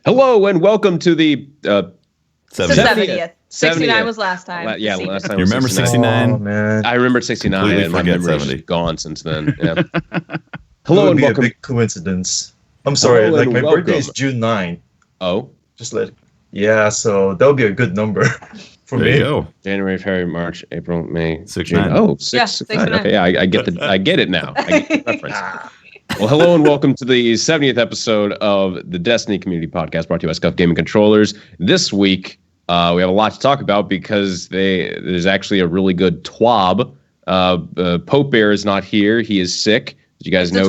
Hello and welcome to the 70th. 69 was last time. Last time. You remember 69? Oh, man. I remember 69, Completely and my forget memory's 70. gone since then. Yeah. Hello, and be welcome. a big coincidence. I'm sorry, Hello like and my welcome. birthday is June 9. Oh, Yeah, so that would be a good number for There me. you go. January, February, March, April, May, 6, June. 9. Oh, Yeah, 6, 6, 9. 9. Okay, I get it now. I get the reference. Ah, Well, hello and welcome to the 70th episode of the Destiny Community Podcast, brought to you by Scuff Gaming Controllers. This week, we have a lot to talk about because there's actually a really good TWAB. Pope Bear is not here; he is sick. As you guys know,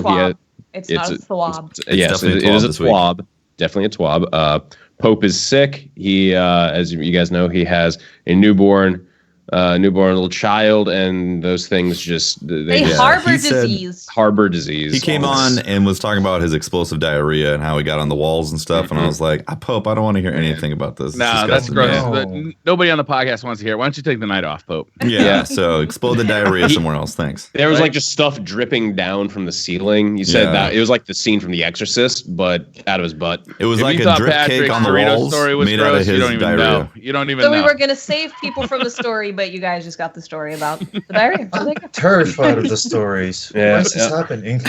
It's not a thwab. Yes, it is a TWAB. Definitely a TWAB. Pope is sick. He, as you guys know, he has a newborn little child, and those things just They harbor he said- disease. harbor disease. He came on and was talking about his explosive diarrhea and how he got on the walls and stuff. And I was like, Pope, I don't want to hear anything about this. It's No, that's disgusting, gross. man. No. Nobody on the podcast wants to hear. Why don't you take the night off, Pope? Yeah, so explode the diarrhea somewhere else. Thanks. There was like just stuff dripping down from the ceiling. You said Yeah. that it was like the scene from The Exorcist, but out of his butt. It was If like you a thought drip Patrick's cake on the burrito walls story was made out of gross, his you don't even diarrhea. know. You don't even So know. we were going to save people from the story, but you guys just got the story about the diarrhea. So there you go. terrified of the stories. Yeah, Why is this yeah. happening?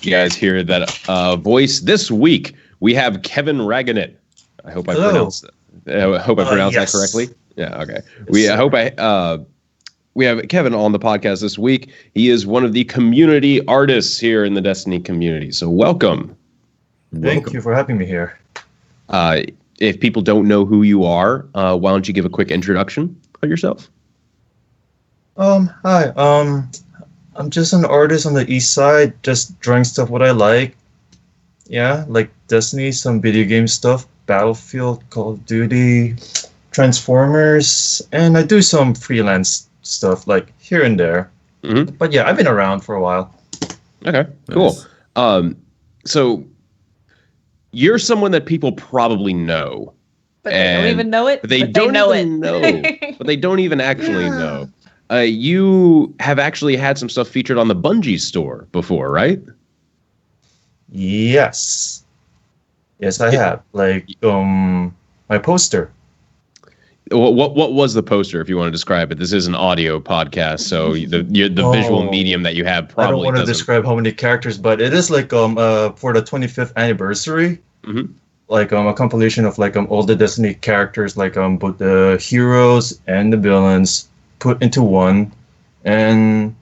You guys hear that voice this week? We have Kevin Raganit. I hope I Hello. pronounced Yes. that correctly. Yeah. Okay. Yes, We have Kevin on the podcast this week. He is one of the community artists here in the Destiny community. So welcome. Thank you for having me here. If people don't know who you are, why don't you give a quick introduction of yourself? Hi. I'm just an artist on the east side, just drawing stuff what I like. Yeah, like Destiny, some video game stuff, Battlefield, Call of Duty, Transformers, and I do some freelance stuff like here and there. Mhm. But yeah, I've been around for a while. Okay, cool. Nice. So you're someone that people probably know, But they don't even know it. but they but don't know even know, it. but they don't even actually Yeah. know. You have actually had some stuff featured on the Bungie store before, right? Yes. Yes, I have. Like my poster. What was the poster? If you want to describe it, this is an audio podcast, so the visual Oh. medium that you have I don't probably want to doesn't. describe how many characters, but it is like for the 25th anniversary, Mhm. like a compilation of like all the Destiny characters, like both the heroes and the villains put into one, and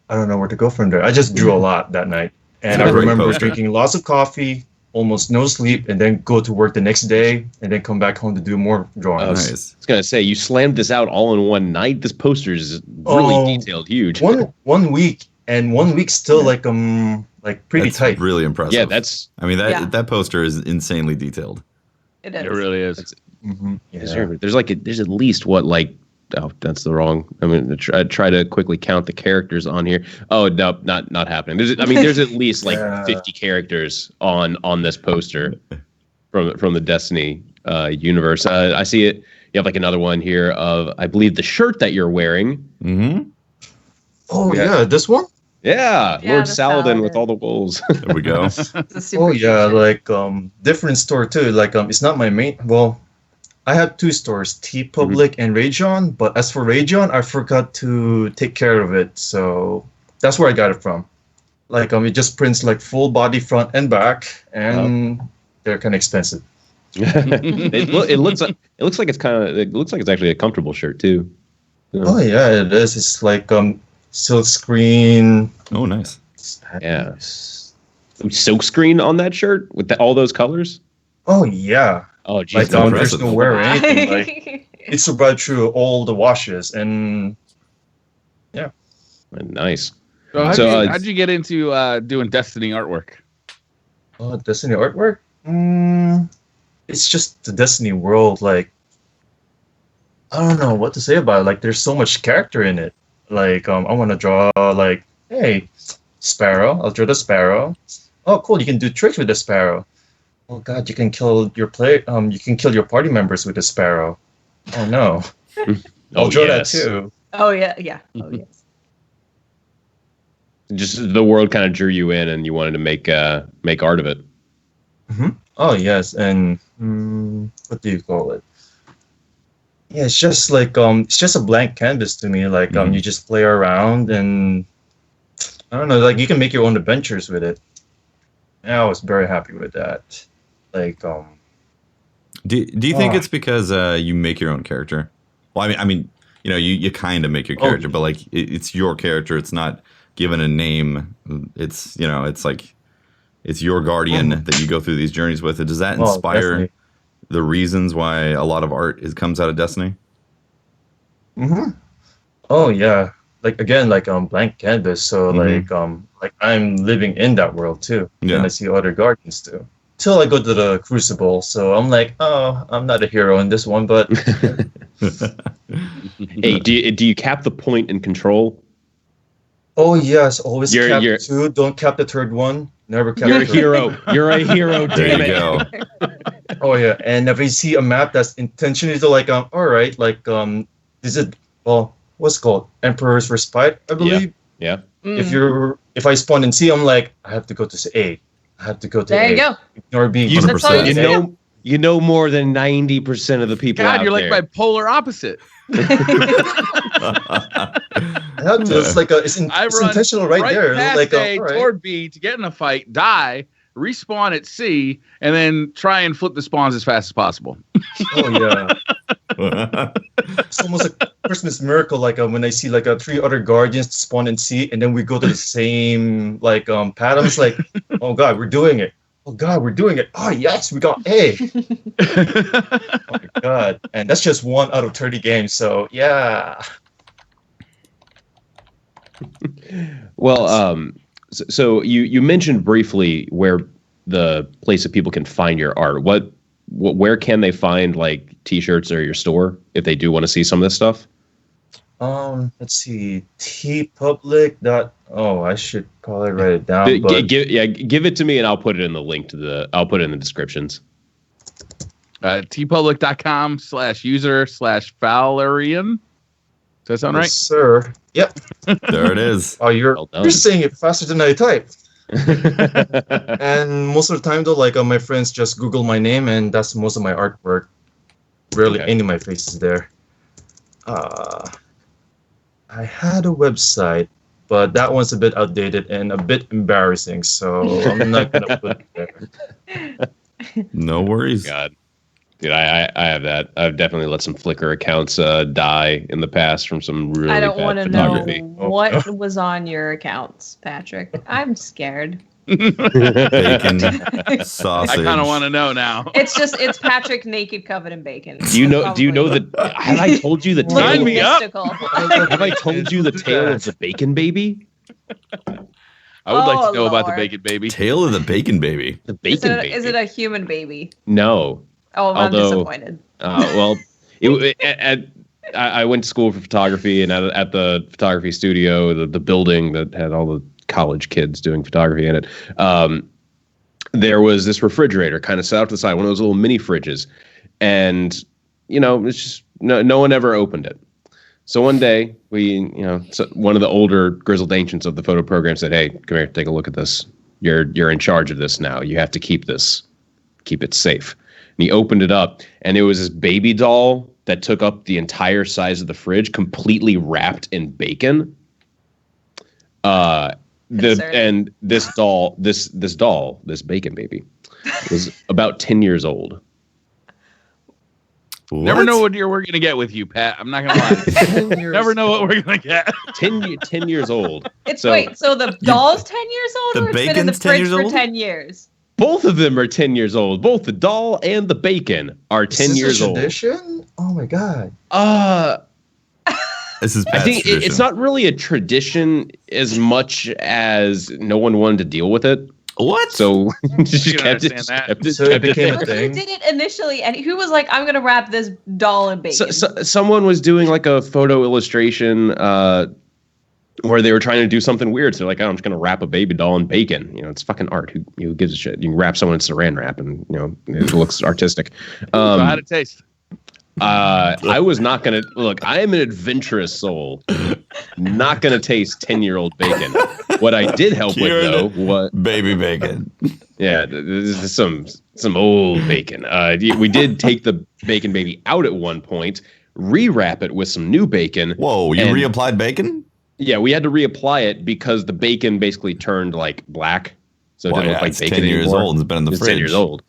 I don't know where to go from there. I just drew a lot that night, and It's a I great remember poster. drinking lots of coffee, almost no sleep, and then go to work the next day, and then come back home to do more drawings. Nice. I was gonna say you slammed this out all in one night. This poster is really Oh, detailed, huge. One week, and 1 week still like pretty That's tight. really impressive. Yeah, that's I mean, Yeah. that poster is insanely detailed. It is. It really is. Mm-hmm. Yeah. there's at least that's the wrong. I mean, try to quickly count the characters on here. Oh no, not happening. There's at least like Yeah. 50 characters on this poster from the Destiny universe. I see it. You have like another one here of, I believe, the shirt that you're wearing. Mm-hmm. Oh Yeah. yeah, this one. Yeah, Yeah, Lord the Saladin with Saladin. all the wolves. There we go. It's a super Oh cute yeah, shirt. like different store too. Like it's not my main. Well, I have two stores, T Public and Rajon. But as for Rajon, I forgot to take care of it, so that's where I got it from. Like it just prints like full body front and back, and they're kind of expensive. it looks like it's actually a comfortable shirt too. Oh yeah, it is. It's like silk screen. Oh, nice. Yeah. Silk screen on that shirt with all those colors. Oh yeah. Oh, geez, Like that's there's impressive. no wear or anything. Like it survived through all the washes, and nice. So, So, how'd you get into doing Destiny artwork? Destiny artwork. It's just the Destiny world. Like I don't know what to say about it. Like there's so much character in it. Like I want to draw like, hey, Sparrow. I'll draw the Sparrow. Oh, cool! You can do tricks with the Sparrow. Oh God, you can kill your You can kill your party members with the Sparrow. Oh no! I'll draw yes. that too. Oh yeah. Oh yes. just the world kind of drew you in, and you wanted to make art of it. Oh yes, and what do you call it? Yeah, it's just like it's just a blank canvas to me. Like you just play around, and I don't know, like you can make your own adventures with it. And I was very happy with that. Like Do you think it's because you make your own character? Well, I mean, you know, you kind of make your character, but like it's your character. It's not given a name. It's, you know, it's like it's your guardian that you go through these journeys with. Does that inspire the reasons why a lot of art comes out of Destiny? Oh yeah, like again, like blank canvas. So like I'm living in that world too, and I see other guardians too. Till I go to the Crucible, so I'm like, oh, I'm not a hero in this one, but. Hey, do you cap the point and control? Oh yes, always cap 2. Don't cap the third one. Never cap. You're a hero. You're a hero. Damn it. Go. Oh yeah, and if I see a map that's intentionally like all right, like is it what's it called Emperor's Respite, I believe. Yeah. If I spawn in C, I'm like I have to go to A. I have to go to there A. you go. Ignore B. 100%. You know more than 90% of the people out God, you're there. like my polar opposite. It's like it's intentional right there. Past Like A all right. toward B to get in a fight, die, respawn at C, and then try and flip the spawns as fast as possible. Oh yeah. It's almost like Christmas miracle, like when I see like 3 other guardians spawn in C, and then we go to the same like patterns. Like, oh god, we're doing it. Oh god, we're doing it. Oh yes, we got A. Oh my god, and that's just 1 out of 30 games. So yeah. Well, so you mentioned briefly where the place that people can find your art. Where can they find like t-shirts or your store if they do want to see some of this stuff? Let's see, tpublic. I should probably write it down. Give it to me and I'll put it in the link to I'll put it in the descriptions. tpublic.com/user/Fowlerian. Does that sound right? Yes, sir. Yep. There it is. Oh, you're saying it faster than I type. And most of the time though, like my friends just Google my name and that's most of my artwork. Rarely any of my face is there. I had a website, but that one's a bit outdated and a bit embarrassing, so I'm not gonna put it there. No worries. God, dude, I have that. I've definitely let some Flickr accounts die in the past from some really I don't bad want to know photography. what was on your accounts, Patrick. I'm scared. Bacon, sausage. I kind of want to know now. It's Patrick naked covered in bacon. Do you know that? Have I told you the tale? Sign me up. Have I told you the tale of the bacon baby? I would like to know about the Lord. bacon baby. Tale of the Bacon Baby. The bacon baby. Is it a human baby? No. Oh, I'm disappointed. Well, I went to school for photography, and at the photography studio, the building that had all the college kids doing photography in it, there was this refrigerator kind of set out to the side, one of those little mini fridges, and it's just no one ever opened it. So one day one of the older grizzled ancients of the photo program said, "Hey, come here, take a look at this. You're in charge of this now. You have to keep it safe." And he opened it up, and it was this baby doll that took up the entire size of the fridge, completely wrapped in bacon. This bacon baby, was about 10 years old. Never know what we're gonna get with you, Pat. I'm not gonna lie. Never know what we're gonna get. 10 years old. So the doll's 10 years old, The or it's been in the bacon's 10 fridge years for old? 10 years? Both of them are 10 years old. Both the doll and the bacon are 10 years old. Tradition? Oh my god. This is Pat's I think tradition. it's not really a tradition as much as no one wanted to deal with it. What? So just You don't kept it. understand that. Kept it, So it kept it became there. a thing. Who did it initially, and who was like, "I'm gonna wrap this doll in bacon"? Someone was doing like a photo illustration where they were trying to do something weird. So they're like, "Oh, I'm just gonna wrap a baby doll in bacon." It's fucking art. Who gives a shit? You can wrap someone in saran wrap, and it looks artistic. So how'd it taste? I was not going to look. I am an adventurous soul. Not going to taste 10-year-old bacon. What I did help with though, what baby bacon? Yeah, this is some old bacon. We did take the bacon baby out at one point, rewrap it with some new bacon. Whoa, you reapplied bacon? Yeah, we had to reapply it because the bacon basically turned like black, so it didn't look like bacon 10 years anymore. old. It's been in the fridge. 10 years old.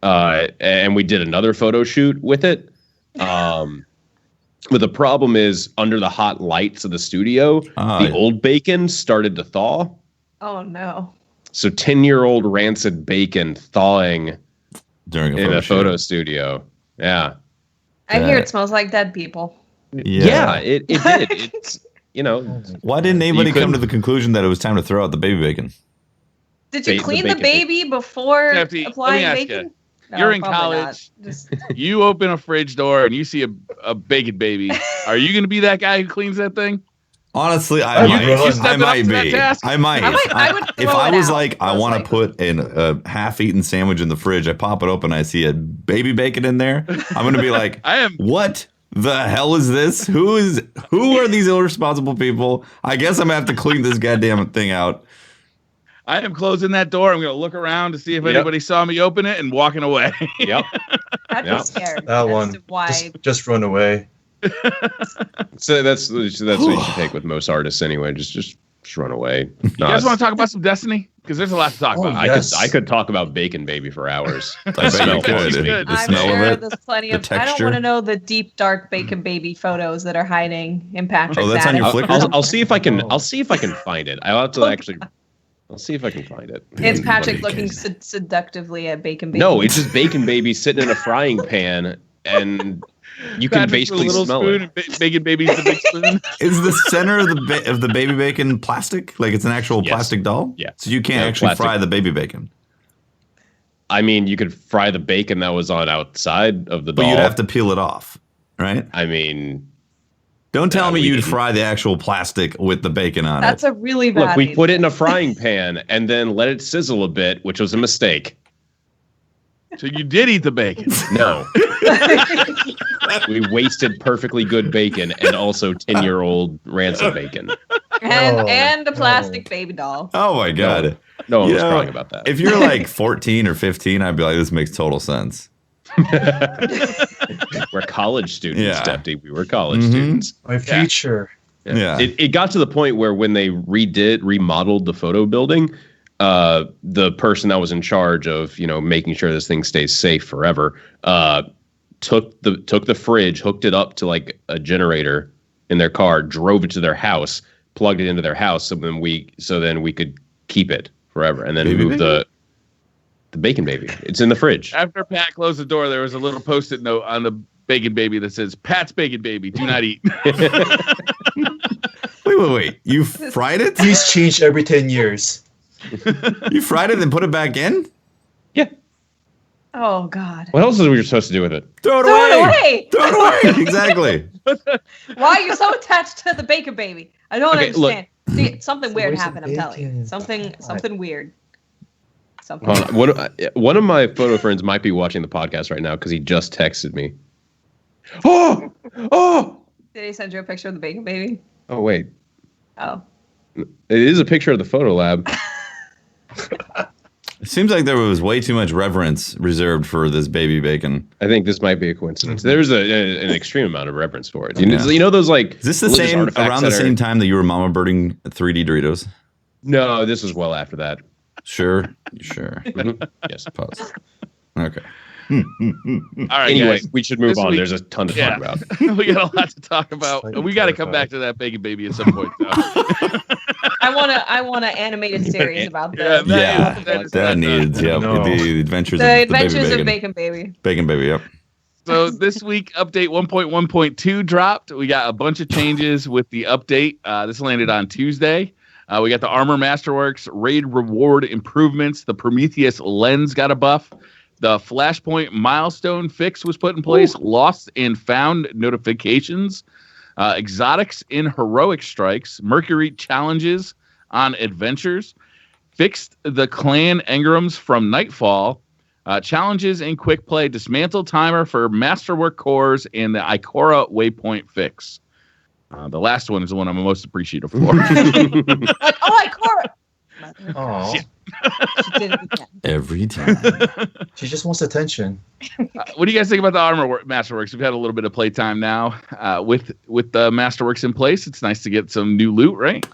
And we did another photo shoot with it. But the problem is, under the hot lights of the studio, the old bacon started to thaw. Oh no! So 10-year-old rancid bacon thawing during in a photo studio. Yeah, I hear it smells like dead people. Yeah, it did. It's Why didn't anybody come to the conclusion that it was time to throw out the baby bacon? Did you clean the baby before applying bacon? No, you're in college. You open a fridge door and you see a bacon baby. Are you going to be that guy who cleans that thing? Honestly, I might be. I might. If I was like, I want to put a half-eaten sandwich in the fridge, I pop it open, I see a baby bacon in there. I'm going to be like, what the hell is this? Who are these irresponsible people? I guess I'm going to have to clean this goddamn thing out. I am closing that door. I'm going to look around to see if anybody saw me open it and walking away. Yep. I'd be scared. That one. Just run away. So that's what you should take with most artists anyway. Just run away. You guys want to talk about some Destiny? Because there's a lot to talk about. Yes. I could talk about Bacon Baby for hours. I bet you could. The smell of it. There's plenty of. I don't want to know the deep, dark Bacon Baby photos that are hiding in Patrick's. Oh, that's on your Flickr. I'll see if I can. I'll see if I can find it. I'll have to actually. I'll see if I can find it. It's Patrick looking seductively at Bacon Baby. No, it's just Bacon Baby sitting in a frying pan, and you can basically smell it. Bacon Baby's the big spoon. Is the center of the baby bacon plastic? Like it's an actual plastic doll? Yeah. So you can't actually fry the baby bacon. I mean, you could fry the bacon that was on outside of the doll. But you'd have to peel it off, right? I mean, don't tell me you'd fry the actual plastic with the bacon on it. That's a really bad Look, we put it in a frying pan and then let it sizzle a bit, which was a mistake. So you did eat the bacon? No. We wasted perfectly good bacon and also 10-year-old rancid bacon. And a plastic baby doll. Oh my God. No one was crying about that. If you're like 14 or 15, I'd be like, this makes total sense. We're college students, Stefty. We were college students. My future. Yeah. It got to the point where when they remodeled the photo building, the person that was in charge of, making sure this thing stays safe forever, took the fridge, hooked it up to like a generator in their car, drove it to their house, plugged it into their house, so then we could keep it forever, and then moved the Bacon Baby. It's in the fridge. After Pat closed the door, there was a little Post-it note on the Bacon Baby that says, "Pat's Bacon Baby, do not eat." Wait. You fried it? Please change every 10 years. You fried it and put it back in? Yeah. Oh God. What else is we supposed to do with it? Throw it away. Throw it away. Exactly. Why are you so attached to the Bacon Baby? I don't understand. See, something weird happened. I'm telling you. Something weird. One of my photo friends might be watching the podcast right now because he just texted me. Oh! Did he send you a picture of the Bacon Baby? Oh, wait. Oh. It is a picture of the photo lab. It seems like there was way too much reverence reserved for this baby bacon. I think this might be a coincidence. There's an extreme amount of reverence for it. You know those like. Is this the same around the same time that you were mama birding 3D Doritos? No, this was well after that. Sure. Mm-hmm. Yes. Pause. Okay. All right. Anyway, guys, we should move on. There's a ton to talk about. We got a lot to talk about. We got to come back to that Bacon Baby at some point. I want an animated series about this. That needs. Yeah, the adventures. Of Bacon Baby. Bacon Baby. Yep. So this week, update 1.1.2 dropped. We got a bunch of changes with the update. This landed on Tuesday. We got the Armor Masterworks raid reward improvements. The Prometheus lens got a buff. The Flashpoint milestone fix was put in place. Ooh. Lost and found notifications. Exotics in heroic strikes. Mercury challenges on adventures. Fixed the clan engrams from Nightfall. Challenges in quick play, dismantle timer for Masterwork cores, and the Ikora waypoint fix. The last one is the one I'm most appreciative for. Ikora! Oh, She did it again. Every time. she just wants attention. What do you guys think about the Masterworks? We've had a little bit of playtime now with the Masterworks in place. It's nice to get some new loot, right?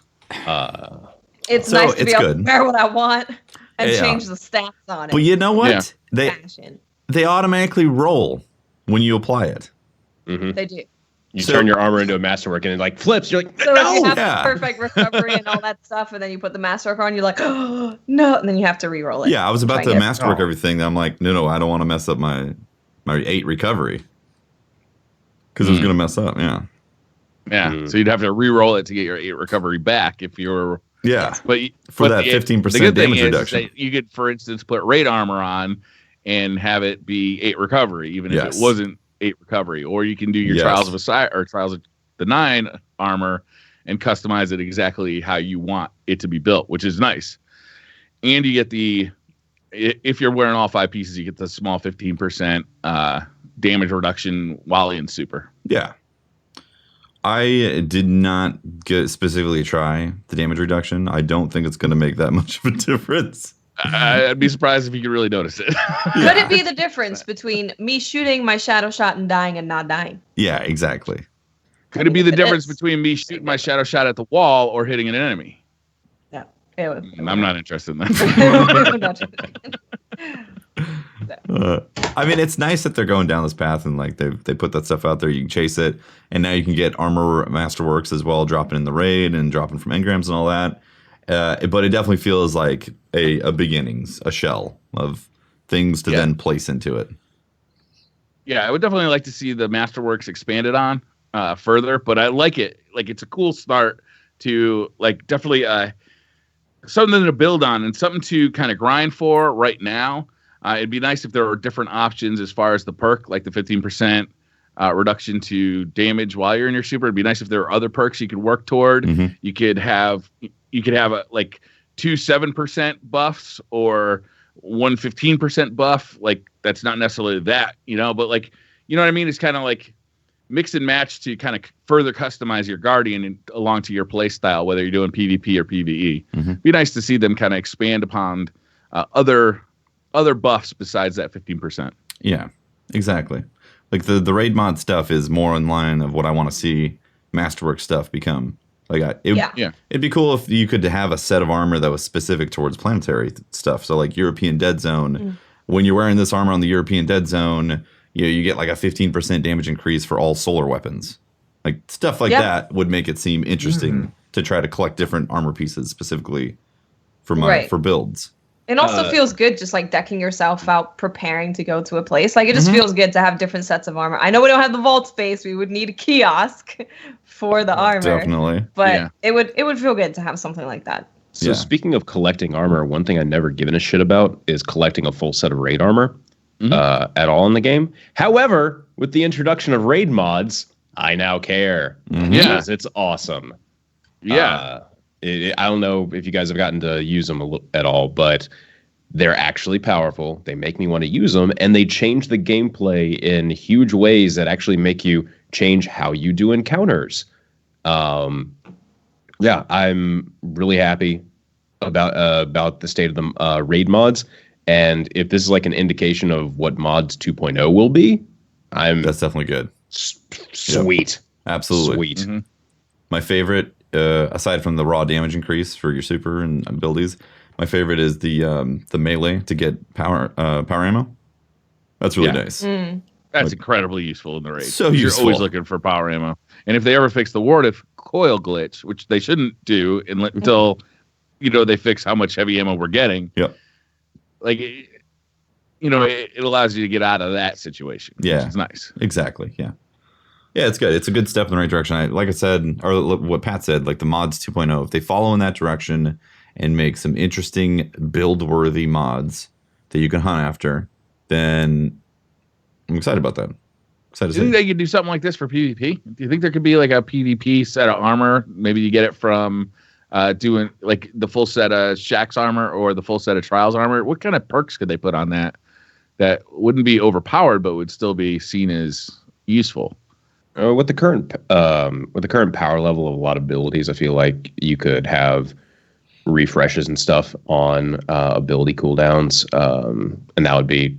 It's nice to be able to wear what I want and change the stats on it. But you know what? Yeah. They automatically roll when you apply it. Mm-hmm. They do. You turn your armor into a Masterwork and it like flips. You're like, so no! You have perfect recovery and all that stuff, and then you put the Masterwork on, you're like, oh, no, and then you have to re-roll it. Yeah, I was about to Masterwork everything. I'm like, no, I don't want to mess up my 8 recovery. Because it was going to mess up, yeah. Yeah, so you'd have to re-roll it to get your 8 recovery back if you're... Yeah, but for that 15% damage reduction. You could, for instance, put raid armor on and have it be 8 recovery, even if it wasn't 8 recovery. Or you can do your Trials of the 9 armor and customize it exactly how you want it to be built, which is nice. And you get if you're wearing all 5 pieces, you get the small 15% damage reduction while in super. Yeah. I did not specifically try the damage reduction. I don't think it's going to make that much of a difference. I'd be surprised if you could really notice it. Could it be the difference between me shooting my shadow shot and dying and not dying? Yeah, exactly. Could it be the difference between me shooting my shadow shot at the wall or hitting an enemy? No. I'm not interested in that. I mean, it's nice that they're going down this path and like they put that stuff out there. You can chase it, and now you can get armor Masterworks as well, dropping in the raid and dropping from engrams and all that. But it definitely feels like a beginnings, a shell of things to then place into it. Yeah, I would definitely like to see the Masterworks expanded on further, but I like it. Like, it's a cool start to like definitely something to build on and something to kind of grind for right now. It'd be nice if there were different options as far as the perk, like the 15% reduction to damage while you're in your super. It'd be nice if there were other perks you could work toward. Mm-hmm. You could have like 2 7% buffs or 1 15% buff. Like, that's not necessarily that, but like, you know what I mean? It's kind of like mix and match to kind of further customize your Guardian along to your play style, whether you're doing PvP or PvE. Mm-hmm. Be nice to see them kind of expand upon other buffs besides that 15%. Yeah, exactly. Like the raid mod stuff is more in line of what I want to see Masterwork stuff become. Like it'd be cool if you could have a set of armor that was specific towards planetary stuff. So like European Dead Zone, when you're wearing this armor on the European Dead Zone, you get like a 15% damage increase for all solar weapons. Like stuff like that would make it seem interesting to try to collect different armor pieces specifically for builds. It also feels good just like decking yourself out, preparing to go to a place. Like it just feels good to have different sets of armor. I know we don't have the vault space. We would need a kiosk for the armor. Definitely. But it would feel good to have something like that. So speaking of collecting armor, one thing I've never given a shit about is collecting a full set of raid armor at all in the game. However, with the introduction of raid mods, I now care. Because it's awesome. Yeah. I don't know if you guys have gotten to use them at all, but they're actually powerful. They make me want to use them, and they change the gameplay in huge ways that actually make you change how you do encounters. I'm really happy about the state of the raid mods, and if this is like an indication of what mods 2.0 will be, that's definitely good. Sweet, absolutely sweet. Mm-hmm. My favorite. Aside from the raw damage increase for your super and abilities, my favorite is the melee to get power ammo. That's really nice. That's incredibly useful in the raid. So useful. You're always looking for power ammo. And if they ever fix the Ward-if coil glitch, which they shouldn't do until they fix how much heavy ammo we're getting. Yep. Like it allows you to get out of that situation. Yeah, which is nice. Exactly. Yeah. Yeah, it's good. It's a good step in the right direction. Like I said, or what Pat said, like the mods 2.0, if they follow in that direction and make some interesting build-worthy mods that you can hunt after, then I'm excited about that. Do you think they could do something like this for PvP? Do you think there could be like a PvP set of armor? Maybe you get it from doing like the full set of Shaxx armor or the full set of Trials armor. What kind of perks could they put on that that wouldn't be overpowered, but would still be seen as useful. With the current power level of a lot of abilities, I feel like you could have refreshes and stuff on ability cooldowns, and that would be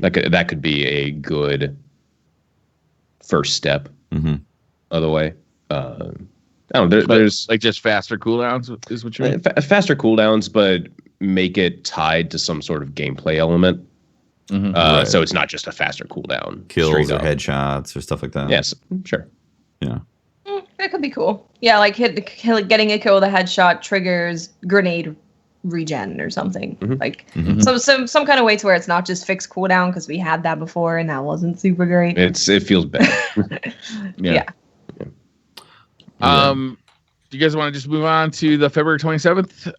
that could be a good first step. Other way. I don't know. There's like just faster cooldowns is what you mean? Faster cooldowns, but make it tied to some sort of gameplay element. Right. So it's not just a faster cooldown. Kills or headshots or stuff like that. Yes, sure. Yeah. That could be cool. Yeah, like getting a kill with a headshot triggers grenade regen or something. Like some kind of way to where it's not just fixed cooldown, because we had that before and that wasn't super great. It feels better. Yeah. Do you guys want to just move on to the February 27th?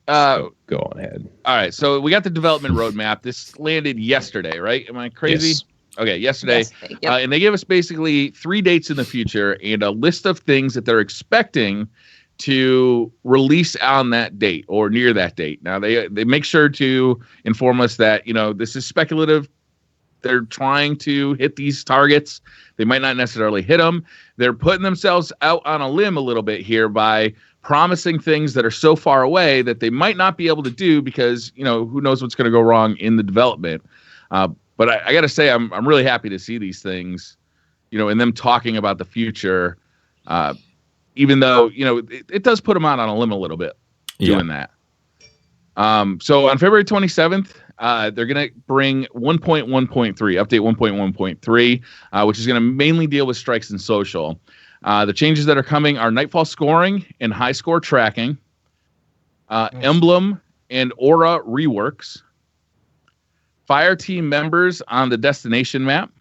Go on ahead. All right. So we got the development roadmap. This landed yesterday, right? Am I crazy? Yes. Okay, yesterday. Yep. And they gave us basically 3 dates in the future and a list of things that they're expecting to release on that date or near that date. Now, they make sure to inform us that, this is speculative. They're trying to hit these targets. They might not necessarily hit them. They're putting themselves out on a limb a little bit here by promising things that are so far away that they might not be able to do because, who knows what's going to go wrong in the development. But I got to say, I'm really happy to see these things, and them talking about the future, even though, it does put them out on a limb a little bit doing that. So on February 27th, they're going to bring 1.1.3, update 1.1.3, which is going to mainly deal with strikes and social. The changes that are coming are Nightfall scoring and high score tracking, emblem and aura reworks, fire team members on the destination map,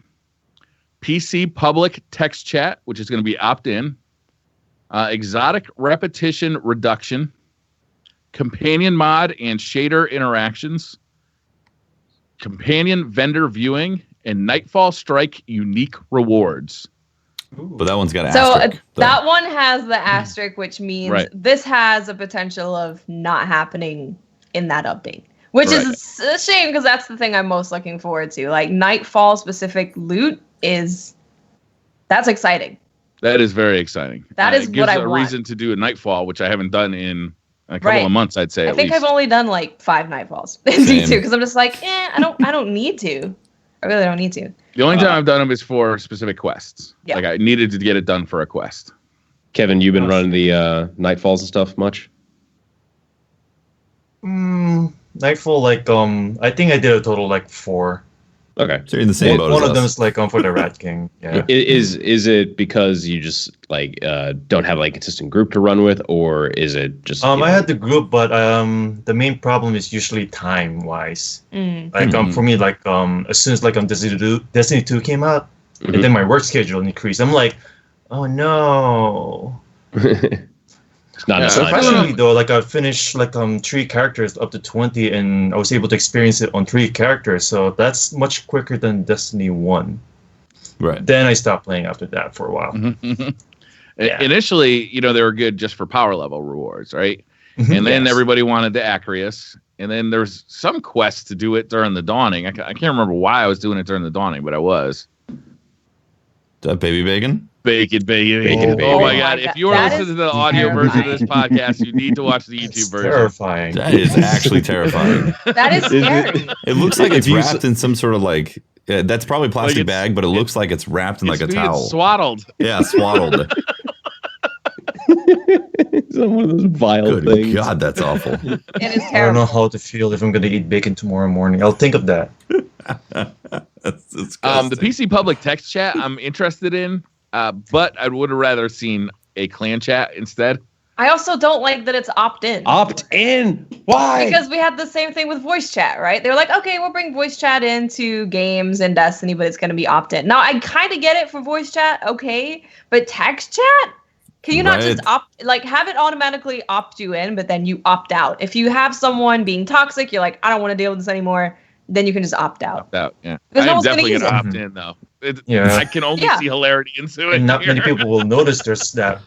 PC public text chat, which is going to be opt-in, exotic repetition reduction, companion mod and shader interactions, companion vendor viewing, and Nightfall Strike unique rewards. But that one's got an So asterisk. that one has the asterisk, which means Right. this has a potential of not happening in that update, which is a shame because that's the thing I'm most looking forward to. Like Nightfall specific loot that's exciting. That is very exciting. That is it gives what I a want. reason to do a Nightfall, which I haven't done in a couple of months, I'd say. I at think least. I've only done like 5 Nightfalls in Same. D2 because I'm just like, I don't need to. I really don't need to. The only time I've done them is for specific quests. Yeah. Like I needed to get it done for a quest. Kevin, you've been running the Nightfalls and stuff much? Nightfall, I think I did a total 4. Okay. So you're in the same boat One as of them us. is for the Rat King. Yeah. Is it because you just don't have a consistent group to run with, or is it just I had the group, but the main problem is usually time wise. For me, as soon as Destiny 2 came out, and then my work schedule increased. I'm like, oh no. it's not Yeah, a sign. Surprisingly though, I finished 3 characters up to 20, and I was able to experience it on 3 characters. So that's much quicker than Destiny 1. Right. Then I stopped playing after that for a while. Yeah. Initially, they were good just for power level rewards, right? And then Yes. everybody wanted the Acreus. And then there's some quests to do it during the Dawning. I can't remember why I was doing it during the Dawning, but I was. Baby Bacon? Bacon. Oh Oh my my God. God. If you are That listening to is the audio version of this terrifying. podcast, you need to watch the It's YouTube version. terrifying. That is actually terrifying. That is scary. It looks like it's If you wrapped in some sort of that's probably a plastic it's- bag, but it looks like it's wrapped in It's a being towel. swaddled. Yeah, swaddled. It's one of those vile Good things. God, that's awful. It is I don't know terrible. how to feel if I'm going to eat bacon tomorrow morning. I'll think of that. That's disgusting. The PC public text chat I'm interested in, but I would have rather seen a clan chat instead. I also don't like that it's opt-in. Opt in. Why? Because we had the same thing with voice chat, right? They were like, okay, we'll bring voice chat into games and Destiny, but it's going to be opt-in. Now, I kind of get it for voice chat, okay, but text chat? Can you not just have it automatically opt you in, but then you opt out? If you have someone being toxic, you're like, I don't want to deal with this anymore, then you can just opt out. Yeah. Because no I'm one's gonna definitely use going to it. opt in, though. Yeah. I can only Yeah. see hilarity into it. And not many here. people will notice there's that.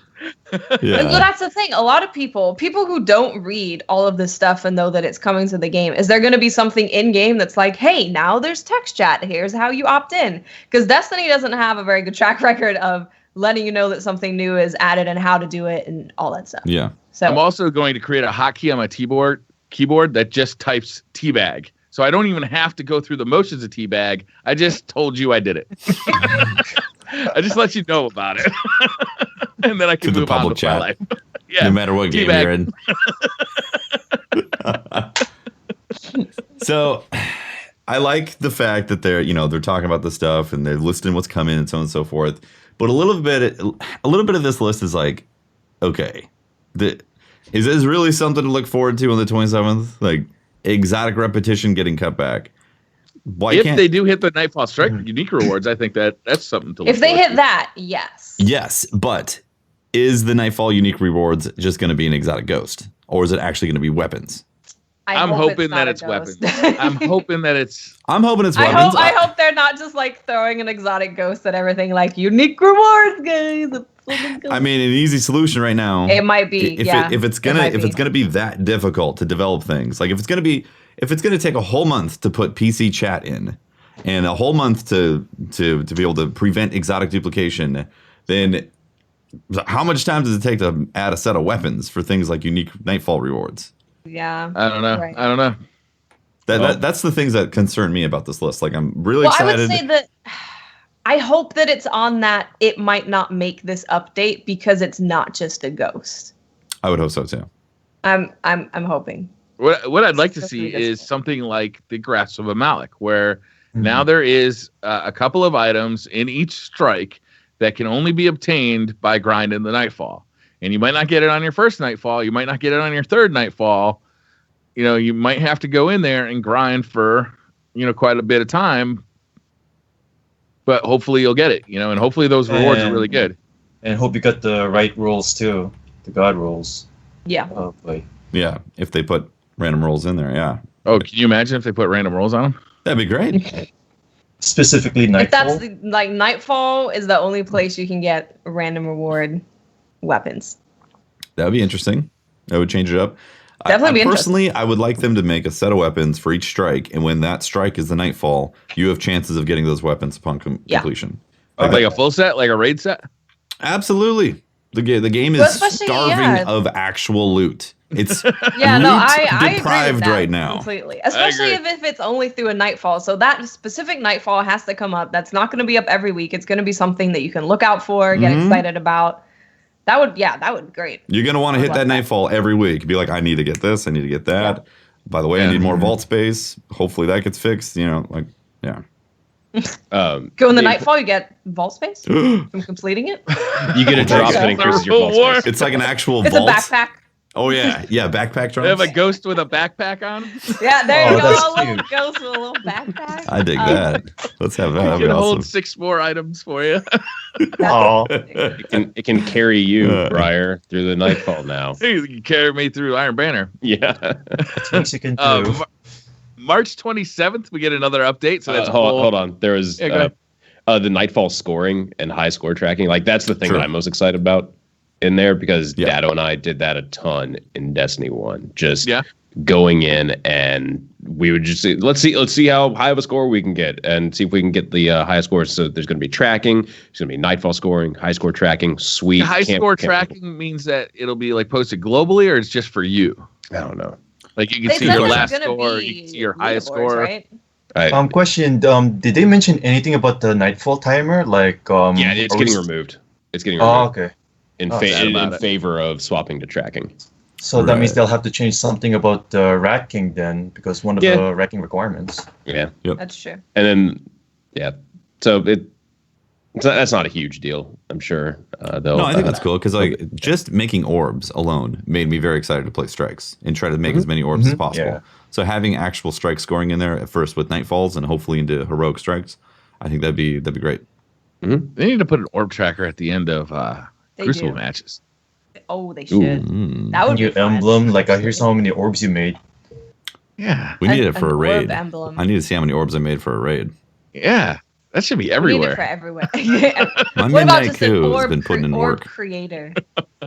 Yeah. And so that's the thing. A lot of people who don't read all of this stuff and know that it's coming to the game, is there going to be something in game that's like, hey, now there's text chat. Here's how you opt in. Because Destiny doesn't have a very good track record of letting you know that something new is added and how to do it and all that stuff. Yeah. So I'm also going to create a hotkey on my keyboard that just types teabag. So I don't even have to go through the motions of teabag. I just told you I did it. I just let you know about it. And then I can To the move on public with chat. my life. Yeah. No matter what game Teabag. you're in. So I like the fact that they're talking about the stuff and they're listing what's coming and so on and so forth. But a little bit of this list is like, okay, is this really something to look forward to on the 27th? Like exotic repetition getting cut back. If they do hit the Nightfall Strike unique rewards, I think that's something to look if they forward hit to. that, yes. Yes, but is the Nightfall unique rewards just going to be an exotic ghost? Or is it actually going to be weapons? I'm hoping that it's weapons. I'm hoping that it's... I'm hoping it's weapons. I hope they're not just like throwing an exotic ghost at everything like unique rewards, guys. I mean, an easy solution right now. It might be, if it's gonna be that difficult to develop things, like if it's gonna take a whole month to put PC chat in, and a whole month to be able to prevent exotic duplication, then how much time does it take to add a set of weapons for things like unique Nightfall rewards? Yeah. I don't know. Right. I don't know. That's the things that concern me about this list. Like I'm really excited. I would say that I hope that it's on that it might not make this update because it's not just a ghost. I would hope so too. I'm hoping. What I'd like to see is something like the Grasp of a Malik, where now there is a couple of items in each strike that can only be obtained by grinding the Nightfall. And you might not get it on your first Nightfall. You might not get it on your third Nightfall. You know, you might have to go in there and grind for, quite a bit of time. But hopefully you'll get it, and hopefully those rewards are really good. And hope you got the right rolls too, the god rolls. Yeah. Oh boy. Yeah, if they put random rolls in there, yeah. Oh, can you imagine if they put random rolls on them? That'd be great. Specifically Nightfall. If that's Nightfall is the only place you can get random reward weapons. That would be interesting. That would change it up. Definitely be interesting. Personally, I would like them to make a set of weapons for each strike, and when that strike is the Nightfall, you have chances of getting those weapons upon completion. Like a full set, like a raid set? Absolutely. The game is starving of actual loot. It's I agree with that right now. Completely. Especially if it's only through a Nightfall. So that specific Nightfall has to come up. That's not going to be up every week. It's going to be something that you can look out for, get excited about. That would be great. You're going to want to hit that Nightfall every week. Be like, I need to get this. I need to get that. Yeah. By the way, I need more vault space. Hopefully that gets fixed. Go in the Nightfall, you get vault space from completing it. You get a drop that increases your vault space. It's like an actual vault. It's a backpack. Oh, yeah, backpack drops. They have a ghost with a backpack on? Yeah, there you go. A little ghost with a little backpack. I dig that. Let's have that. It can hold 6 more items for you. Oh, it can carry you, Briar, through the Nightfall now. You can carry me through Iron Banner. Yeah. things you can do. March 27th, we get another update. So that's hold on. There was the Nightfall scoring and high score tracking. Like that's the thing that I'm most excited about in there because Dado and I did that a ton in Destiny 1. Just going in and we would just see, let's see how high of a score we can get and see if we can get the highest scores. So there's going to be tracking. There's going to be Nightfall scoring, high score tracking. Sweet. The high score tracking means that it'll be like posted globally or it's just for you? I don't know. Like you can see your last score, you can see your highest score. Right? Question, did they mention anything about the Nightfall timer? Like, it's getting removed. It's getting removed. Oh, okay. In favor of swapping to tracking. So that means they'll have to change something about the racking then, because one of the racking requirements. Yeah. Yep. That's true. And then, so that's not a huge deal, I'm sure. I think that's cool because just making orbs alone made me very excited to play strikes and try to make as many orbs as possible. Yeah. So having actual strike scoring in there at first with Nightfalls and hopefully into heroic strikes, I think that'd be great. Mm-hmm. They need to put an orb tracker at the end of Crucible matches. Oh, they should. That would be fun. Emblem. Like, here's how many orbs you made. Yeah. We need it for a raid. I need to see how many orbs I made for a raid. Yeah. That should be We need it everywhere. for everywhere. Yeah. My What about Midnight just an Coup has orb, been putting in orb work. creator?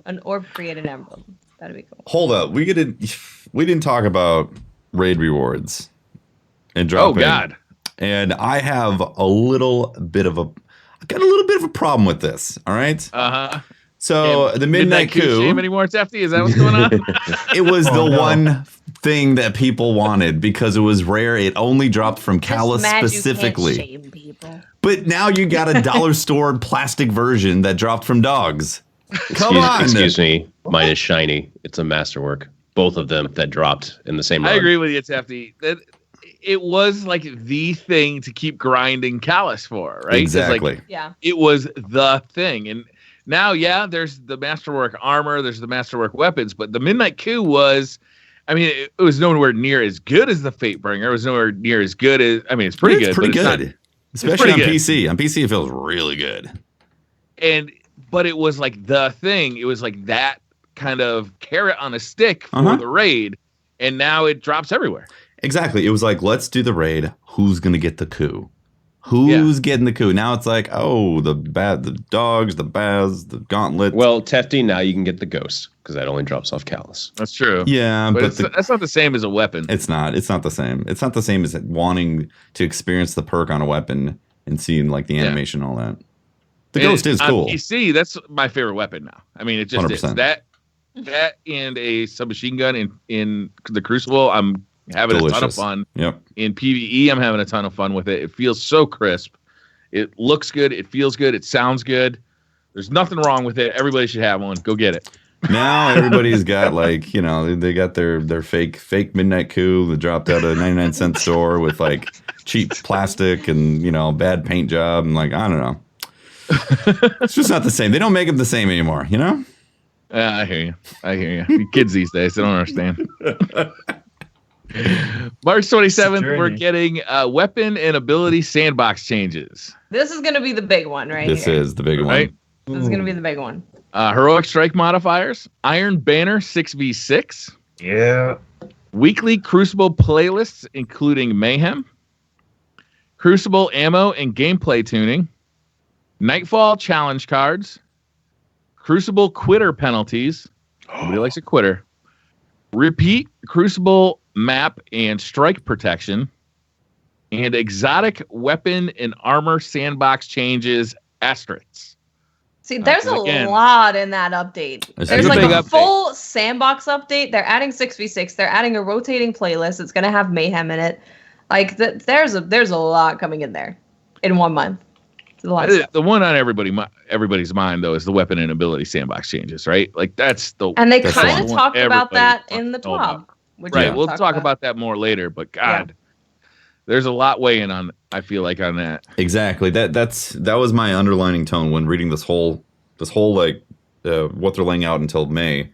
An orb created emblem. That'd be cool. Hold up, we didn't talk about raid rewards and Oh dropping. God. And I have I got a little bit of a problem with this. All right. Uh-huh. So the Midnight Coup, shame anymore, Tefty? Is that what's going on? it was Oh, the no. one thing that people wanted because it was rare. It only dropped from Callus Just mad specifically. You can't shame people. But now you got a dollar store plastic version that dropped from dogs. Come on. Excuse me. Mine is shiny. It's a masterwork. Both of them that dropped in the same run. I agree with you, Tefty. That it was like the thing to keep grinding Callus for, right? 'Cause, Exactly. like, Yeah. it was the thing. And now, yeah, there's the masterwork armor, there's the masterwork weapons, but the Midnight Coup was, I mean, it was nowhere near as good as the Fatebringer. It was nowhere near as good as, I mean, it's pretty good. It's pretty but good. It's Especially pretty on good. PC. On PC, it feels really good. But it was like the thing. It was like that kind of carrot on a stick for Uh-huh. the raid. And now it drops everywhere. Exactly. It was like, let's do the raid. Who's going to get the coup? Who's getting the coup? Now it's like, oh, the dogs, the baths, the gauntlet. Well, Tefty, now you can get the ghost because that only drops off Callus. That's true. yeah, But but that's not the same as a weapon. it's not. It's not the same. It's not the same as wanting to experience the perk on a weapon and seeing like the animation and all that. The And ghost is on cool. PC, that's my favorite weapon now. I mean, it just is 100%. that and a submachine gun in the Crucible. I'm having a ton of Delicious. fun. Yep. In PvE, I'm having a ton of fun with it. It feels so crisp. It looks good. It feels good. It sounds good. There's nothing wrong with it. Everybody should have one. Go get it. Now everybody's got like, you know, they got their fake Midnight Coup that dropped out of a 99-cent store with like cheap plastic and, you know, bad paint job and like, I don't know. It's just not the same. They don't make them the same anymore, you know? I hear you. I hear you. The kids these days, they don't understand. March 27th, we're journey. getting weapon and ability sandbox changes. This is gonna be the big one, right This here. is the big Right? one. This is gonna be the big one. Heroic strike modifiers, Iron Banner 6v6, Yeah. weekly Crucible playlists, including Mayhem, Crucible ammo and gameplay tuning, Nightfall challenge cards, Crucible quitter penalties. Nobody likes a quitter. Repeat Crucible map and strike protection, and exotic weapon and armor sandbox changes asterisks. See, there's a again, lot in that update. That's There's a like big a update. full sandbox update. They're adding 6v6. They're adding a rotating playlist. It's gonna have mayhem in it. Like there's a lot coming in there in 1 month. It's a lot of stuff. The one on everybody's mind though is the weapon and ability sandbox changes, right? Like that's the And they That's kind the of one talked about everybody that wants in the to know TWAB. about. which Right. we'll We'll talk about that more later, but God, there's a lot weighing on. I feel like on that. Exactly. That was my underlining tone when reading this whole like what they're laying out until May.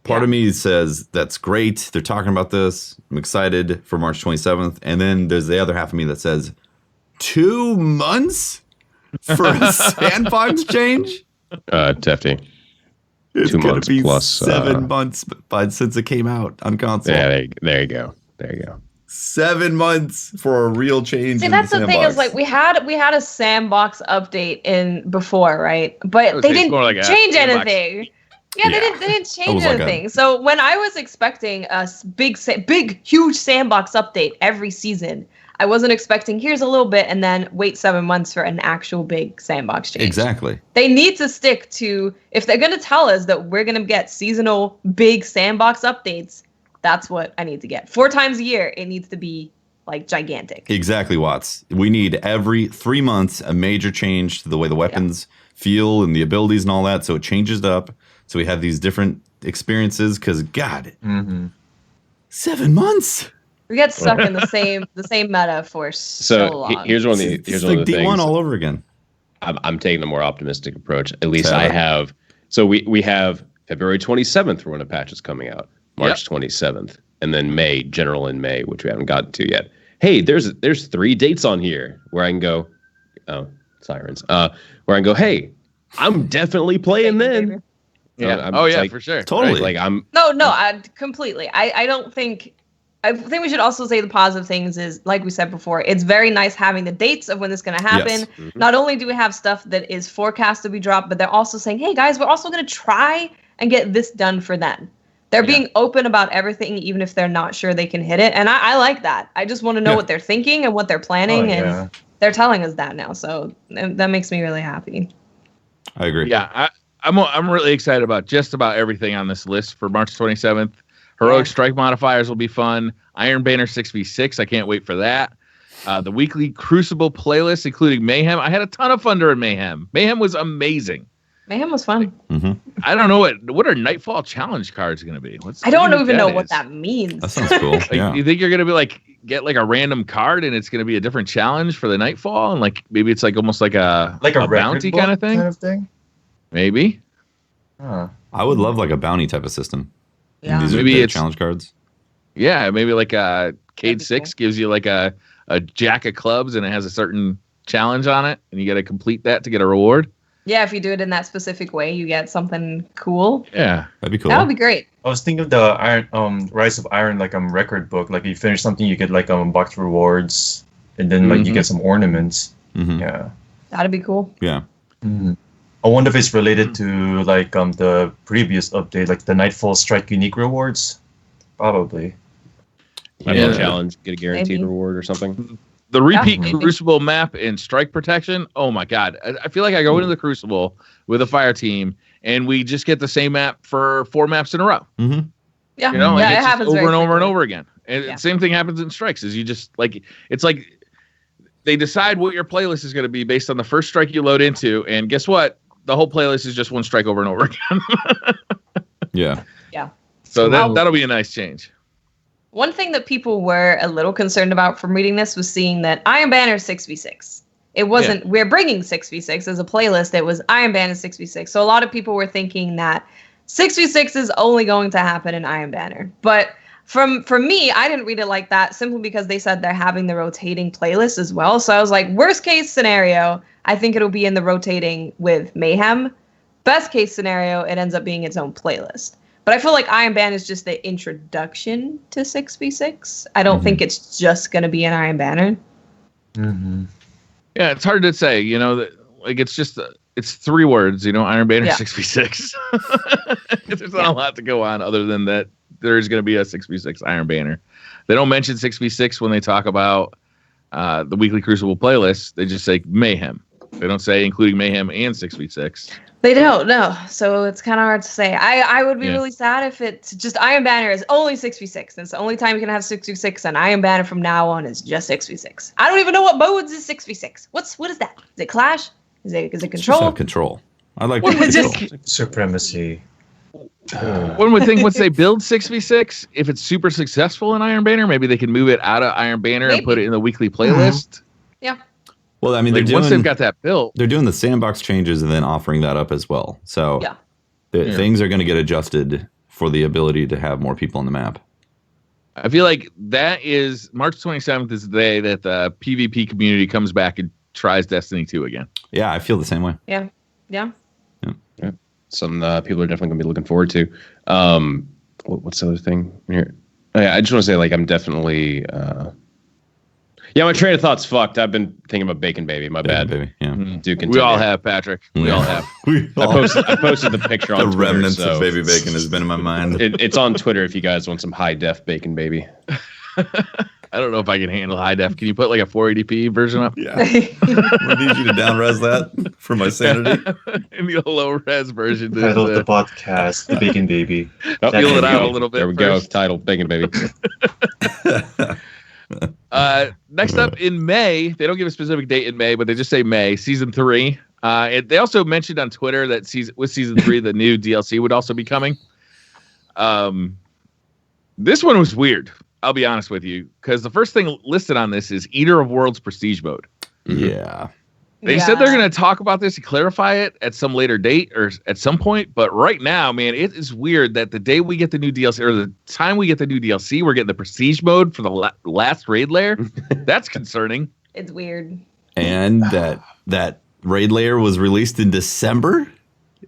Part of me says that's great. They're talking about this. I'm excited for March 27th. And then there's the other half of me that says 2 months for a sandbox change. Tefty. It's 2 gonna months be plus 7 months since it came out on console. Yeah, there you go. There you go. 7 months for a real change. See, in that's the thing sandbox. is like we had a sandbox update in before, right? But would they say it's didn't more like a change sandbox. anything. Yeah, Yeah. they didn't change was like anything. So when I was expecting a big, huge sandbox update every season, I wasn't expecting here's a little bit and then wait 7 months for an actual big sandbox change. Exactly. They need to stick to, if they're going to tell us that we're going to get seasonal big sandbox updates, that's what I need to get. 4 times a year, it needs to be like gigantic. Exactly, Watts. We need every 3 months a major change to the way the weapons feel and the abilities and all that. So it changes it up. So we have these different experiences. Because God, 7 months. We get stuck in the same meta for so So long. here's one of the It's here's like one of the D1 things. all over again. I'm taking the more optimistic approach. At least Tell I me. have. So we have February 27th for when a patch is coming out, March 27th, and then May, general in May, which we haven't gotten to yet. Hey, there's 3 dates on here where I can go. Oh, sirens. Where I can go. Hey, I'm definitely playing then. Yeah. I'm Oh just yeah, like, for sure. Totally. Like I'm. No, I completely. I don't think I think we should also say the positive things is, like we said before, it's very nice having the dates of when this is going to happen. Yes. Mm-hmm. Not only do we have stuff that is forecast to be dropped, but they're also saying, hey guys, we're also going to try and get this done for them. They're being open about everything, even if they're not sure they can hit it. And I like that. I just want to know what they're thinking and what they're planning. And they're telling us that now. So that makes me really happy. I agree. Yeah, I'm really excited about just about everything on this list for March 27th. Heroic Strike modifiers will be fun. Iron Banner 6v6. I can't wait for that. The weekly Crucible playlist, including Mayhem. I had a ton of fun during Mayhem. Mayhem was amazing. Mayhem was fun. Mm-hmm. I don't know what are Nightfall challenge cards going to be. I don't even know what that means. That sounds cool. You think you're going to be get a random card and it's going to be a different challenge for the Nightfall, and maybe it's almost like a bounty kind of thing. Maybe. Huh. I would love a bounty type of system. Yeah. These Maybe are the it's challenge cards. Yeah, maybe Cade 6 gives you a jack of clubs and it has a certain challenge on it, and you got to complete that to get a reward. Yeah, if you do it in that specific way, you get something cool. Yeah, that'd be cool. That would be great. I was thinking of the Rise of Iron record book. Like, you finish something, you get box rewards, and then you get some ornaments. Mm-hmm. Yeah, That'd be cool. Yeah. Mm-hmm. I wonder if it's related to the previous update, the Nightfall Strike unique rewards. Probably. Challenge, get a guaranteed Maybe. reward or something. the repeat maybe. Crucible map in strike protection. Oh my god, I feel like I go into the Crucible with a fire team and we just get the same map for 4 maps in a row. Mm-hmm. Yeah, You know, yeah, it's it just happens over very and over and frequently. over again. And Yeah. same thing happens in strikes. Is you just it's like they decide what your playlist is going to be based on the first strike you load into, and guess what? The whole playlist is just one strike over and over again. Yeah. Yeah. So that'll be a nice change. One thing that people were a little concerned about from reading this was seeing that Iron Banner 6v6. It wasn't, we're bringing 6v6 as a playlist. It was Iron Banner 6v6. So a lot of people were thinking that 6v6 is only going to happen in Iron Banner. But for me, I didn't read it like that simply because they said they're having the rotating playlist as well. So I was like, worst case scenario, I think it'll be in the rotating with Mayhem. Best case scenario, it ends up being its own playlist. But I feel like Iron Banner is just the introduction to 6v6. I don't think it's just going to be an Iron Banner. Mm-hmm. Yeah, it's hard to say. You know, that it's just it's 3 words. You know, Iron Banner 6v6. There's not a lot to go on other than that. There's going to be a 6v6 Iron Banner. They don't mention 6v6 when they talk about the weekly Crucible playlist. They just say Mayhem. They don't say including Mayhem and 6v6. They don't, no. So it's kind of hard to say. I would be really sad if it's just Iron Banner is only 6v6. And it's the only time you can have 6v6, and Iron Banner from now on is just 6v6. I don't even know what modes is 6v6. What is that? Is it Clash? Is it Control? Control. I like Just- control. Supremacy. One would think once they build 6v6, if it's super successful in Iron Banner, maybe they can move it out of Iron Banner and put it in the weekly playlist. Yeah. Well, I mean, Once they've got that built. they're doing the sandbox changes and then offering that up as well. So things are going to get adjusted for the ability to have more people on the map. I feel like that is March 27th is the day that the PvP community comes back and tries Destiny 2 again. Yeah, I feel the same way. Yeah. Some people are definitely going to be looking forward to. What's the other thing here? Oh, yeah, I just want to say, I'm definitely. My train of thought's fucked. I've been thinking about Bacon Baby. My bad. Baby. Yeah. Do continue. We all have, Patrick. We all have. I posted the picture on The Twitter, remnants so of Baby Bacon has been in my mind. it's on Twitter if you guys want some high def Bacon Baby. I don't know if I can handle high def. Can you put a 480p version up? Yeah. I need you to down-res that for my sanity. In the low res version. Title of the podcast, The Bacon Baby. Oh, Feel it there we out go. a little bit There we first. go. Title Bacon Baby. Next up in May, they don't give a specific date in May, but they just say May, season 3. They also mentioned on Twitter that with season 3, the new DLC would also be coming. This one was weird. I'll be honest with you, because the first thing listed on this is Eater of Worlds Prestige mode. Yeah. They said they're going to talk about this and clarify it at some later date or at some point. But right now, man, it is weird that the day we get the new DLC or the time we get the new DLC, we're getting the Prestige mode for the last raid layer. That's concerning. It's weird. And that raid layer was released in December,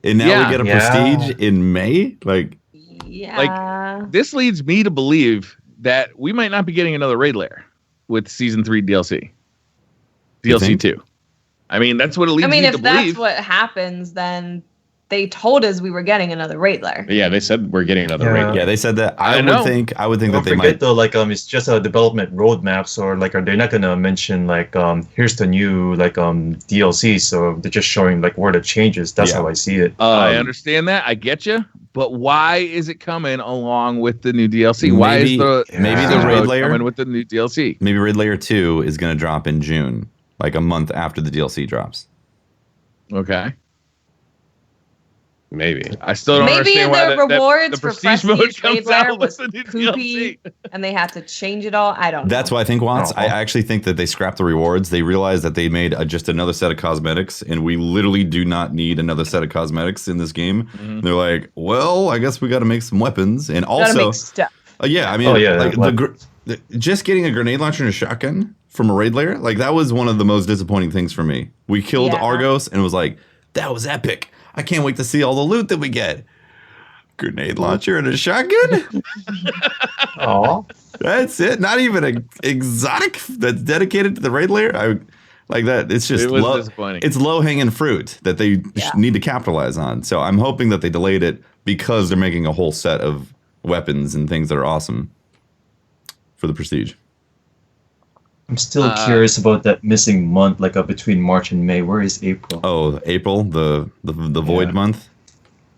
and now we get a Prestige in May. Yeah. This leads me to believe, that we might not be getting another raid lair with season 3 DLC. DLC 2. I mean, that's what it leads me to believe. If that's what happens, then they told us we were getting another raid lair. Yeah, they said we're getting another raid lair. Yeah, they said that. I would think that they might. Though, like, it's just a development roadmaps, or like, are they not gonna mention like, here's the new like DLC? So they're just showing like where the changes. That's how I see it. I understand that. I get you. But why is it coming along with the new DLC? Why is the raid lair coming with the new DLC? Maybe raid lair 2 is going to drop in June, like a month after the DLC drops. Okay. Maybe. I still don't understand why the rewards for prestige mode raid comes lair out was with the new poopy, DLC. and they had to change it all. I don't know. That's what I think, Watts. I actually think that they scrapped the rewards. They realized that they made just another set of cosmetics, and we literally do not need another set of cosmetics in this game. Mm-hmm. They're like, well, I guess we got to make some weapons, and also, make stuff. Yeah, I mean, just getting a grenade launcher and a shotgun from a raid lair, like that was one of the most disappointing things for me. We killed Argos, and it was like, that was epic. I can't wait to see all the loot that we get. Grenade launcher and a shotgun? Oh, that's it. Not even an exotic that's dedicated to the raid lair. I like that. It's just disappointing. It's low hanging fruit that they need to capitalize on. So I'm hoping that they delayed it because they're making a whole set of weapons and things that are awesome for the prestige. I'm still curious about that missing month, like between March and May. Where is April? Oh, April, the void month.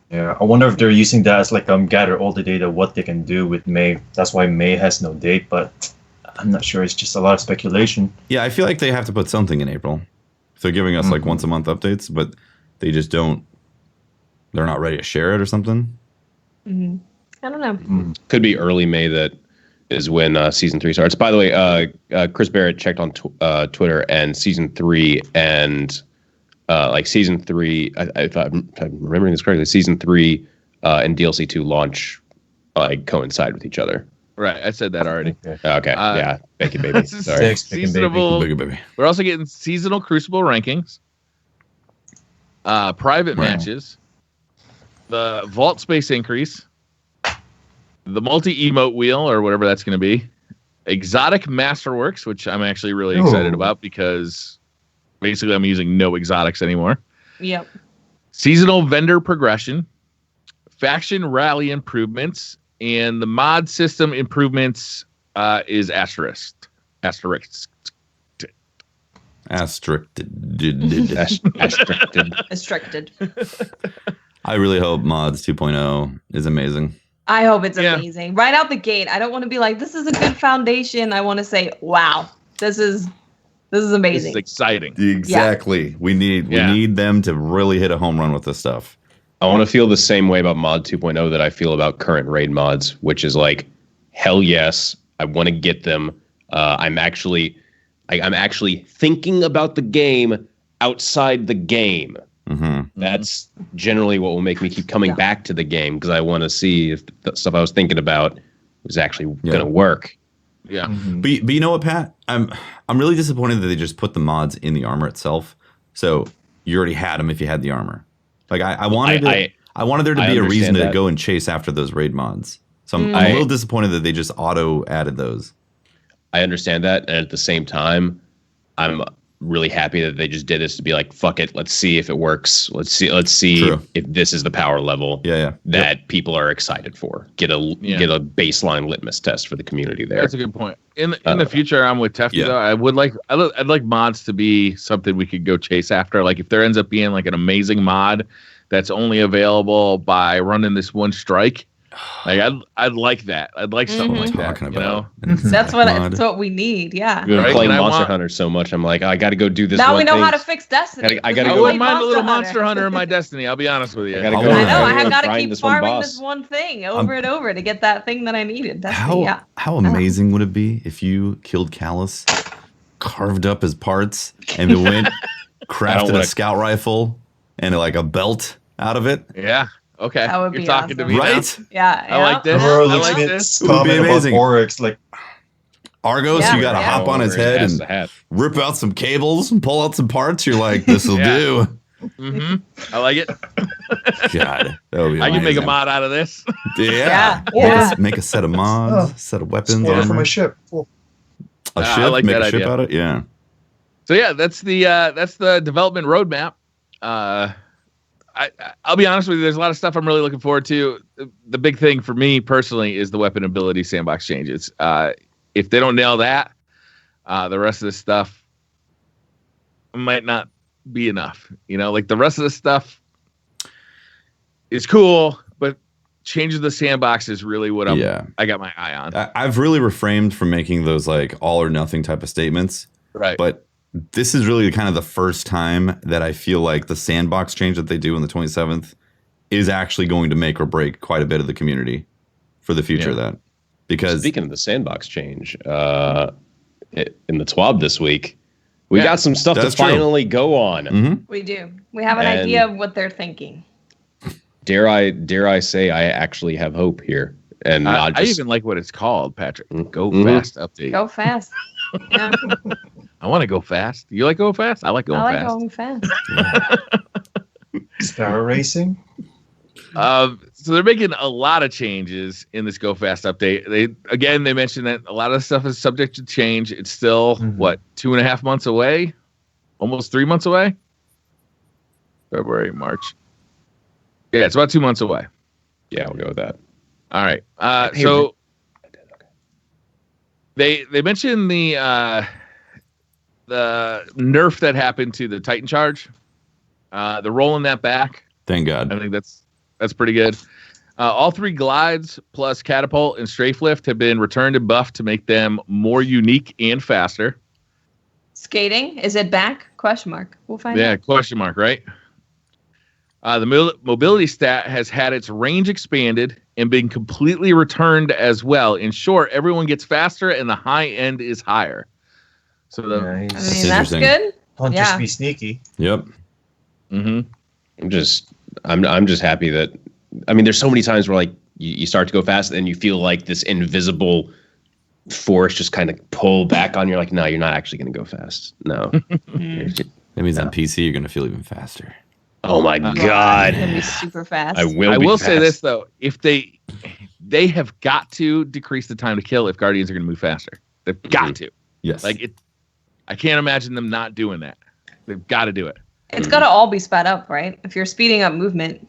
Yeah, I wonder if they're using that as like gather all the data, what they can do with May. That's why May has no date, but I'm not sure. It's just a lot of speculation. Yeah, I feel like they have to put something in April. So they're giving us like once a month updates, but they just don't. They're not ready to share it or something. Mm-hmm. I don't know. Mm-hmm. Could be early May. That is when season 3 starts. By the way, Chris Barrett checked on Twitter, and season 3 and season 3, if I'm remembering this correctly, season 3 and DLC 2 launch coincide with each other. Right, I said that already. Okay, yeah, thank you, baby. Sorry. Thanks, baby. We're also getting seasonal Crucible rankings, private matches, the vault space increase, the multi-emote wheel, or whatever that's going to be, exotic masterworks, which I'm actually really excited about because basically I'm using no exotics anymore. Yep. Seasonal vendor progression, faction rally improvements, and the mod system improvements is asterisked. I really hope mods 2.0 is amazing. I hope it's amazing. Right out the gate, I don't want to be like, this is a good foundation. I want to say, wow, this is amazing. This is exciting. Exactly. Yeah. We need them to really hit a home run with this stuff. I want to feel the same way about mod 2.0 that I feel about current raid mods, which is like, hell yes, I want to get them. I'm actually thinking about the game outside the game. Mm-hmm. That's generally what will make me keep coming back to the game, because I want to see if the stuff I was thinking about was actually going to work. Yeah. Mm-hmm. But you know what, Pat? I'm really disappointed that they just put the mods in the armor itself. So you already had them if you had the armor. Like I wanted there to be a reason to go and chase after those raid mods. So I'm a little disappointed that they just auto added those. I understand that, and at the same time, I'm really happy that they just did this to be like, fuck it, let's see if it works. Let's see if this is the power level that people are excited for. Get a baseline litmus test for the community there. That's a good point. In the future, I'm with Tefty though. I'd like mods to be something we could go chase after. Like if there ends up being like an amazing mod that's only available by running this one strike. Like I'd like that. I'd like something like that. You know? That's what we need. Yeah. We've been playing Monster Hunter so much. I'm like, I got to go do this. Now we know how to fix Destiny. I got to go. I wouldn't mind a little Monster Hunter in my Destiny. I'll be honest with you. I know. I have got to keep farming this one thing over and over to get that thing that I needed. Destiny. How amazing would it be if you killed Callus, carved up his parts, and went crafted a scout rifle and like a belt out of it? Yeah. Okay, that would you're be talking awesome. to me right? Now. Yeah, I like this. I like this. It would be amazing. Oryx, like Argos, you got to hop on his head and rip out some cables and pull out some parts. You're like, this will do. I like it. God, that would be I can make a amazing. mod out of this. Yeah. Yeah. Make a set of mods, set of weapons, Order for armor. my ship. Cool. A I ship, like make that a ship idea. out of it. Yeah. So yeah, that's the development roadmap. I'll be honest with you. There's a lot of stuff I'm really looking forward to. The big thing for me personally is the weapon ability sandbox changes. If they don't nail that, the rest of this stuff might not be enough. Like the rest of the stuff is cool, but changes the sandbox is really what I got my eye on. I've really refrained from making those like all or nothing type of statements. Right. But this is really kind of the first time that I feel like the sandbox change that they do on the 27th is actually going to make or break quite a bit of the community for the future of that. Because speaking of the sandbox change, in the TWAB this week, we got some stuff to finally go on. Mm-hmm. We do. We have an idea of what they're thinking. Dare I say I actually have hope here, and not just. I even like what it's called, Patrick. Go fast update. Go fast. Yeah. I want to go fast. You like go fast? I like going fast. Going fast. Sparrow racing. So they're making a lot of changes in this Go Fast update. They mentioned that a lot of the stuff is subject to change. It's still 2.5 months away, almost 3 months away. February, March. Yeah, it's about 2 months away. Yeah, we'll go with that. All right. So they mentioned the nerf that happened to the Titan charge. They're rolling that back. Thank God. I think that's pretty good. All 3 glides plus catapult and strafe lift have been returned and buffed to make them more unique and faster. Skating, is it back? Question mark. We'll find out. Yeah, question mark, right? The mobility stat has had its range expanded and been completely returned as well. In short, everyone gets faster and the high end is higher. So Nice. That's good. Hunters be sneaky. Yep. Mm-hmm. I'm just happy that. I mean, there's so many times where like you start to go fast and you feel like this invisible force just kind of pull back on you. Like, no, you're not actually going to go fast. No. That means on PC you're going to feel even faster. Oh my God. It's going to be super fast. I will say this though: if they have got to decrease the time to kill if Guardians are going to move faster. They've got to. Yes. Like it. I can't imagine them not doing that. They've got to do it. It's got to all be sped up, right? If you're speeding up movement.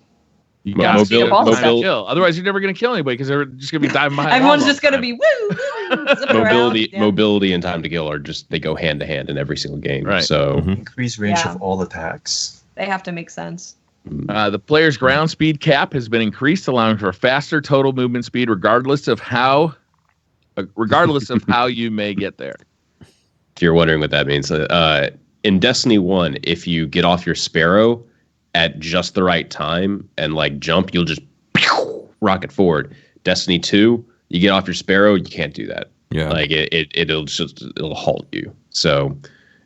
You got to speed up all the time to mobility. kill. Otherwise, you're never going to kill anybody because they're just going to be diving behind. Everyone's just going to be mobility and time to kill are just they go hand to hand in every single game. Right. So Increase range of all attacks. They have to make sense. The player's ground speed cap has been increased, allowing for faster total movement speed, regardless of how you may get there. If you're wondering what that means, in Destiny 1, if you get off your Sparrow at just the right time and like jump, you'll just rocket forward. Destiny 2, you get off your Sparrow, you can't do that. Yeah. Like it'll halt you. So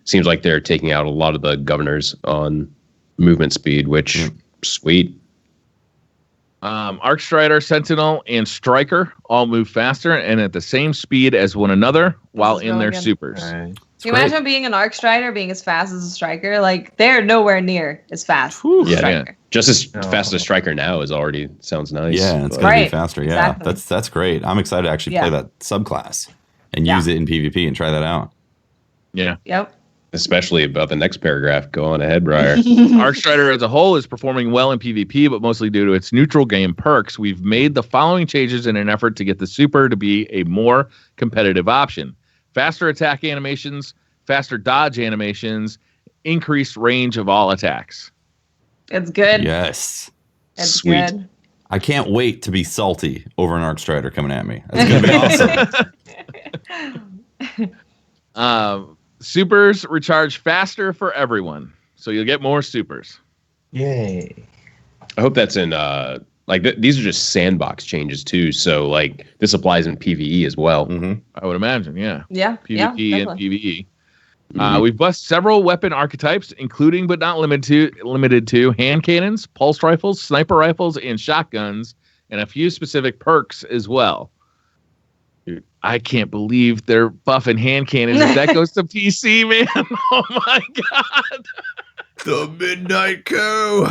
seems like they're taking out a lot of the governors on movement speed, which sweet. Arc Strider, Sentinel, and Striker all move faster and at the same speed as one another while in their supers. Right. Can you imagine being an Arc Strider being as fast as a Striker? Like, they're nowhere near as fast as a Striker. Just as fast as a Striker now is already sounds nice. Yeah, it's going to be faster. Yeah, exactly. that's great. I'm excited to actually play that subclass and use it in PvP and try that out. Yeah. Yep. Especially about the next paragraph. Go on ahead, Briar. Arc Strider as a whole is performing well in PvP, but mostly due to its neutral game perks. We've made the following changes in an effort to get the super to be a more competitive option. Faster attack animations, faster dodge animations, increased range of all attacks. It's good. Yes. It's Sweet. good. I can't wait to be salty over an Arc Strider coming at me. That's going to be awesome. Supers recharge faster for everyone, so you'll get more supers. Yay. I hope that's in these are just sandbox changes too. So like this applies in PvE as well. Mm-hmm. I would imagine, yeah. Yeah. PvP and PvE. We've bussed several weapon archetypes, including but not limited to hand cannons, pulse rifles, sniper rifles, and shotguns, and a few specific perks as well. Dude, I can't believe they're buffing hand cannons. If that goes to PC, man, oh my god! The Midnight Coup.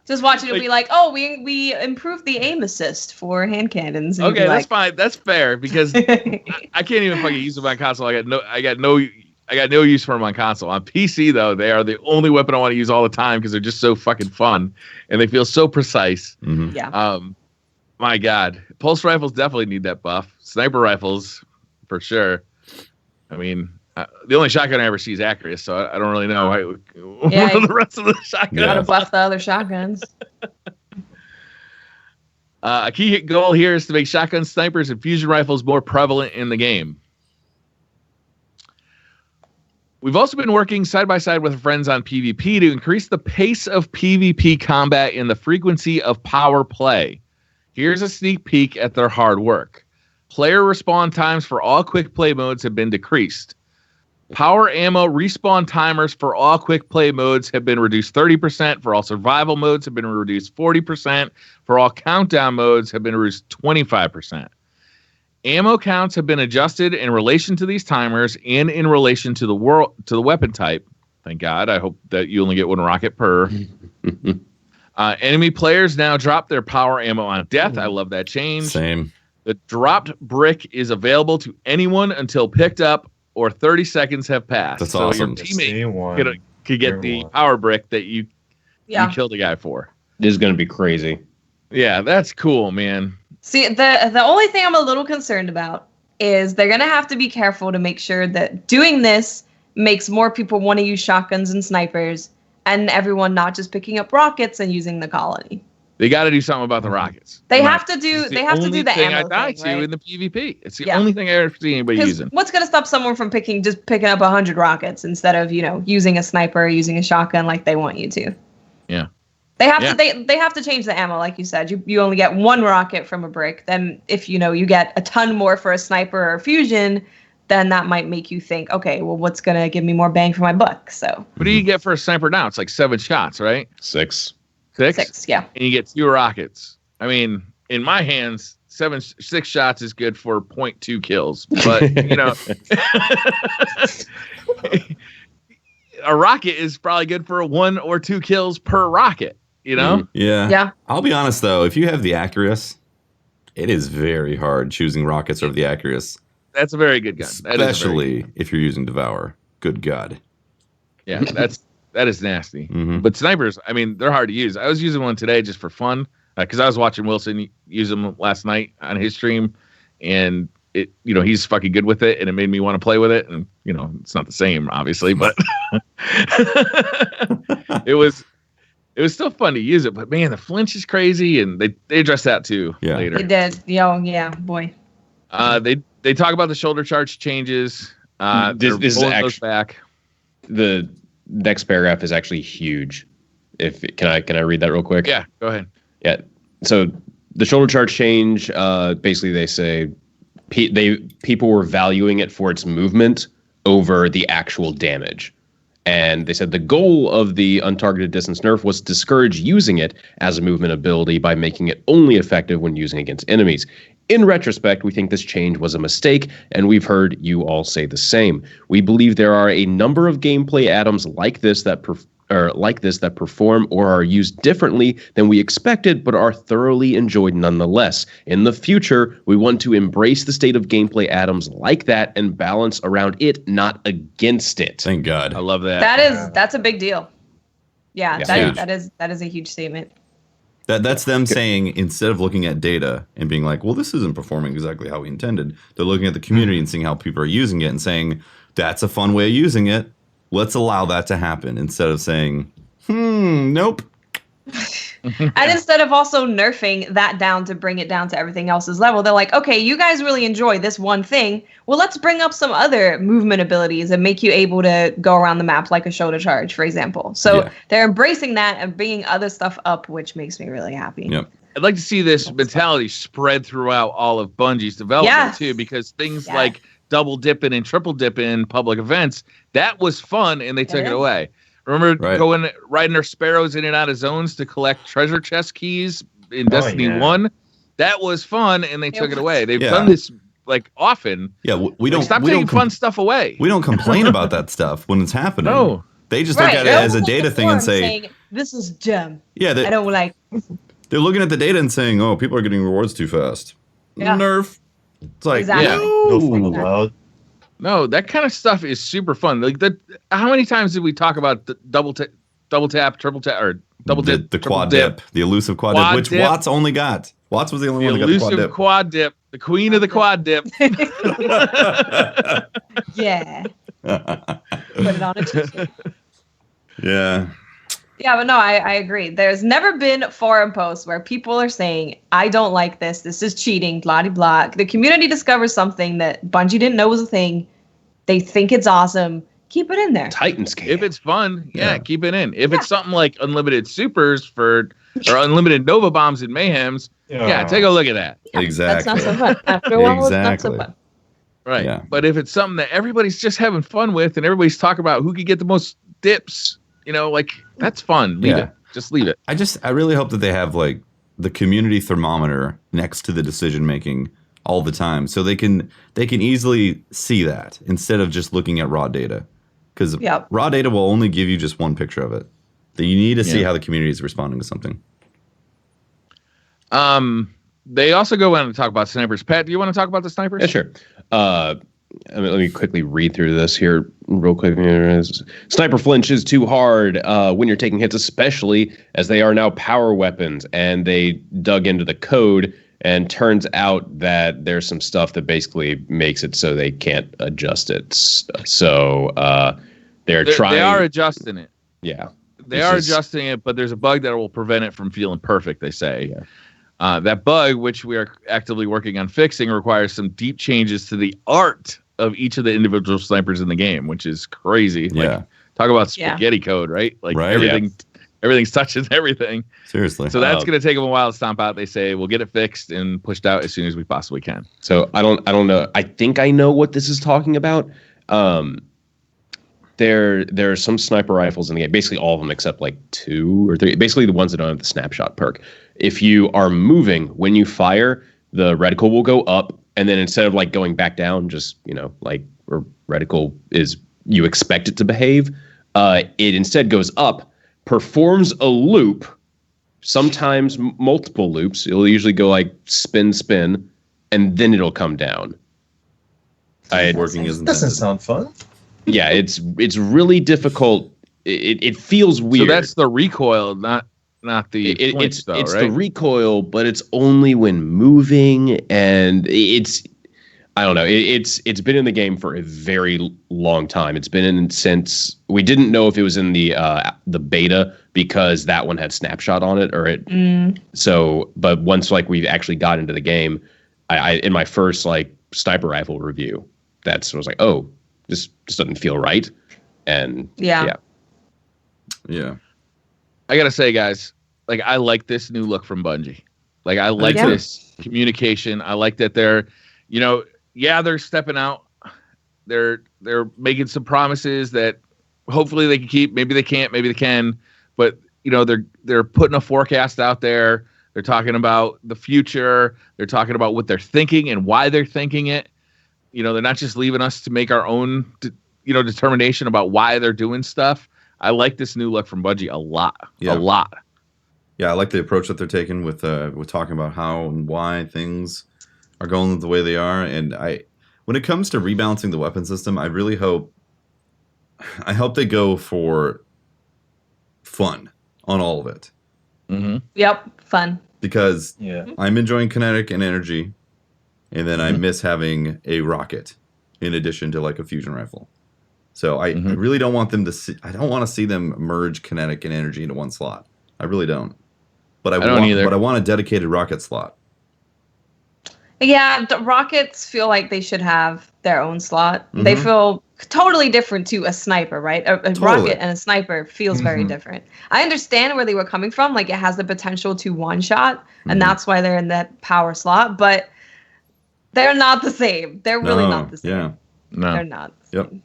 Just watching it be like, oh, we improved the aim assist for hand cannons. And Okay, that's fine. That's fair because I can't even fucking use them on console. I got no use for them on console. On PC though, they are the only weapon I want to use all the time because they're just so fucking fun and they feel so precise. Mm-hmm. Yeah. My God, pulse rifles definitely need that buff. Sniper rifles, for sure. I mean, the only shotgun I ever see is Acris, so I don't really know the rest of the shotguns. Gotta buff the other shotguns. A key goal here is to make shotgun snipers and fusion rifles more prevalent in the game. We've also been working side by side with friends on PvP to increase the pace of PvP combat and the frequency of power play. Here's a sneak peek at their hard work. Player respawn times for all quick play modes have been decreased. Power ammo respawn timers for all quick play modes have been reduced 30%. For all survival modes have been reduced 40%. For all countdown modes have been reduced 25%. Ammo counts have been adjusted in relation to these timers and in relation to the weapon type. Thank God. I hope that you only get one rocket per. Enemy players now drop their power ammo on death. I love that change. Same. The dropped brick is available to anyone until picked up or 30 seconds have passed. That's awesome. Your teammate could get the power brick that you killed a guy for. This is going to be crazy. Yeah, that's cool, man. See, the only thing I'm a little concerned about is they're going to have to be careful to make sure that doing this makes more people want to use shotguns and snipers and everyone not just picking up rockets and using the colony. They got to do something about the rockets. They have to do the ammo thing I die thing, right? to in the PvP. It's the only thing I ever see anybody using. What's going to stop someone from picking up 100 rockets instead of, using a sniper or using a shotgun like they want you to? Yeah. They have to change the ammo, like you said. You only get one rocket from a brick. Then if you get a ton more for a sniper or a fusion, then that might make you think, okay, well, what's gonna give me more bang for my buck? So what do you get for a sniper now? It's like 7 shots, right? 6. 6, yeah. And you get 2 rockets. I mean, in my hands, 6 shots is good for 0.2 kills. But a rocket is probably good for 1 or 2 kills per rocket. Yeah. I'll be honest though, if you have the Acris, it is very hard choosing rockets over the Acris. That's a very good gun. Especially if you're using Devour. Good God. Yeah, that is nasty. Mm-hmm. But snipers, I mean, they're hard to use. I was using one today just for fun because I was watching Wilson use them last night on his stream, and it, he's fucking good with it, and it made me want to play with it. And it's not the same, obviously, but it was still fun to use it. But man, the flinch is crazy, and they address that too later. They did. Yeah, boy. They talk about the shoulder charge changes. This is actually back. The next paragraph is actually huge. Can I read that real quick? Yeah, go ahead. Yeah. So the shoulder charge change, basically they say people were valuing it for its movement over the actual damage. And they said the goal of the untargeted distance nerf was to discourage using it as a movement ability by making it only effective when using against enemies. In retrospect, we think this change was a mistake, and we've heard you all say the same. We believe there are a number of gameplay atoms like this that perform or are used differently than we expected, but are thoroughly enjoyed nonetheless. In the future, we want to embrace the state of gameplay atoms like that and balance around it, not against it. Thank God. I love that. That's a big deal. Yeah, that is a huge statement. That's them saying, instead of looking at data and being like, well, this isn't performing exactly how we intended, they're looking at the community and seeing how people are using it and saying, that's a fun way of using it. Let's allow that to happen, instead of saying, nope. And instead of also nerfing that down to bring it down to everything else's level, they're like, okay, you guys really enjoy this one thing. Well, let's bring up some other movement abilities and make you able to go around the map like a shoulder charge, for example. So they're embracing that and bringing other stuff up, which makes me really happy. Yep. I'd like to see this mentality spread throughout all of Bungie's development too, because things like double dipping and triple dipping in public events, that was fun, and they took it away. Remember riding their sparrows in and out of zones to collect treasure chest keys in Destiny 1? That was fun, and they took it away. They've done this often. Yeah, we don't stop taking fun stuff away. We don't complain about that stuff when it's happening. No. They just look at it as a data thing and say, saying, "This is gem." Yeah, I don't like. They're looking at the data and saying, "Oh, people are getting rewards too fast." Yeah. Nerf. It's like, Exactly. No fun allowed. No, that kind of stuff is super fun. Like how many times did we talk about the double tap, triple tap, or double dip, the quad dip, the elusive quad dip, which Watts only got. Watts was the only one who got the quad dip. Elusive quad dip, the queen of the quad dip. Yeah. Put it on a t-shirt. Yeah. Yeah, but no, I agree. There's never been forum posts where people are saying, I don't like this. This is cheating, blah, blah, blah. The community discovers something that Bungie didn't know was a thing. They think it's awesome. Keep it in there. Titans game. If it's fun, keep it in. If it's something like unlimited supers or unlimited Nova bombs and mayhems, take a look at that. Yeah, exactly. That's not so fun. After a while, it's not so fun. Right. Yeah. But if it's something that everybody's just having fun with and everybody's talking about who could get the most dips, that's fun. Leave it. Just leave it. I really hope that they have like the community thermometer next to the decision making all the time, so they can easily see that instead of just looking at raw data, because raw data will only give you just one picture of it. That you need to see how the community is responding to something. They also go on to talk about snipers. Pat, do you want to talk about the snipers? Yeah, sure. Let me quickly read through this here real quick. Sniper Flinch is too hard when you're taking hits, especially as they are now power weapons. And they dug into the code, and turns out that there's some stuff that basically makes it so they can't adjust it. So they're trying. They are adjusting it. Yeah. They are adjusting it, but there's a bug that will prevent it from feeling perfect, they say. Yeah. That bug, which we are actively working on fixing, requires some deep changes to the art of each of the individual snipers in the game, which is crazy. Yeah. Talk about spaghetti code, right? Like everything's touches everything. Seriously. So that's going to take them a while to stomp out. They say we'll get it fixed and pushed out as soon as we possibly can. So I don't know. I think I know what this is talking about. There are some sniper rifles in the game, basically all of them except like 2 or 3, basically the ones that don't have the snapshot perk. If you are moving when you fire, the reticle will go up, and then instead of like going back down, just like where reticle is, you expect it to behave, it instead goes up, performs a loop, sometimes multiple loops. It'll usually go like spin, and then it'll come down. Doesn't sound fun. Yeah, it's really difficult. It feels weird. So that's the recoil, not the flinch, though, it's right? the recoil, but it's only when moving, and I don't know. It's been in the game for a very long time. It's been in since we didn't know if it was in the beta, because that one had snapshot on it, or it. So, but once like we actually got into the game, I in my first like sniper rifle review, I was like, oh, this doesn't feel right, and yeah. I gotta say, guys, like I like this new look from Bungie. Like I like this communication. I like that they're, they're stepping out. They're making some promises that hopefully they can keep. Maybe they can't. Maybe they can. But they're putting a forecast out there. They're talking about the future. They're talking about what they're thinking and why they're thinking it. They're not just leaving us to make our own, determination about why they're doing stuff. I like this new look from Bungie a lot. A lot. Yeah, I like the approach that they're taking with talking about how and why things are going the way they are. And when it comes to rebalancing the weapon system, I really hope they go for fun on all of it. Mm-hmm. Yep, fun. Because I'm enjoying kinetic and energy, and then I miss having a rocket in addition to like a fusion rifle. So I really don't want them to see. I don't want to see them merge kinetic and energy into one slot. I really don't. But I don't either. But I want a dedicated rocket slot. Yeah, the rockets feel like they should have their own slot. They feel totally different to a sniper, right? A rocket and a sniper feels very different. I understand where they were coming from. Like, it has the potential to one-shot, and that's why they're in that power slot. But they're not the same. They're really not the same. Yeah. No. They're not the same.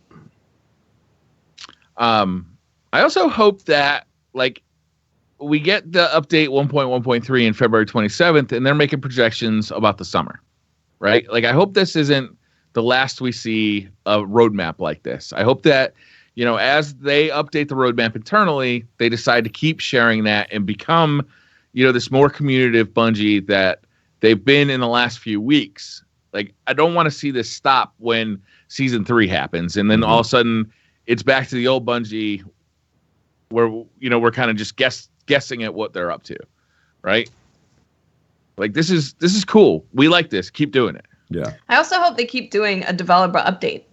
I also hope that, like, we get the update 1.1.3 in February 27th, and they're making projections about the summer, right? Like, I hope this isn't the last we see a roadmap like this. I hope that, as they update the roadmap internally, they decide to keep sharing that and become, this more communicative Bungie that they've been in the last few weeks. Like, I don't want to see this stop when season 3 happens, and then all of a sudden it's back to the old Bungie where, we're kind of just guessing at what they're up to, right? Like, this is cool. We like this. Keep doing it. Yeah. I also hope they keep doing a developer update.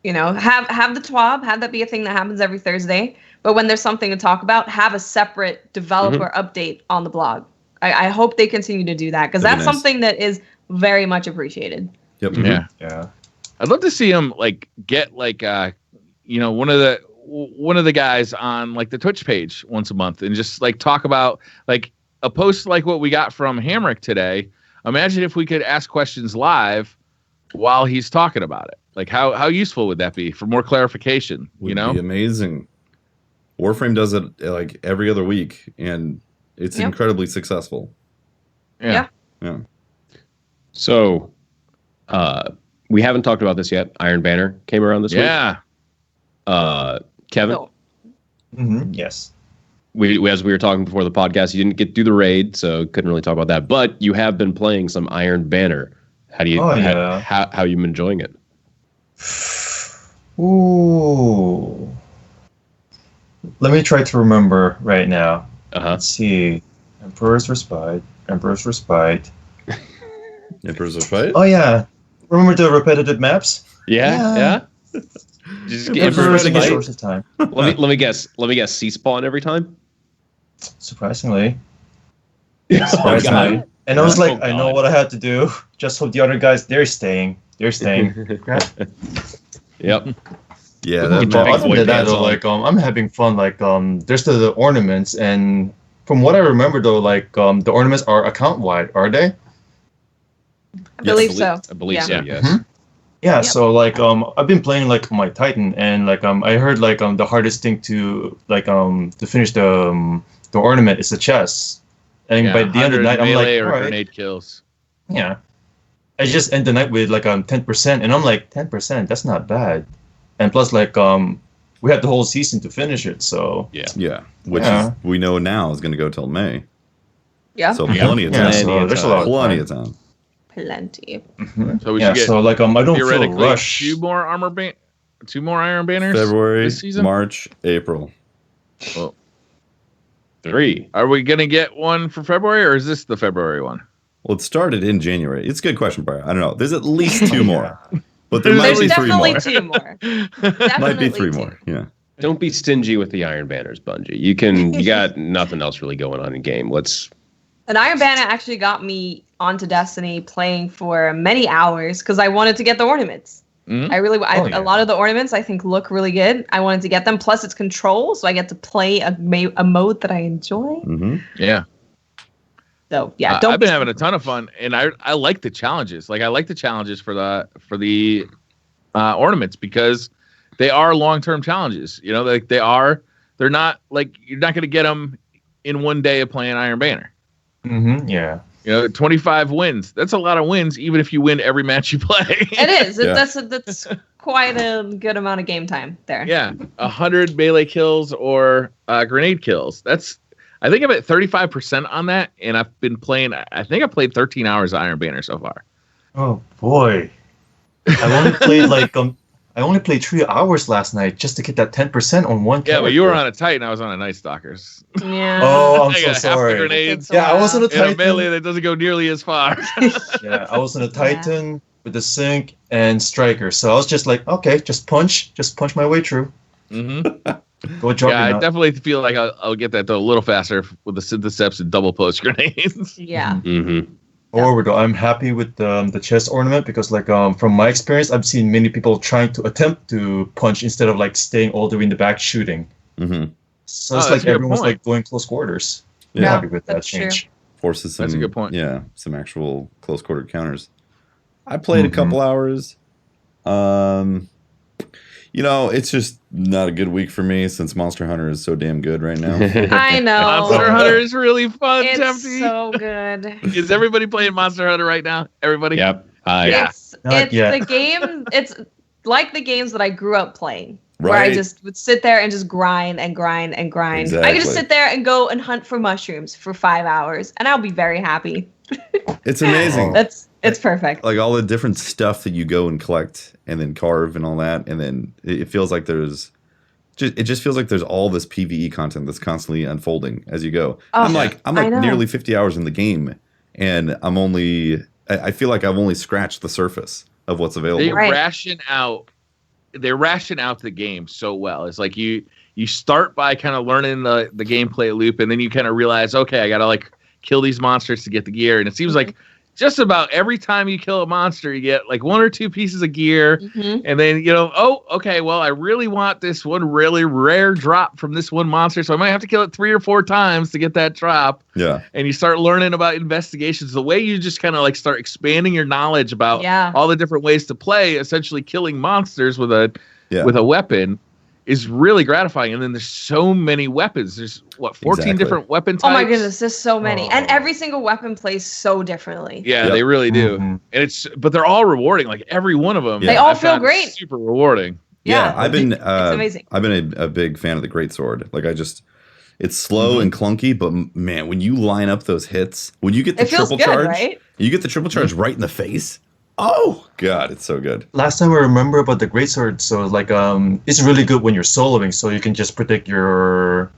Have the TWAB, have that be a thing that happens every Thursday. But when there's something to talk about, have a separate developer update on the blog. I hope they continue to do that, because that's something that is very much appreciated. Yep. Yeah. I'd love to see them get one of the guys on the Twitch page once a month and just talk about a post like what we got from Hamrick today. Imagine if we could ask questions live while he's talking about it. How useful would that be for more clarification? Would be amazing. Warframe does it every other week, and it's incredibly successful. Yeah. So, we haven't talked about this yet. Iron Banner came around this week. Yeah. Kevin? Yes. As we were talking before the podcast, you didn't get through the raid, so couldn't really talk about that. But you have been playing some Iron Banner. How you been enjoying it? Ooh. Let me try to remember right now. Let's see. Emperor's Respite. Emperor's Respite? Oh, yeah. Remember the repetitive maps? Yeah. Just get Emperor's Respite. Time. Let me guess. C-spawn every time? Surprisingly. And I was like, I know what I had to do. Just hope the other guys, they're staying. Yep. Yeah, other than that, though, I'm having fun. There's the ornaments, and from what I remember, though, the ornaments are account wide, are they? I believe so. I believe so. Yes. Yeah. Yep. So I've been playing my Titan, and I heard the hardest thing to finish the ornament is the chest. And by the end of the night, I'm like, all right. Grenade kills. Yeah. I just end the night with 10%, and I'm like, 10%, that's not bad. And plus, we have the whole season to finish it, so yeah, which is, we know now is going to go till May. Yeah. So plenty of time. So there's a lot of time. Plenty. So we should get I don't feel a rush. Two more Iron Banners. February, this season? March, April. Well, 3. Are we gonna get one for February, or is this the February one? Well, it started in January. It's a good question, Brian. I don't know. There's at least 2 more. But there might be 3 more. There's definitely 2 more. Might be 3 more. Yeah. Don't be stingy with the Iron Banners, Bungie. You got nothing else really going on in game. An Iron Banner actually got me onto Destiny playing for many hours because I wanted to get the ornaments. Mm-hmm. A lot of the ornaments I think look really good. I wanted to get them. Plus, it's control, so I get to play a mode that I enjoy. Mm-hmm. Yeah. So yeah, I've been having a ton of fun, and I like the challenges. I like the challenges for the ornaments because they are long-term challenges. They're not you're not going to get them in one day of playing Iron Banner. Mm-hmm. Yeah. 25 wins. That's a lot of wins, even if you win every match you play. It is. Yeah. That's quite a good amount of game time there. Yeah, 100 melee kills or grenade kills. I think I'm at 35% on that, and I've been playing. I think I played 13 hours of Iron Banner so far. Oh boy, I only played 3 hours last night just to get that 10% on one. Yeah, but you were on a Titan. I was on a Night Stalkers. Yeah. Oh, I'm so half sorry. the grenades. Yeah, I was on a Titan. A melee that doesn't go nearly as far. Yeah, I was on a Titan with the Sync and Striker, so I was just like, okay, just punch my way through. Mm-hmm. Go jump. Yeah, I definitely feel like I'll get that though a little faster with the Syntheseps and double post grenades. Yeah. Mm-hmm. However, I'm happy with the chest ornament because, from my experience, I've seen many people trying to attempt to punch instead of staying all the way in the back shooting. Mm-hmm. So it's everyone's going close quarters. I'm happy with that change. True. Forces some. That's a good point. Yeah, some actual close quarter counters. I played a couple hours. It's just not a good week for me since Monster Hunter is so damn good right now. I know. Monster Hunter is really fun, It's Tempty. so good. Is everybody playing Monster Hunter right now? Everybody? Yep. It's Not yet. the game. It's like the games that I grew up playing. Where I just would sit there and just grind and grind and grind. Exactly. I could just sit there and go and hunt for mushrooms for 5 hours, and I'll be very happy. It's amazing. It's perfect. Like all the different stuff that you go and collect and then carve and all that, and then it feels like it just feels like there's all this PvE content that's constantly unfolding as you go. I'm like nearly 50 hours in the game, and I feel like I've only scratched the surface of what's available. They ration out the game so well. It's like you start by kind of learning the gameplay loop, and then you kind of realize, okay, I gotta like kill these monsters to get the gear. And it seems like just about every time you kill a monster, you get like 1 or 2 pieces of gear, and then okay, well, I really want this one really rare drop from this one monster, so I might have to kill it 3 or 4 times to get that drop. Yeah, and you start learning about investigations. The way you just kind of like start expanding your knowledge about all the different ways to play, essentially killing monsters with a weapon, is really gratifying. And then there's so many weapons. There's 14 different weapon types. Oh my goodness, there's so many. And every single weapon plays so differently. Yeah, they really do. And but they're all rewarding. Like every one of them. They all feel great. Super rewarding. Yeah, it's amazing. I've been a big fan of the greatsword. Like it's slow and clunky, but man, when you line up those hits, when you get the triple charge, right? You get the triple charge right in the face. Oh God, it's so good. Last time I remember about the greatsword, so like it's really good when you're soloing, so you can just protect your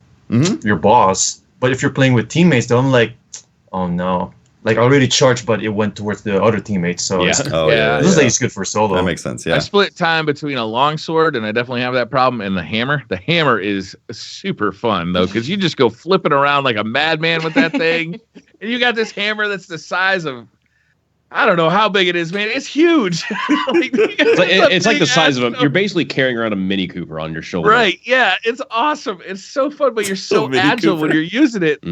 boss. But if you're playing with teammates, though, I'm like, oh no, like I already charged, but it went towards the other teammates. So it looks like it's good for solo. That makes sense. Yeah, I split time between a longsword, and I definitely have that problem, and the hammer. The hammer is super fun though, because you just go flipping around like a madman with that thing, and you got this hammer that's the size of, I don't know how big it is, man. It's huge. It's like the size of a. You're basically carrying around a Mini Cooper on your shoulder. Right? Yeah, it's awesome. It's so fun, but you're so agile when you're using it.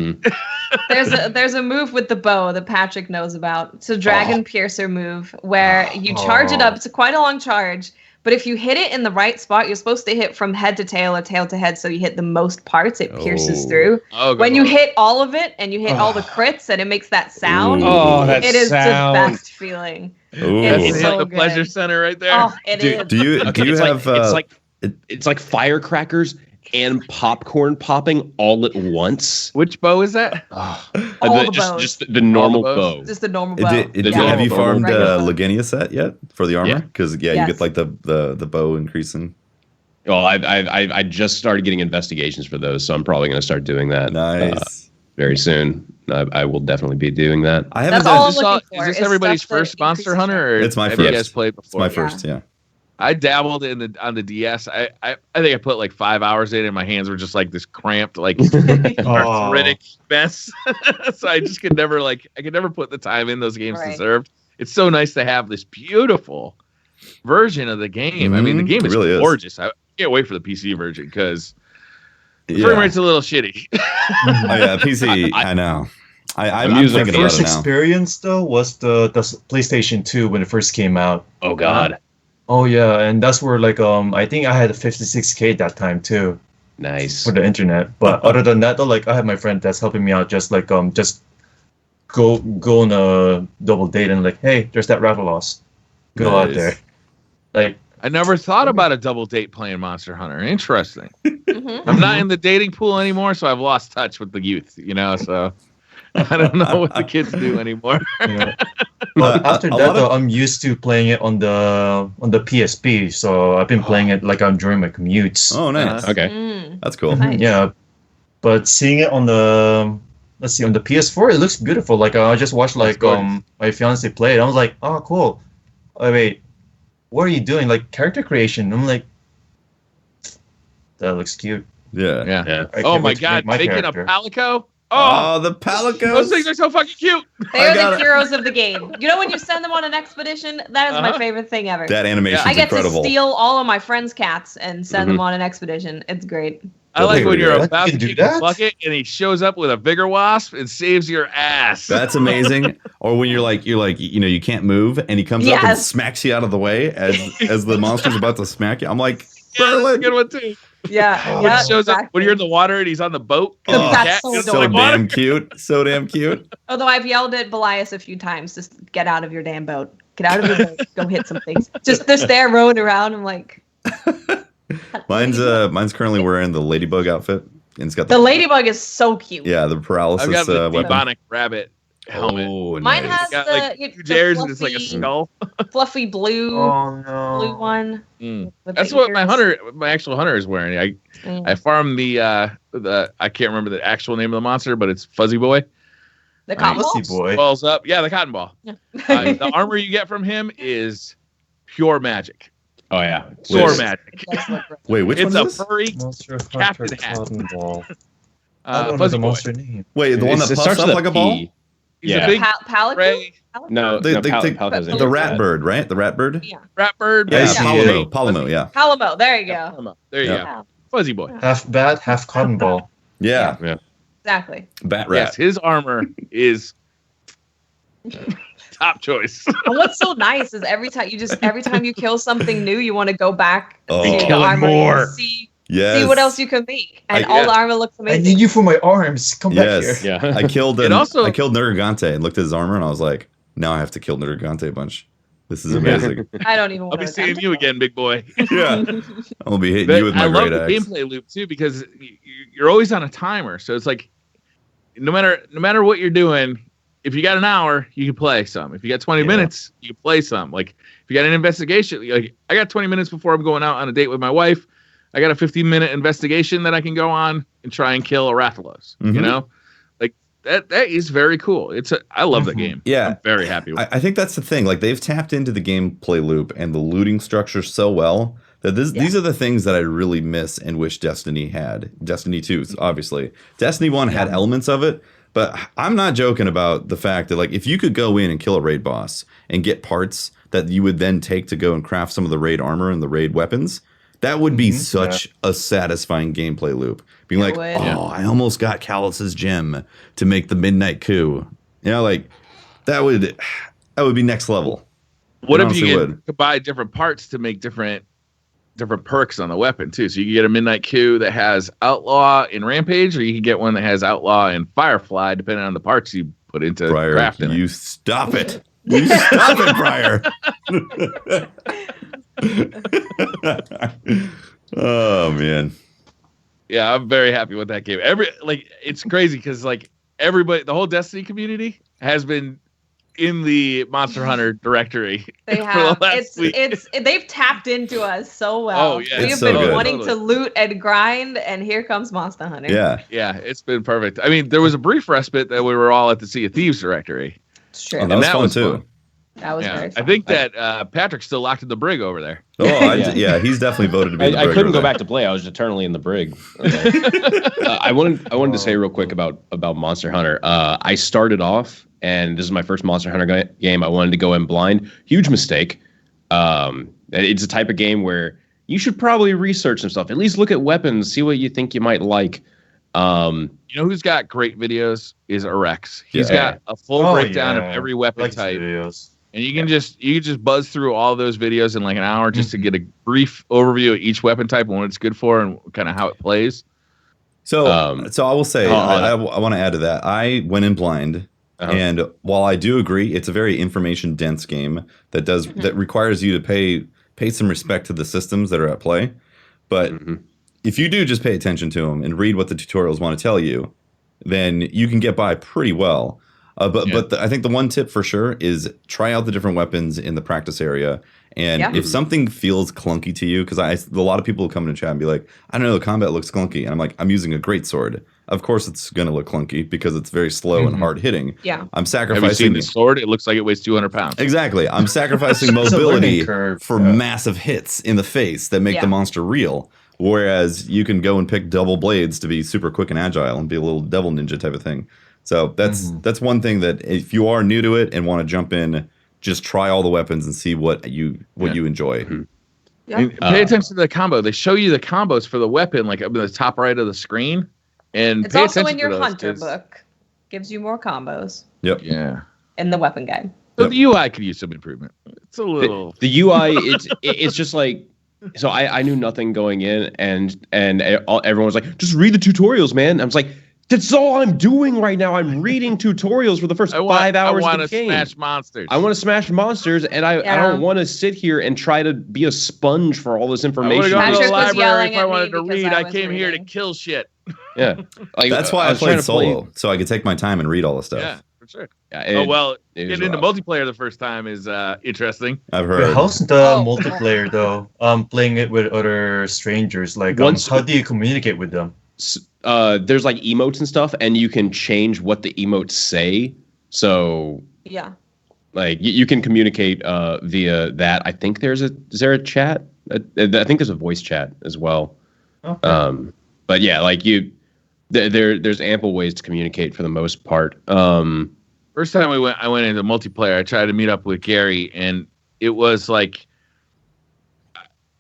There's a move with the bow that Patrick knows about. It's a Dragon Piercer move where you charge it up. It's quite a long charge. But if you hit it in the right spot, you're supposed to hit from head to tail or tail to head, so you hit the most parts, it pierces through. When you hit all of it and you hit all the crits and it makes that sound, it is the best feeling. It's so like a pleasure center right there. Oh, it is. Do you have? It's like firecrackers and popcorn popping all at once. Which bow is that? All the bows. Just the normal bow. Just the normal bow. Have you farmed Leginia set yet for the armor? Because you get like the bow increasing. Well, I just started getting investigations for those, so I'm probably going to start doing that. Nice. Very soon. I will definitely be doing that. I haven't done. Is this everybody's first Monster Hunter? Or it's my have first. You guys played before? It's my first. Yeah. I dabbled on the DS. I think I put like 5 hours in, and my hands were just like this cramped, like arthritic mess. So I just could never put the time in those games deserved. It's so nice to have this beautiful version of the game. I mean, the game is really gorgeous. I can't wait for the PC version because the frame rate's a little shitty. PC. I know. I'm using thinking first about it now. experience though was the PlayStation 2 when it first came out. Oh God. Oh yeah, and that's where like I think I had a 56K at that time too. Nice. For the internet. But other than that though, like I have my friend that's helping me out, just like just go on a double date and like, hey, there's that Rathalos. Go out there. Like I never thought about a double date playing Monster Hunter. Interesting. I'm not in the dating pool anymore, so I've lost touch with the youth, so I don't know what the kids do anymore. But after that, though, I'm used to playing it on the PSP, so I've been playing it like during my commutes. Oh, nice. Okay, that's cool. Nice. Yeah, but seeing it on the on the PS4, it looks beautiful. Like I just watched like my fiance play it. I was like, oh, cool. Oh wait, what are you doing? Like character creation? I'm like, that looks cute. Yeah. Oh my God, making character. A Palico. Oh, the Palicos! Those things are so fucking cute. They're the heroes of the game. You know when you send them on an expedition? That is my favorite thing ever. That animation is I incredible. get to steal all of my friends' cats and send them on an expedition. It's great. I like when you're about to kick a bucket and he shows up with a vigor wasp and saves your ass. That's amazing. Or when you're you can't move and he comes up and smacks you out of the way as the monster's about to smack you. I'm like, that's a good one too. Yeah. When he shows up when you're in the water and he's on the boat. That's so damn cute. So damn cute. Although I've yelled at Belias a few times, just get out of your damn boat. Get out of your boat. Go hit some things. Just there rowing around. I'm like, Mine's currently wearing the ladybug outfit, and it's got the ladybug is so cute. Yeah, the paralysis. I've got the weapon. demonic rabbit helmet. Oh, Mine nice. has Got the, like the 2 hairs and it's fluffy, like a skull. fluffy blue blue one. With That's the what ears. my actual hunter is wearing. I farmed the I can't remember the actual name of the monster, but it's Fuzzy Boy. The cotton Fuzzy ball? boy. Balls up. Yeah, the cotton ball. Yeah. The armor you get from him is pure magic. Oh yeah, Pure magic. It does look great. Wait, which It's one a is this? furry Monster Captain Hunter hat. Cotton Ball. I don't know Fuzzy the Boy. monster name. Wait, the one that It puffs starts up with a like a ball? P. He's Yeah. a big Palico? gray No, The Palico's the rat bird, right? The rat bird. Yeah. rat bird. Yeah, Yeah. Palamo. Palamo, yeah. Palamo. There you go. Palamo. There you Yeah. go. Fuzzy Boy. Half bat, half cotton ball. Yeah. Exactly. Bat rat. Yes, his armor is top choice. And what's so nice is every time you kill something new, you want to go back Oh. to the Kill it armor more. and see Yes. what else you can make. And I- all yeah. the armor looks I amazing. need you for my arms. Come back Yes. here. Yeah. I killed It also- I killed Nergigante and looked at his armor and I was like, now I have to kill Nergigante a bunch. This is amazing. I don't even I'll want be to seeing you again, big boy. Yeah. I'll be hitting But you with my I love great the axe. gameplay loop too because you're always on a timer. So it's like no matter what you're doing, if you got an hour, you can play some. If you got 20 minutes, you can play some. Like if you got an investigation, like I got 20 minutes before I'm going out on a date with my wife. I got a 15-minute investigation that I can go on and try and kill a Rathalos. You Mhm. know, like that is very cool. I love the game. Yeah. I'm very happy with it. I think that's the thing. Like they've tapped into the gameplay loop and the looting structure so well that these are the things that I really miss and wish Destiny had. Destiny 2, obviously. Destiny 1 had elements of it, but I'm not joking about the fact that like if you could go in and kill a raid boss and get parts that you would then take to go and craft some of the raid armor and the raid weapons, that would be such a satisfying gameplay loop. Being like, would. I almost got Callus's gem to make the midnight coup. You know, like that would be next level. What It if you honestly could buy different parts to make different perks on the weapon too? So you can get a midnight Q that has outlaw in rampage, or you can get one that has outlaw in firefly, depending on the parts you put into Briar, crafting. you stop it. You stop it, Briar. Oh man. Yeah, I'm very happy with that game. It's crazy because like everybody, the whole Destiny community has been in the Monster Hunter directory They for have. the last week. They've tapped into us so well. Oh, yeah. We It's have so been good. wanting Totally. to loot and grind, and here comes Monster Hunter. Yeah. Yeah, it's been perfect. I mean, there was a brief respite that we were all at the Sea of Thieves directory. It's true. Oh, And that was fun too. fun. That was Yeah, very fun. I think that Patrick's still locked in the brig over there. Oh, Yeah. he's definitely voted to be. the I brig couldn't over go there. back to play. I was eternally in the brig. I wanted to say real quick about Monster Hunter. I started off, and this is my first Monster Hunter game. I wanted to go in blind. Huge mistake. It's a type of game where you should probably research some stuff. At least look at weapons, see what you think you might like. You know who's got great videos is Arex. He's Yeah. got a full breakdown of every I weapon like his type. videos. And you can just buzz through all those videos in like an hour just to get a brief overview of each weapon type and what it's good for and kind of how it plays. So I will say, I I want to add to that. I went in blind, and while I do agree, it's a very information dense game that requires you to pay some respect to the systems that are at play. But if you do just pay attention to them and read what the tutorials want to tell you, then you can get by pretty well. I think the one tip for sure is try out the different weapons in the practice area. And if something feels clunky to you, because a lot of people will come in the chat and be like, I don't know, the combat looks clunky. And I'm like, I'm using a great sword. Of course it's going to look clunky because it's very slow and hard hitting. Yeah. I'm Have sacrificing. you seen the sword? It looks like it weighs 200 pounds. Exactly. I'm sacrificing It's a mobility learning curve, for massive hits in the face that make the monster real. Whereas you can go and pick double blades to be super quick and agile and be a little devil ninja type of thing. So that's one thing that if you are new to it and want to jump in, just try all the weapons and see what you enjoy. Yeah. And pay attention to the combo. They show you the combos for the weapon like up in the top right of the screen. And It's pay also attention in your to those, hunter 'cause- book. Gives you more combos Yep. Yeah. in the weapon guide. So the UI could use some improvement. It's a little. The UI, it's just like, so I knew nothing going in, and everyone was like, just read the tutorials, man. I was like, That's all I'm doing right now. I'm reading tutorials for the first 5 hours of the game. I want to smash monsters. I want to smash monsters, and I don't want to sit here and try to be a sponge for all this information. I would go to the Patrick was library if yelling I at wanted me to because read. I I was came here to reading. kill shit. Yeah. Like, That's why I played solo, so I could take my time and read all the stuff. Yeah, for sure. Yeah, Getting into multiplayer the first time is interesting. I've heard. Wait, how's the multiplayer though? Playing it with other strangers, like how do you communicate with them? There's like emotes and stuff, and you can change what the emotes say. So yeah, like you can communicate via that. I think is there a chat? I think there's a voice chat as well. Okay. But yeah, like there's ample ways to communicate for the most part. First time I went into multiplayer, I tried to meet up with Gary, and it was like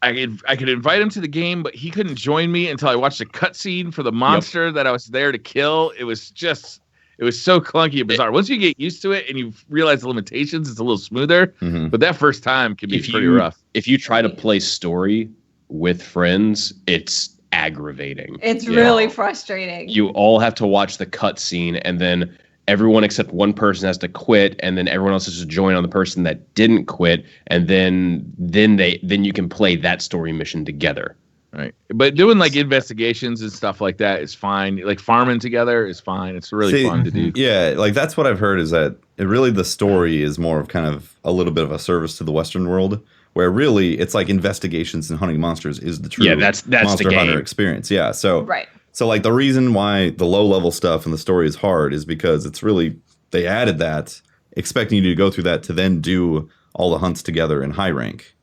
I could invite him to the game, but he couldn't join me until I watched a cutscene for the monster that I was there to kill. It was so clunky and bizarre. Once you get used to it and you realize the limitations, it's a little smoother. Mm-hmm. But that first time can be pretty rough. If you try to play story with friends, it's aggravating. It's really frustrating. You all have to watch the cutscene, and then everyone except one person has to quit, and then everyone else has to join on the person that didn't quit, and then you can play that story mission together. Right. But doing like investigations and stuff like that is fine. Like farming together is fine. It's really fun to do. Yeah, like that's what I've heard is that the story is more of kind of a little bit of a service to the Western world, where really it's like investigations and hunting monsters is the true that's Monster the Hunter game. experience. Yeah. So right. So like the reason why the low level stuff and the story is hard is because it's really they added that expecting you to go through that to then do all the hunts together in high rank,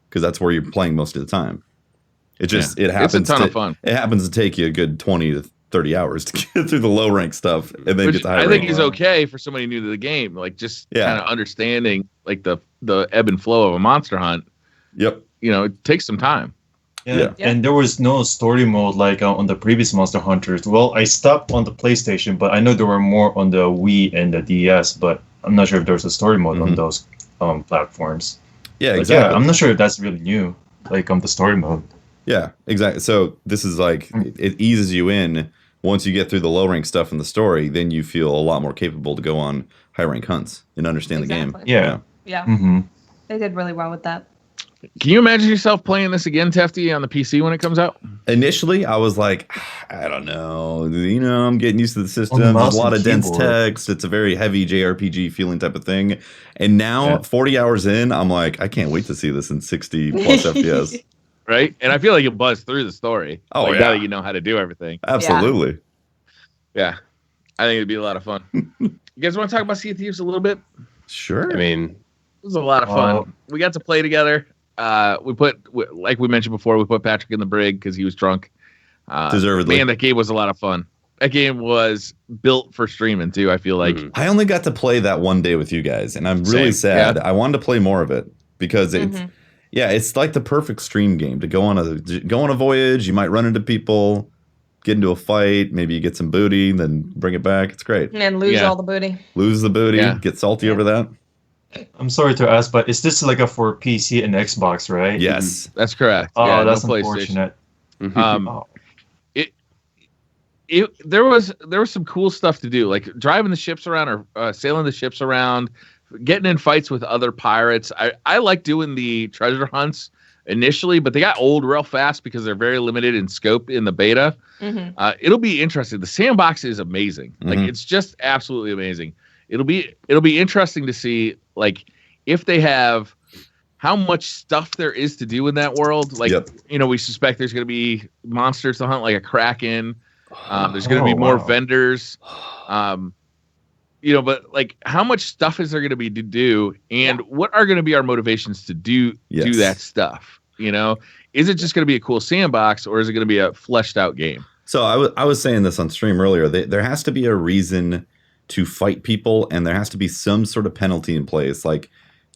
because that's where you're playing most of the time. It happens. It's a ton of fun. It happens to take you a good 20 to 30 hours to get through the low rank stuff and then get to high rank. I think is okay for somebody new to the game, like just kind of understanding like the ebb and flow of a monster hunt. Yep. It takes some time. Yeah. And there was no story mode like on the previous Monster Hunters. Well, I stopped on the PlayStation, but I know there were more on the Wii and the DS, but I'm not sure if there's a story mode on those platforms. Yeah, but exactly. Yeah, I'm not sure if that's really new, like the story mode. Yeah, exactly. So this is like, it eases you in. Once you get through the low rank stuff in the story, then you feel a lot more capable to go on high rank hunts and understand the game. Yeah. Mm-hmm. They did really well with that. Can you imagine yourself playing this again, Tefty, on the PC when it comes out? Initially, I was like, I don't know. I'm getting used to the system. There's a lot of dense text. It's a very heavy JRPG feeling type of thing. And now, 40 hours in, I'm like, I can't wait to see this in 60 plus FPS. Right? And I feel like you'll buzz through the story. Oh, now that you know how to do everything. Absolutely. Yeah. I think it'd be a lot of fun. You guys want to talk about Sea of Thieves a little bit? Sure. I mean, it was a lot of fun. We got to play together. Like we mentioned before, we put Patrick in the brig because he was drunk. Deservedly. Man, that game was a lot of fun. That game was built for streaming too, I feel like. I only got to play that one day with you guys, and I'm really sad. I wanted to play more of it because it's like the perfect stream game to go on a voyage. You might run into people, get into a fight, maybe you get some booty, then bring it back. It's great. And lose all the booty. Lose the booty, get salty over that. I'm sorry to ask, but is this like a for PC and Xbox, right? Yes, that's correct. Oh, that's unfortunate. There was some cool stuff to do, like driving the ships around or sailing the ships around, getting in fights with other pirates. I like doing the treasure hunts initially, but they got old real fast because they're very limited in scope in the beta. It'll be interesting. The sandbox is amazing. Like it's just absolutely amazing. It'll be interesting to see like if they have how much stuff there is to do in that world. Like we suspect there's going to be monsters to hunt, like a kraken. There's going to be more vendors. But like how much stuff is there going to be to do, and what are going to be our motivations to do that stuff? Is it just going to be a cool sandbox, or is it going to be a fleshed out game? So I was saying this on stream earlier. There has to be a reason to fight people, and there has to be some sort of penalty in place. Like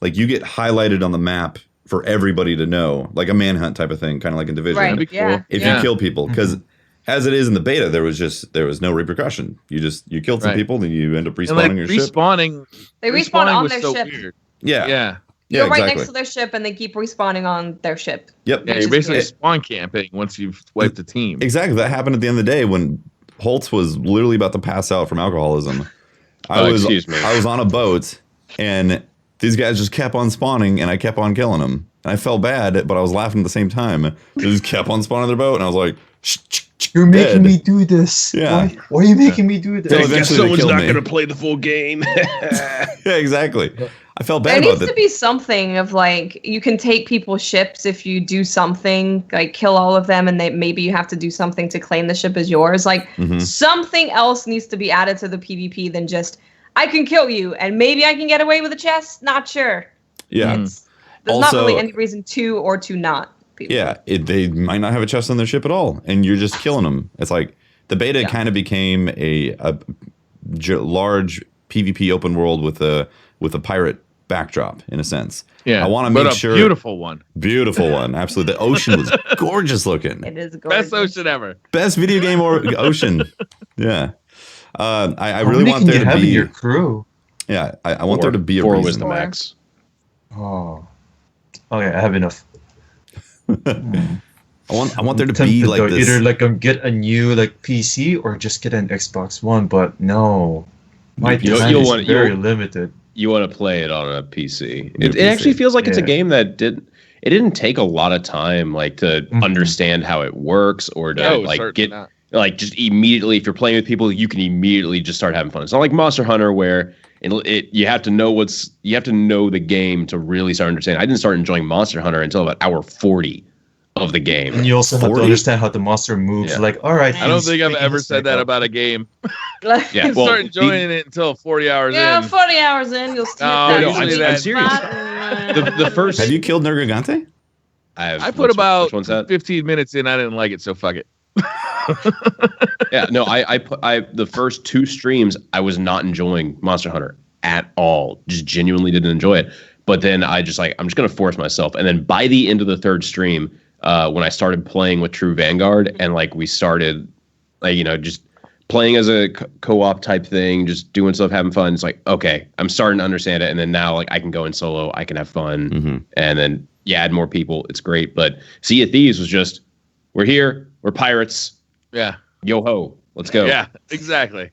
you get highlighted on the map for everybody to know, like a manhunt type of thing, kind of like in Division. Right. That'd be cool. If you kill people, because as it is in the beta, there was no repercussion. You killed some people, then you end up respawning your ship. They respawn on their ship. Weird. Yeah. You're right next to their ship, and they keep respawning on their ship. Yep. Yeah, you're basically spawn camping once you've wiped the team. Exactly. That happened at the end of the day when Holtz was literally about to pass out from alcoholism. Excuse me. I was on a boat, and these guys just kept on spawning, and I kept on killing them. And I felt bad, but I was laughing at the same time. They just kept on spawning their boat, and I was like, "You're making me do this. Yeah. Why are you making me do this?" So eventually someone's not going to play the full game. Yeah, exactly. I felt bad There about needs that. to be something of like you can take people's ships if you do something like kill all of them, and maybe you have to do something to claim the ship as yours. Like something else needs to be added to the PvP than just I can kill you and maybe I can get away with a chest. Not sure. Yeah. There's Also, not really any reason to or to not. PvP. Yeah, they might not have a chest on their ship at all, and you're just killing them. It's like the beta kind of became a large PvP open world with a pirate backdrop in a sense. Yeah, I want to but make a sure beautiful one. Beautiful one, absolutely. The ocean was gorgeous looking. It is gorgeous. Best ocean ever. Best video game or ocean. Yeah, I How really many want can there you to have be in your crew? Yeah, I want there to be a 4 reason. was the max. Oh, okay, I have enough. I want there to Tempted be like though, this. either like get a new like PC or just get an Xbox One, but no, my time is very limited. You want to play it on a PC. It actually feels like it's a game that didn't take a lot of time like to understand how it works or to get not. like just immediately, if you're playing with people, you can immediately just start having fun. It's not like Monster Hunter where you have to know the game to really start understanding. I didn't start enjoying Monster Hunter until about hour 40 of the game. And you also have to understand how the monster moves. Yeah. Like, all right. I don't think I've ever said that about a game. Yeah, well, Start enjoying it until 40 hours Yeah, in. 40 hours in, you'll steal No, that. no, I'm serious. The first Have you killed Nergigante? I put about which one's that? 15 minutes in. I didn't like it, so fuck it. Yeah, no, I the first 2 streams I was not enjoying Monster Hunter at all. Just genuinely didn't enjoy it. But then I'm just gonna force myself. And then by the end of the 3rd stream, when I started playing with True Vanguard and like we started just playing as a co-op type thing, just doing stuff, having fun. It's like, okay, I'm starting to understand it. And then now like I can go in solo, I can have fun, and then add more people. It's great. But Sea of Thieves was just, we're here, we're pirates. Yeah. Yo ho, let's go. Yeah, exactly.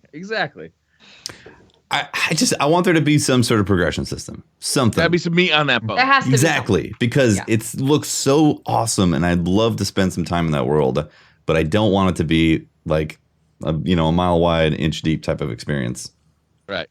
I want there to be some sort of progression system. Something. Gotta be some meat on that bone. There has to Exactly, because it looks so awesome, and I'd love to spend some time in that world, but I don't want it to be like a mile wide, inch deep type of experience. Right.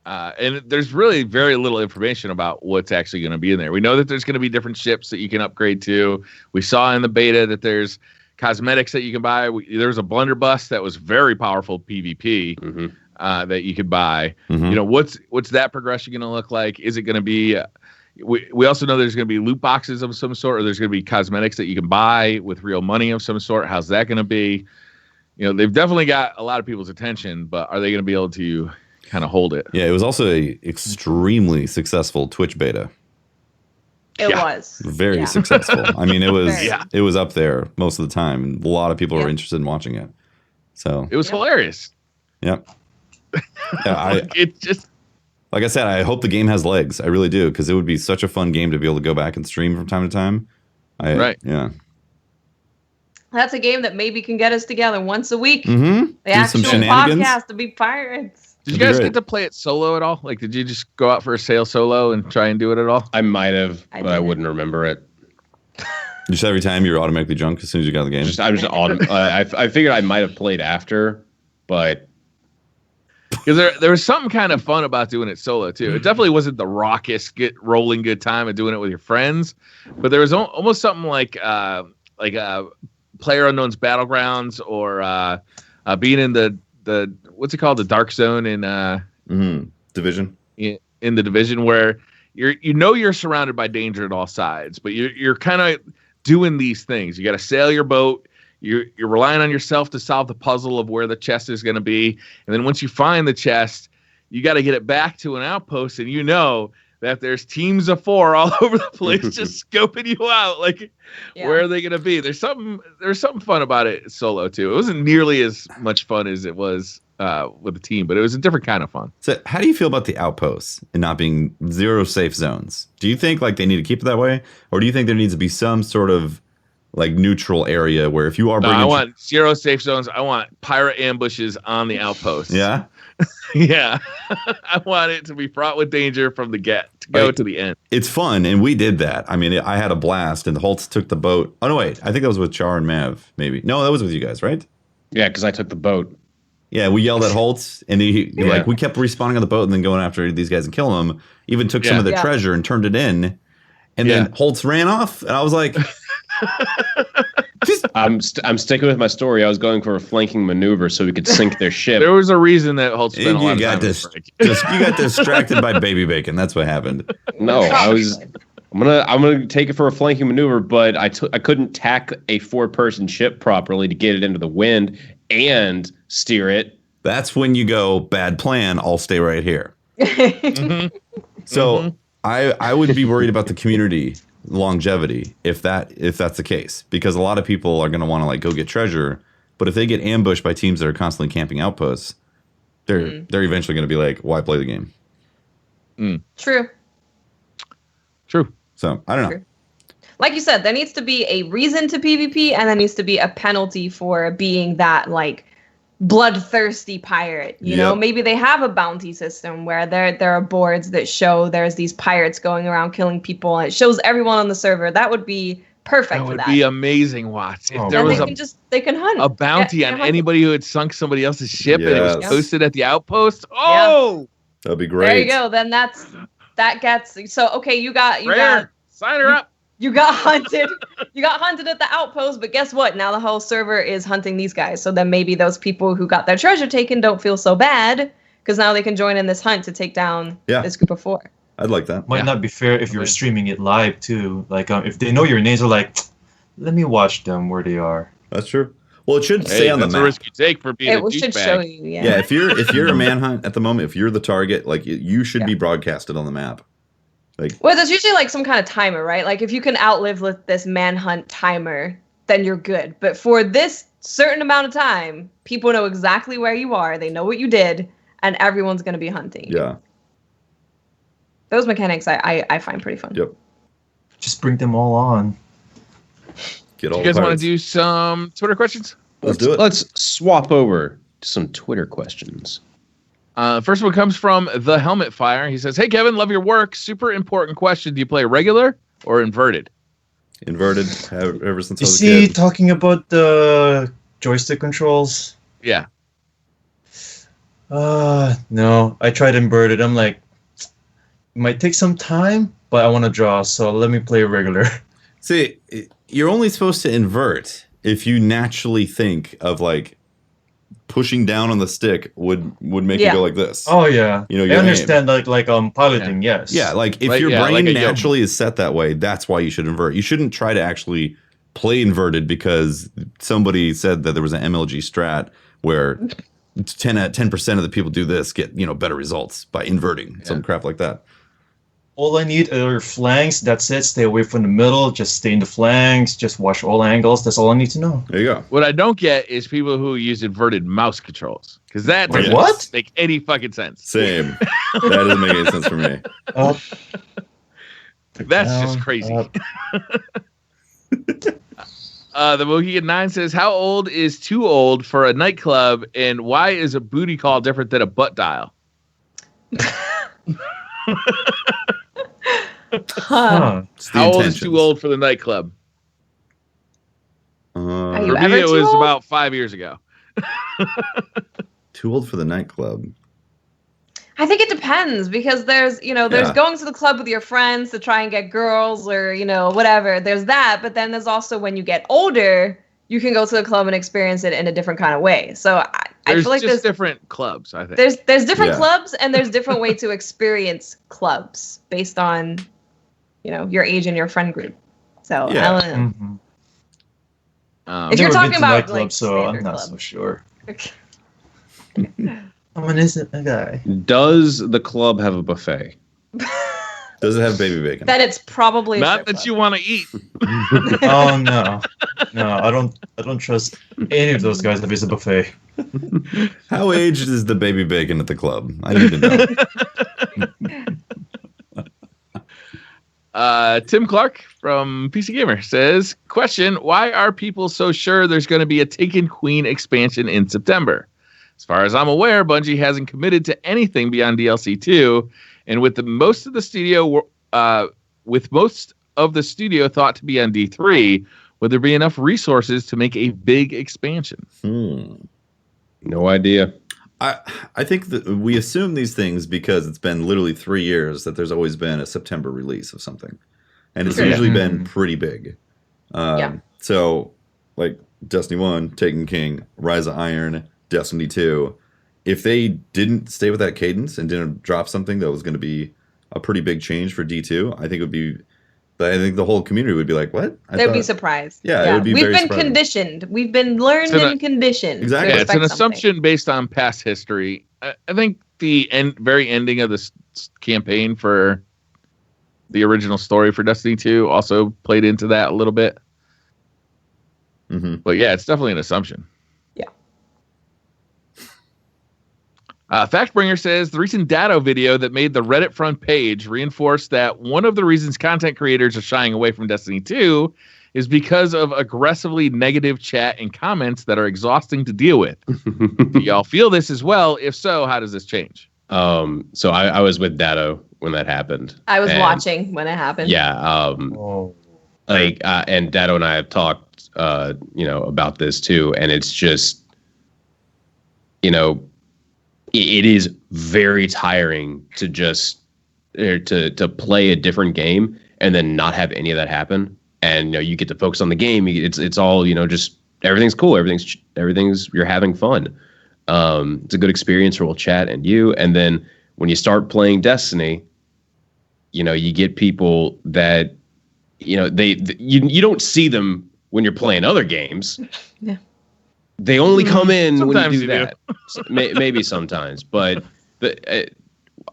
And there's really very little information about what's actually going to be in there. We know that there's going to be different ships that you can upgrade to. We saw in the beta that there's cosmetics that you can buy. There's a blunderbuss that was very powerful PvP that you could buy. What's that progression going to look like? Is it going to be? We also know there's going to be loot boxes of some sort, or there's going to be cosmetics that you can buy with real money of some sort. How's that going to be? They've definitely got a lot of people's attention, but are they going to be able to kind of hold it? Yeah, it was also a extremely successful Twitch beta. It was very successful. I mean, it was Very. it was up there most of the time, and a lot of people were interested in watching it. So It was hilarious. Yep. Yeah, It just like I said, I hope the game has legs. I really do, because it would be such a fun game to be able to go back and stream from time to time. Right. Yeah. That's a game that maybe can get us together once a week. Mm-hmm. The actual podcast to be pirates. Did you guys get to play it solo at all? Like, did you just go out for a sail solo and try and do it at all? I might have, but I wouldn't remember it. Just every time you were automatically drunk as soon as you got the game. I figured I might have played after, but because there was something kind of fun about doing it solo too. It definitely wasn't the raucous, get rolling good time of doing it with your friends, but there was almost something like PlayerUnknown's Battlegrounds or being in the what's it called, the Dark Zone in Division. In the Division, where you're surrounded by danger at all sides, but you're kind of doing these things. You got to sail your boat. You're relying on yourself to solve the puzzle of where the chest is going to be, and then once you find the chest, you got to get it back to an outpost, and that there's teams of 4 all over the place just scoping you out. Like, where are they going to be? There's something fun about it solo too. It wasn't nearly as much fun as it was with a team, but it was a different kind of fun. So how do you feel about the outposts and not being 0 safe zones? Do you think like they need to keep it that way? Or do you think there needs to be some sort of like neutral area where if you are bringing, I want 0 safe zones. I want pirate ambushes on the outposts. Yeah. Yeah. I want it to be fraught with danger from the get to go to the end. It's fun, and we did that. I mean, I had a blast, and Holtz took the boat. Oh no, wait, I think that was with Char and Mav. Maybe no, that was with you guys, right? Yeah, because I took the boat. Yeah, we yelled at Holtz, and like we kept respawning on the boat and then going after these guys and killing them. Even took some of their treasure and turned it in, and then Holtz ran off, and I was like, I'm sticking with my story. I was going for a flanking maneuver so we could sink their ship. There was a reason that Holtz spent a lot of time. You got distracted by baby bacon. That's what happened. No, I'm gonna take it for a flanking maneuver, but I couldn't tack a 4-person ship properly to get it into the wind and steer it. That's when you go, bad plan, I'll stay right here. So I would be worried about the community longevity if that's the case, because a lot of people are going to want to like go get treasure, but if they get ambushed by teams that are constantly camping outposts, they're eventually going to be like, why play the game? True. So I don't know. Like you said, there needs to be a reason to PvP, and there needs to be a penalty for being that like bloodthirsty pirate. You know, maybe they have a bounty system where there are boards that show there's these pirates going around killing people, and it shows everyone on the server. That would be perfect. That would be amazing, Watts. If there was they can hunt a bounty on anybody who had sunk somebody else's ship and it was posted at the outpost. Oh, that'd be great. There you go. Then that gets so okay. You got sign her up. You got hunted. You got hunted at the outpost, but guess what? Now the whole server is hunting these guys. So then maybe those people who got their treasure taken don't feel so bad because now they can join in this hunt to take down this group of 4. I'd like that. Might not be fair if you're streaming it live too. Like if they know your names, are like, let me watch them where they are. That's true. Well, it should say on the map. That's a risk you take for being a douchebag. It should show you. Yeah, if you're a manhunt at the moment, if you're the target, like you should be broadcasted on the map. Well, there's usually like some kind of timer, right? Like if you can outlive with this manhunt timer, then you're good. But for this certain amount of time, people know exactly where you are. They know what you did, and everyone's going to be hunting. Yeah. Those mechanics I find pretty fun. Yep. Just bring them all on. Get all. You guys want to do some Twitter questions? Let's do it. Let's swap over to some Twitter questions. First one comes from The Helmet Fire. He says, hey, Kevin, love your work. Super important question. Do you play regular or inverted? Inverted ever since I was a kid. Is he talking about the joystick controls? Yeah. No. I tried inverted. I'm like, it might take some time, but I want to draw, so let me play regular. See, you're only supposed to invert if you naturally think of like pushing down on the stick would make you go like this. Oh yeah, you know, I understand like piloting. Yes. Yeah, like if your brain naturally is set that way, that's why you should invert. You shouldn't try to actually play inverted because somebody said that there was an MLG strat where 10% of the people do this get better results by inverting some crap like that. All I need are flanks. That's it. Stay away from the middle. Just stay in the flanks. Just watch all angles. That's all I need to know. There you go. What I don't get is people who use inverted mouse controls. Because that doesn't make any fucking sense. Same. That doesn't make any sense for me. That's just crazy. The Mohegan 9 says, how old is too old for a nightclub, and why is a booty call different than a butt dial? How old is too old for the nightclub? Are you for ever me, it too was old? about 5 years ago. Too old for the nightclub. I think it depends because there's going to the club with your friends to try and get girls or, whatever. There's that. But then there's also when you get older, you can go to the club and experience it in a different kind of way. So I feel like there's different clubs, I think. There's different clubs and there's different way to experience clubs based on, your age and your friend group. So I don't know. Mm-hmm. If you're talking about nightclub, like so I'm not so sure. I'm an innocent guy. Does the club have a buffet? Does it have baby bacon? Then it's probably not that you want to eat. Oh no, I don't trust any of those guys that visit a buffet. How aged is the baby bacon at the club? I need to know. Tim Clark from PC Gamer says, question, why are people so sure there's going to be a Taken Queen expansion in September? As far as I'm aware, Bungie hasn't committed to anything beyond DLC 2, and with most of the studio thought to be on D3, would there be enough resources to make a big expansion? No idea. I think that we assume these things because it's been literally 3 years that there's always been a September release of something. And it's usually been pretty big. So, like, Destiny 1, Taken King, Rise of Iron, Destiny 2, if they didn't stay with that cadence and didn't drop something that was going to be a pretty big change for D2, I think the whole community would be like, what? They'd be surprised. Yeah, it would be We've very been surprising. Conditioned. We've been learned and conditioned. Exactly. Yeah, it's an assumption based on past history. I think the very ending of this campaign for the original story for Destiny 2 also played into that a little bit. But yeah, it's definitely an assumption. Factbringer says the recent Datto video that made the Reddit front page reinforced that one of the reasons content creators are shying away from Destiny 2 is because of aggressively negative chat and comments that are exhausting to deal with. Do y'all feel this as well? If so, how does this change? So I was with Datto when that happened. I was watching when it happened. Yeah. And Datto and I have talked, about this too. And it's just, it is very tiring to just to play a different game and then not have any of that happen. And you get to focus on the game. It's all just everything's cool. Everything's you're having fun. It's a good experience for both chat and you. And then when you start playing Destiny, you get people that you don't see them when you're playing other games. Yeah. They only come in Sometimes when you do that. So, maybe sometimes, but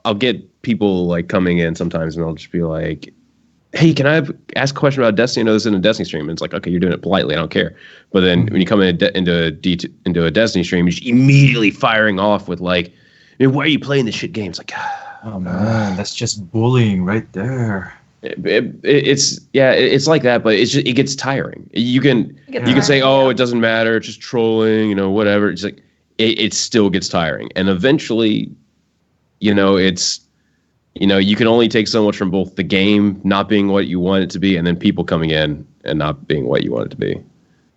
I'll get people like coming in sometimes, and they'll just be like, "Hey, can I ask a question about Destiny? I know this is in a Destiny stream." And it's like, okay, you're doing it politely. I don't care. But then when you come into a Destiny stream, you're just immediately firing off with like, "Why are you playing this shit game?" It's like, oh man, that's just bullying right there. It's like that, but it gets tiring. You can say, oh, it doesn't matter, it's just trolling, whatever. It's like it still gets tiring, and eventually, it's you can only take so much from both the game not being what you want it to be, and then people coming in and not being what you want it to be.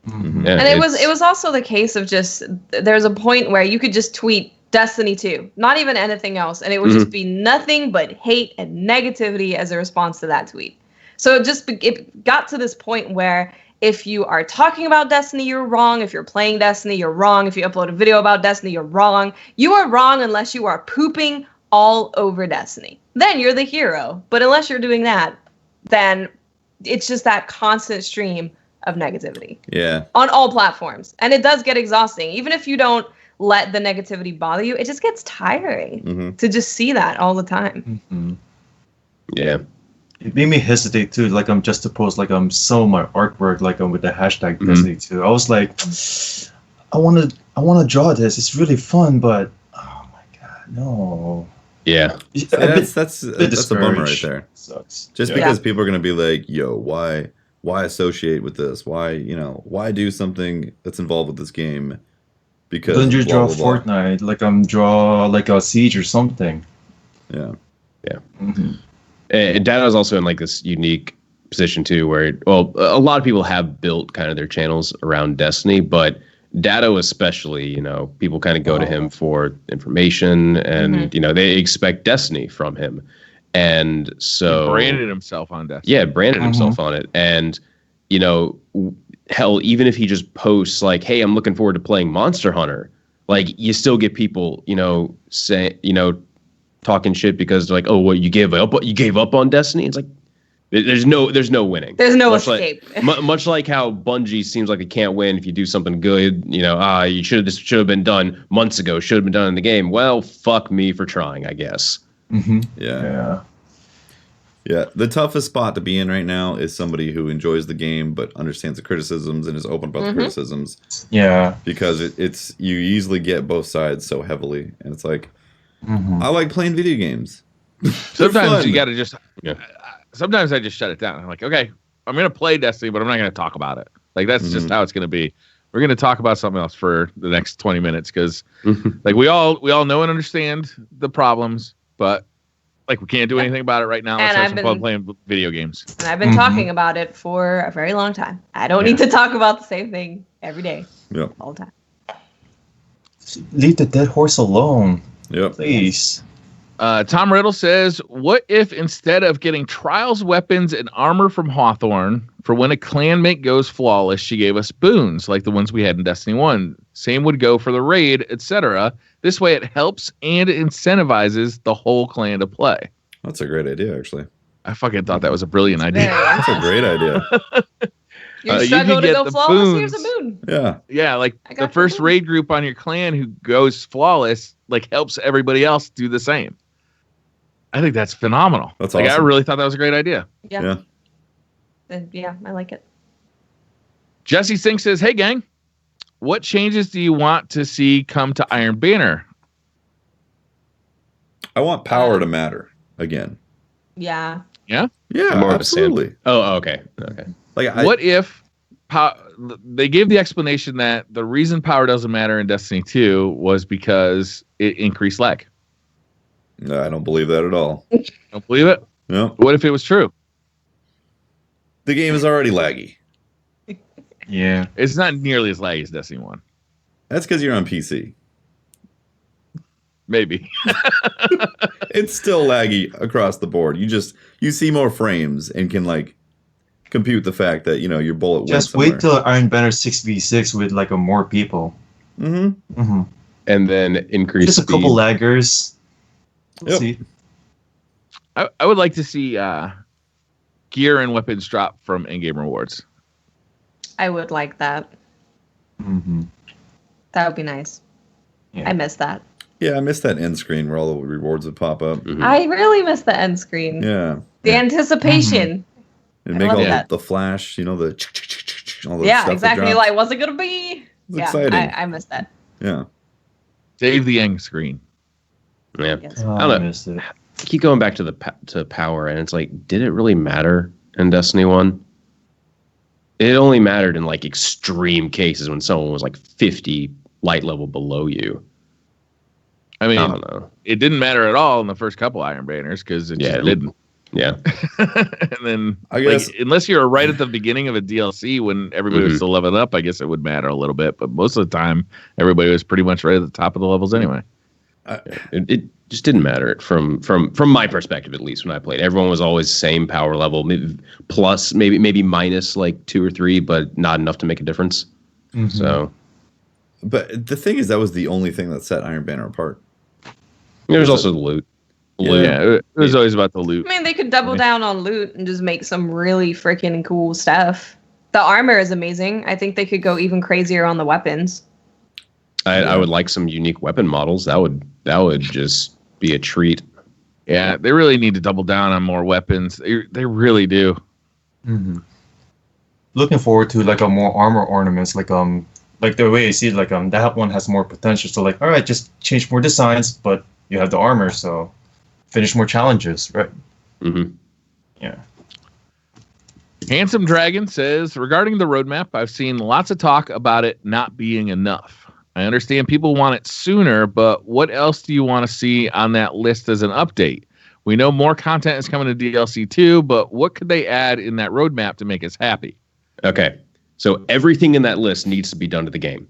Yeah, and it was also the case of just there's a point where you could just tweet Destiny 2, not even anything else, and it would just be nothing but hate and negativity as a response to that tweet. So it got to this point where if you are talking about Destiny, you're wrong. If you're playing Destiny, you're wrong. If you upload a video about Destiny, you're wrong. You are wrong unless you are pooping all over Destiny. Then you're the hero. But unless you're doing that, then it's just that constant stream of negativity. Yeah. On all platforms. And it does get exhausting. Even if you don't let the negativity bother you, it just gets tiring to just see that all the time. Yeah. It made me hesitate too, just to post some of my artwork with the hashtag Destiny 2. I was like, I wanna draw this. It's really fun, but oh my god, no. Yeah. That's the bummer right there. Sucks. Just because people are gonna be like, yo, why associate with this? Why do something that's involved with this game? Because then you draw blah, blah. Fortnite, draw a Siege or something. Yeah. And Data's also in this unique position too, where a lot of people have built kind of their channels around Destiny, but Data especially, people kind of go to him for information, and they expect Destiny from him, and so He branded himself on Destiny. Yeah, branded himself on it, and hell, even if he just posts like, "Hey, I'm looking forward to playing Monster Hunter," you still get people, say, talking shit because they're like, "Oh, what, you gave up on Destiny?" It's like there's no winning. There's no escape. Much like how Bungie seems like it can't win if you do something good. You should have been done months ago. Should have been done in the game. Well, fuck me for trying, I guess. Yeah, the toughest spot to be in right now is somebody who enjoys the game but understands the criticisms and is open about the criticisms. Yeah, because it's you easily get both sides so heavily, and it's like, I like playing video games. Sometimes you got to just. sometimes I just shut it down. I'm like, okay, I'm gonna play Destiny, but I'm not gonna talk about it. Like that's just how it's gonna be. We're gonna talk about something else for the next 20 minutes because, like, we all know and understand the problems, but like we can't do anything about it right now. Let's have some fun playing video games. And I've been talking about it for a very long time. I don't need to talk about the same thing every day. Yep. All the time. Leave the dead horse alone. Yep. Please. Tom Riddle says, what if instead of getting trials, weapons, and armor from Hawthorne for when a clanmate goes flawless, she gave us boons like the ones we had in Destiny 1? Same would go for the raid, etc. This way it helps and incentivizes the whole clan to play. That's a great idea, actually. I fucking thought that was a brilliant idea. That's a great idea. You struggle to go flawless, here's a boon. Yeah. Yeah, like the first raid group on your clan who goes flawless, like helps everybody else do the same. I think that's phenomenal. That's like, awesome. I really thought that was a great idea. Yeah. Yeah, I like it. Jesse Sink says, hey, gang, what changes do you want to see come to Iron Banner? I want power to matter again. Yeah. Yeah? Yeah, More absolutely. Okay. Okay. Like, what if they gave the explanation that the reason power doesn't matter in Destiny 2 was because it increased lag? No, I don't believe that at all. Don't believe it? No. What if it was true? The game is already laggy. Yeah. It's not nearly as laggy as Destiny 1. That's because you're on PC. Maybe. It's still laggy across the board. You see more frames and can like compute the fact that your bullet went Just somewhere. wait till Iron Banner 6v6 with like more people. Mm-hmm. And then increase Just a couple laggers. We'll Yep. see. I would like to see gear and weapons drop from in-game rewards. I would like that. Mm-hmm. That would be nice. Yeah. I miss that. Yeah, I missed that end screen where all the rewards would pop up. I really miss the end screen. Yeah. The anticipation. And I make love all that. the flash, the all the stuff that exactly. drops. Like, what's it gonna be? It's exciting. I miss that. Yeah. Save the end screen. Yeah. Yes. Oh, I don't know. I missed it. Keep going back to to power, and it's like, did it really matter in Destiny 1? It only mattered in like extreme cases when someone was like 50 light level below you. I mean, I don't know. it didn't matter at all in the first couple Iron Banners because it just didn't. Yeah. And then, I guess unless you're right at the beginning of a DLC when everybody was still leveling up, I guess it would matter a little bit. But most of the time, everybody was pretty much right at the top of the levels anyway. It just didn't matter from my perspective, at least when I played. Everyone was always same power level, maybe plus, maybe minus like 2 or 3, but not enough to make a difference. Mhm. So, but the thing is, that was the only thing that set Iron Banner apart. there's also the loot. Yeah, it was always about the loot. I mean, they could double down on loot and just make some really freaking cool stuff. The armor is amazing. I think they could go even crazier on the weapons. I would like some unique weapon models. That would just be a treat. Yeah, they really need to double down on more weapons. They really do. Mm-hmm. Looking forward to like a more armor ornaments, like the way you see it, like that one has more potential. So like, all right, just change more designs, but you have the armor, so finish more challenges, right? Mm-hmm. Yeah. Handsome Dragon says, regarding the roadmap, I've seen lots of talk about it not being enough. I understand people want it sooner, but what else do you want to see on that list as an update? We know more content is coming to DLC 2, but what could they add in that roadmap to make us happy? Okay. So everything in that list needs to be done to the game.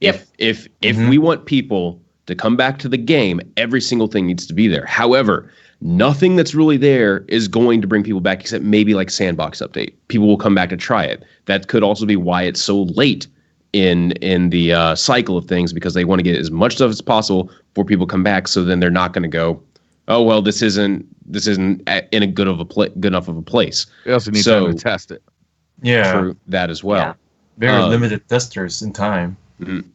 Yep. If we want people to come back to the game, every single thing needs to be there. However, nothing that's really there is going to bring people back except maybe like Sandbox update. People will come back to try it. That could also be why it's so late in the cycle of things, because they want to get as much stuff as possible before people come back. So then they're not going to go, oh well, this isn't in a good enough of a place. We also need time to test it. Yeah. True that as well. Yeah. Very limited testers in time.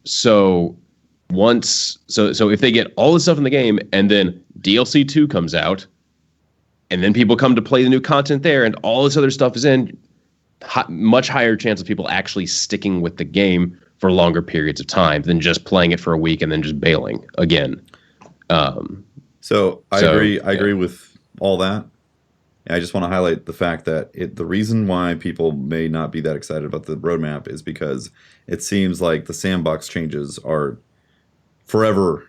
So if they get all the stuff in the game and then DLC 2 comes out and then people come to play the new content there and all this other stuff is in, much higher chance of people actually sticking with the game for longer periods of time than just playing it for a week and then just bailing again. So I agree with all that. And I just want to highlight the fact that the reason why people may not be that excited about the roadmap is because it seems like the sandbox changes are forever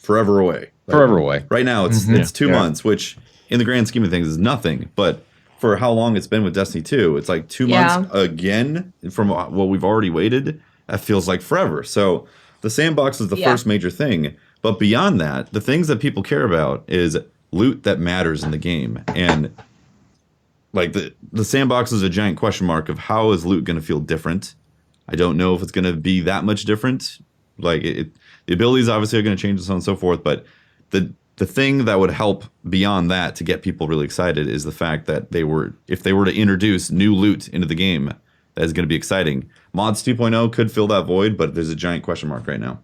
away. Like, forever away. Right now, it's 2 months, which in the grand scheme of things is nothing. But for how long it's been with Destiny 2, it's like 2 months again from what we've already waited. That feels like forever. So the sandbox is the first major thing. But beyond that, the things that people care about is loot that matters in the game. And like the sandbox is a giant question mark of how is loot going to feel different. I don't know if it's going to be that much different. Like the abilities obviously are going to change and so on and so forth. But the thing that would help beyond that to get people really excited is the fact that if they were to introduce new loot into the game, that is going to be exciting. Mods 2.0 could fill that void, but there's a giant question mark right now.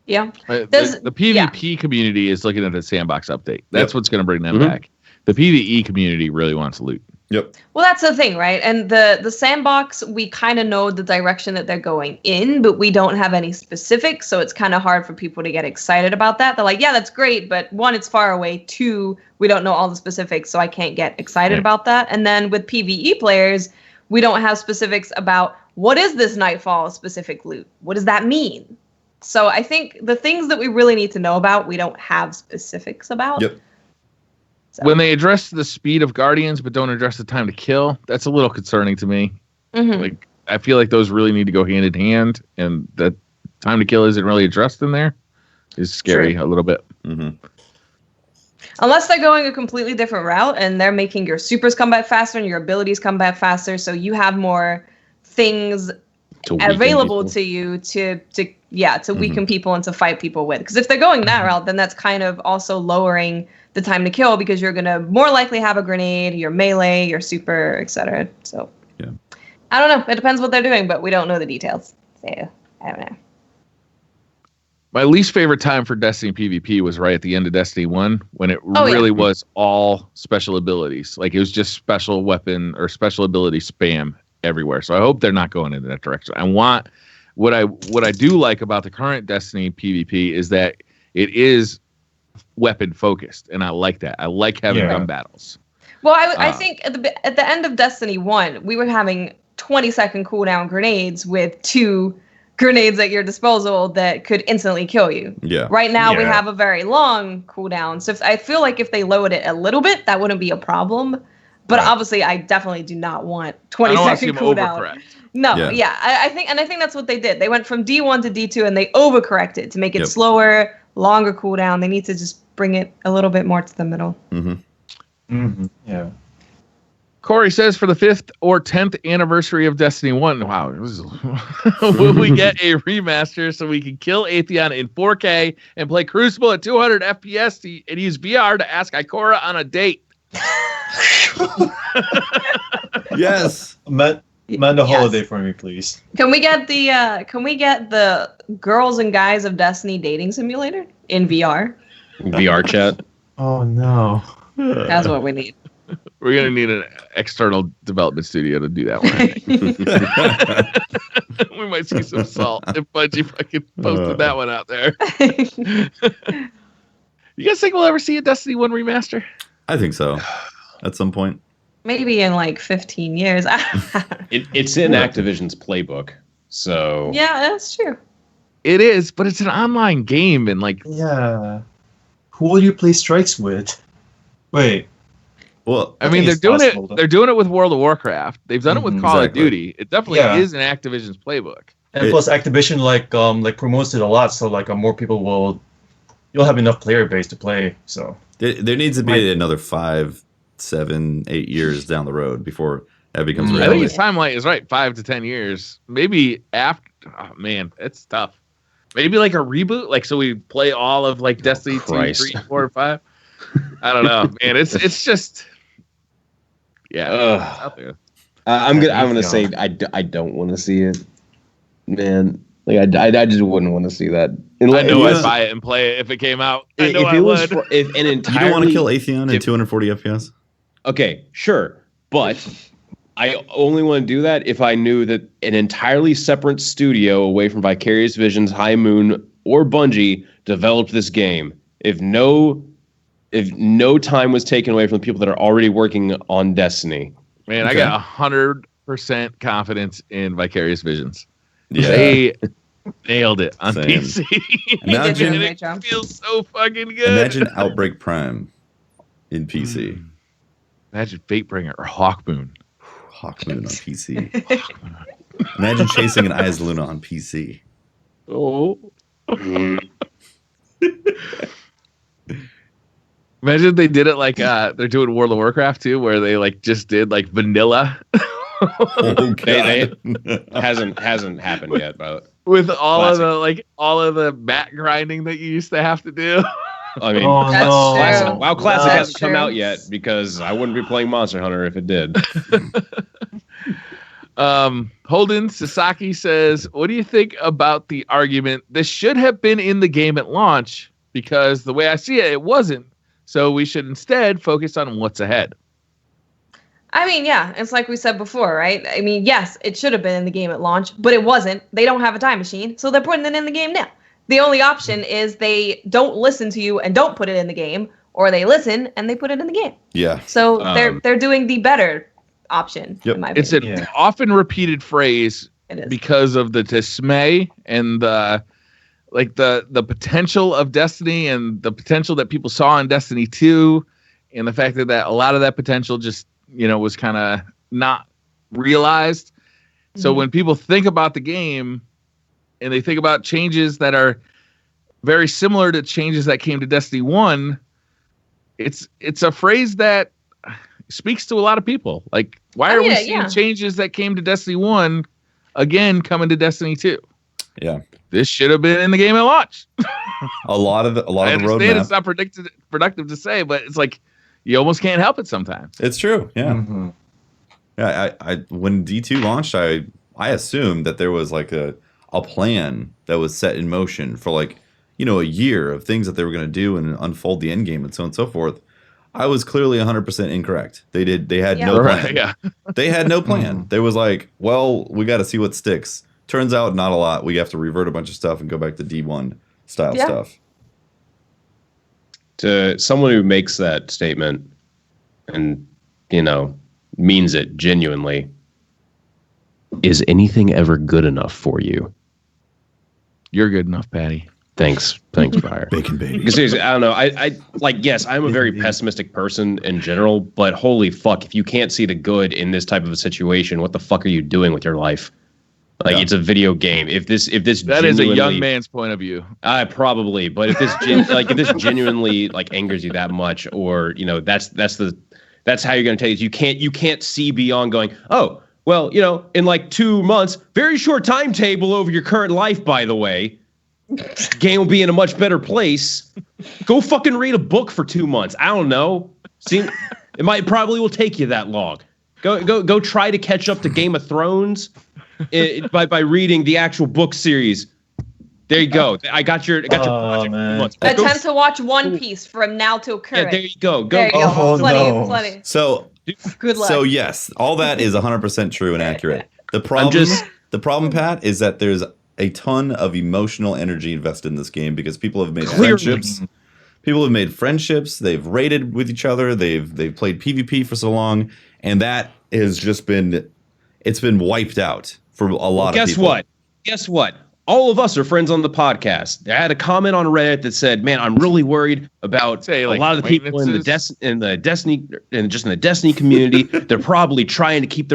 Yeah. The PvP community is looking at a sandbox update. That's what's going to bring them back. The PvE community really wants loot. Yep. Well, that's the thing, right? And the sandbox, we kind of know the direction that they're going in, but we don't have any specifics, so it's kind of hard for people to get excited about that. They're like, yeah, that's great, but one, it's far away. Two, we don't know all the specifics, so I can't get excited about that. And then with PvE players, we don't have specifics about what is this Nightfall specific loot? What does that mean? So I think the things that we really need to know about, we don't have specifics about. Yep. So. When they address the speed of Guardians but don't address the time to kill, that's a little concerning to me. Like, I feel like those really need to go hand in hand, and that time to kill isn't really addressed in there. Is scary a little bit. Unless they're going a completely different route and they're making your supers come back faster and your abilities come back faster, so you have more things available to you to weaken people and to fight people with. Because if they're going that route, then that's kind of also lowering the time to kill, because you're going to more likely have a grenade, your melee, your super, etc. So I don't know. It depends what they're doing, but we don't know the details. So I don't know. My least favorite time for Destiny PvP was right at the end of Destiny 1, when it really was all special abilities. Like, it was just special weapon or special ability spam everywhere. So I hope they're not going in that direction. I want what I do like about the current Destiny PvP is that it is weapon focused, and I like that. I like having gun battles. Well, I think at the end of Destiny 1, we were having 20-second cooldown grenades with 2 grenades at your disposal that could instantly kill you. Yeah. Right now we have a very long cooldown. So I feel like if they lowered it a little bit, that wouldn't be a problem. But obviously, I definitely do not want 20-second cooldown. No, I think that's what they did. They went from D1 to D2 and they overcorrected to make it slower, longer cooldown. They need to just bring it a little bit more to the middle. Yeah. Corey says for the 5th or 10th anniversary of Destiny 1, wow, will we get a remaster so we can kill Atheon in 4K and play Crucible at 200 FPS and use VR to ask Ikora on a date? Yes. Man the holiday for me, please. Can we get the girls and guys of Destiny dating simulator in VR? VR chat. Oh no. That's what we need. We're going to need an external development studio to do that one. We might see some salt if Bungie fucking posted that one out there. You guys think we'll ever see a Destiny 1 remaster? I think so. At some point. Maybe in like 15 years. It's in Activision's playbook. So yeah, that's true. It is, but it's an online game, and like, yeah. Who will you play strikes with? Wait. Well, I mean, they're doing it with World of Warcraft. They've done it with Call of Duty. It definitely is in Activision's playbook. And plus, Activision like promotes it a lot, so like more people you'll have enough player base to play. So there needs to be another 5, 7, 8 years down the road before that becomes reality. I think his timeline is right, 5 to 10 years. Maybe after. Oh man, it's tough. Maybe like a reboot, like so we play all of like Destiny 2, 3, 4, 5. I don't know, man. It's just. Yeah, out there. I'm gonna say I don't want to see it, man. Like I just wouldn't want to see that. I know I'd buy it and play it if it came out. I know I would. You don't want to kill Atheon at 240 FPS? Okay, sure, but I only want to do that if I knew that an entirely separate studio away from Vicarious Visions, High Moon, or Bungie developed this game. If no if no time was taken away from the people that are already working on Destiny. Man, I got 100% confidence in Vicarious Visions. Yeah. They nailed it on Same. PC. Imagine- It feels so fucking good. Imagine Outbreak Prime in PC. Imagine Fatebringer or Hawkmoon. Hawkmoon on PC. Imagine chasing an Eyes Luna on PC. Oh. Imagine if they did it like they're doing World of Warcraft too, where they like just did like vanilla. Oh, God. Hasn't happened yet, but With all Classic. all of the mat grinding that you used to have to do. I mean, Oh, That's no. true. WoW Classic That's hasn't come true. out yet because I wouldn't be playing Monster Hunter if it did. Holden Sasaki says, what do you think about the argument this should have been in the game at launch? Because the way I see it, it wasn't. So we should instead focus on what's ahead. I mean, yeah, it's like we said before, right? I mean, yes, it should have been in the game at launch, but it wasn't. They don't have a time machine, so they're putting it in the game now. The only option is they don't listen to you and don't put it in the game, or they listen and they put it in the game. Yeah. So they're doing the better option, Yep. in my It's opinion. an often repeated phrase It is. because of the dismay and the potential of Destiny and the potential that people saw in Destiny 2 and the fact that a lot of that potential just, was kind of not realized. So when people think about the game and they think about changes that are very similar to changes that came to Destiny 1, it's a phrase that speaks to a lot of people. Like, why are we seeing changes that came to Destiny 1 again coming to Destiny 2? Yeah. This should have been in the game at launch. A lot of the I understand roadmap. it's not productive to say, but it's like you almost can't help it sometimes. It's true. Yeah. Mm-hmm. Yeah. I when D2 launched, I assumed that there was like a plan that was set in motion for like, a year of things that they were going to do and unfold the end game and so on and so forth. I was clearly 100% incorrect. They had no plan. Right, yeah. They had no plan. They was like, well, we got to see what sticks. Turns out not a lot. We have to revert a bunch of stuff and go back to D1 style stuff. To someone who makes that statement and, means it genuinely, is anything ever good enough for you? You're good enough, Patty. Thanks, Briar. Bacon baby. Because seriously, I don't know. I yes, I'm a very pessimistic person in general, but holy fuck, if you can't see the good in this type of a situation, what the fuck are you doing with your life? Like, it's a video game. If this That is a young man's point of view. Probably, but if this genuinely like angers you that much, or that's how you're gonna tell you you can't see beyond going, oh well, in like 2 months, very short timetable over your current life, by the way. Game will be in a much better place. Go fucking read a book for 2 months. I don't know. See, probably will take you that long. Go try to catch up to Game of Thrones by reading the actual book series. There you go. I got your project. Man. Attempt to watch One Piece from now till current. Yeah, there you go. There you go. Oh, no. Plenty. So Good luck. So yes, all that is 100% true and accurate. The problem, Pat, is that there's a ton of emotional energy invested in this game because people have made friendships. People have made friendships. They've raided with each other. They've played PvP for so long, and that has just been wiped out for a lot of people. Guess what? All of us are friends on the podcast. I had a comment on Reddit that said, "Man, I'm really worried about a lot of the people in the Destiny community. They're probably fighting to keep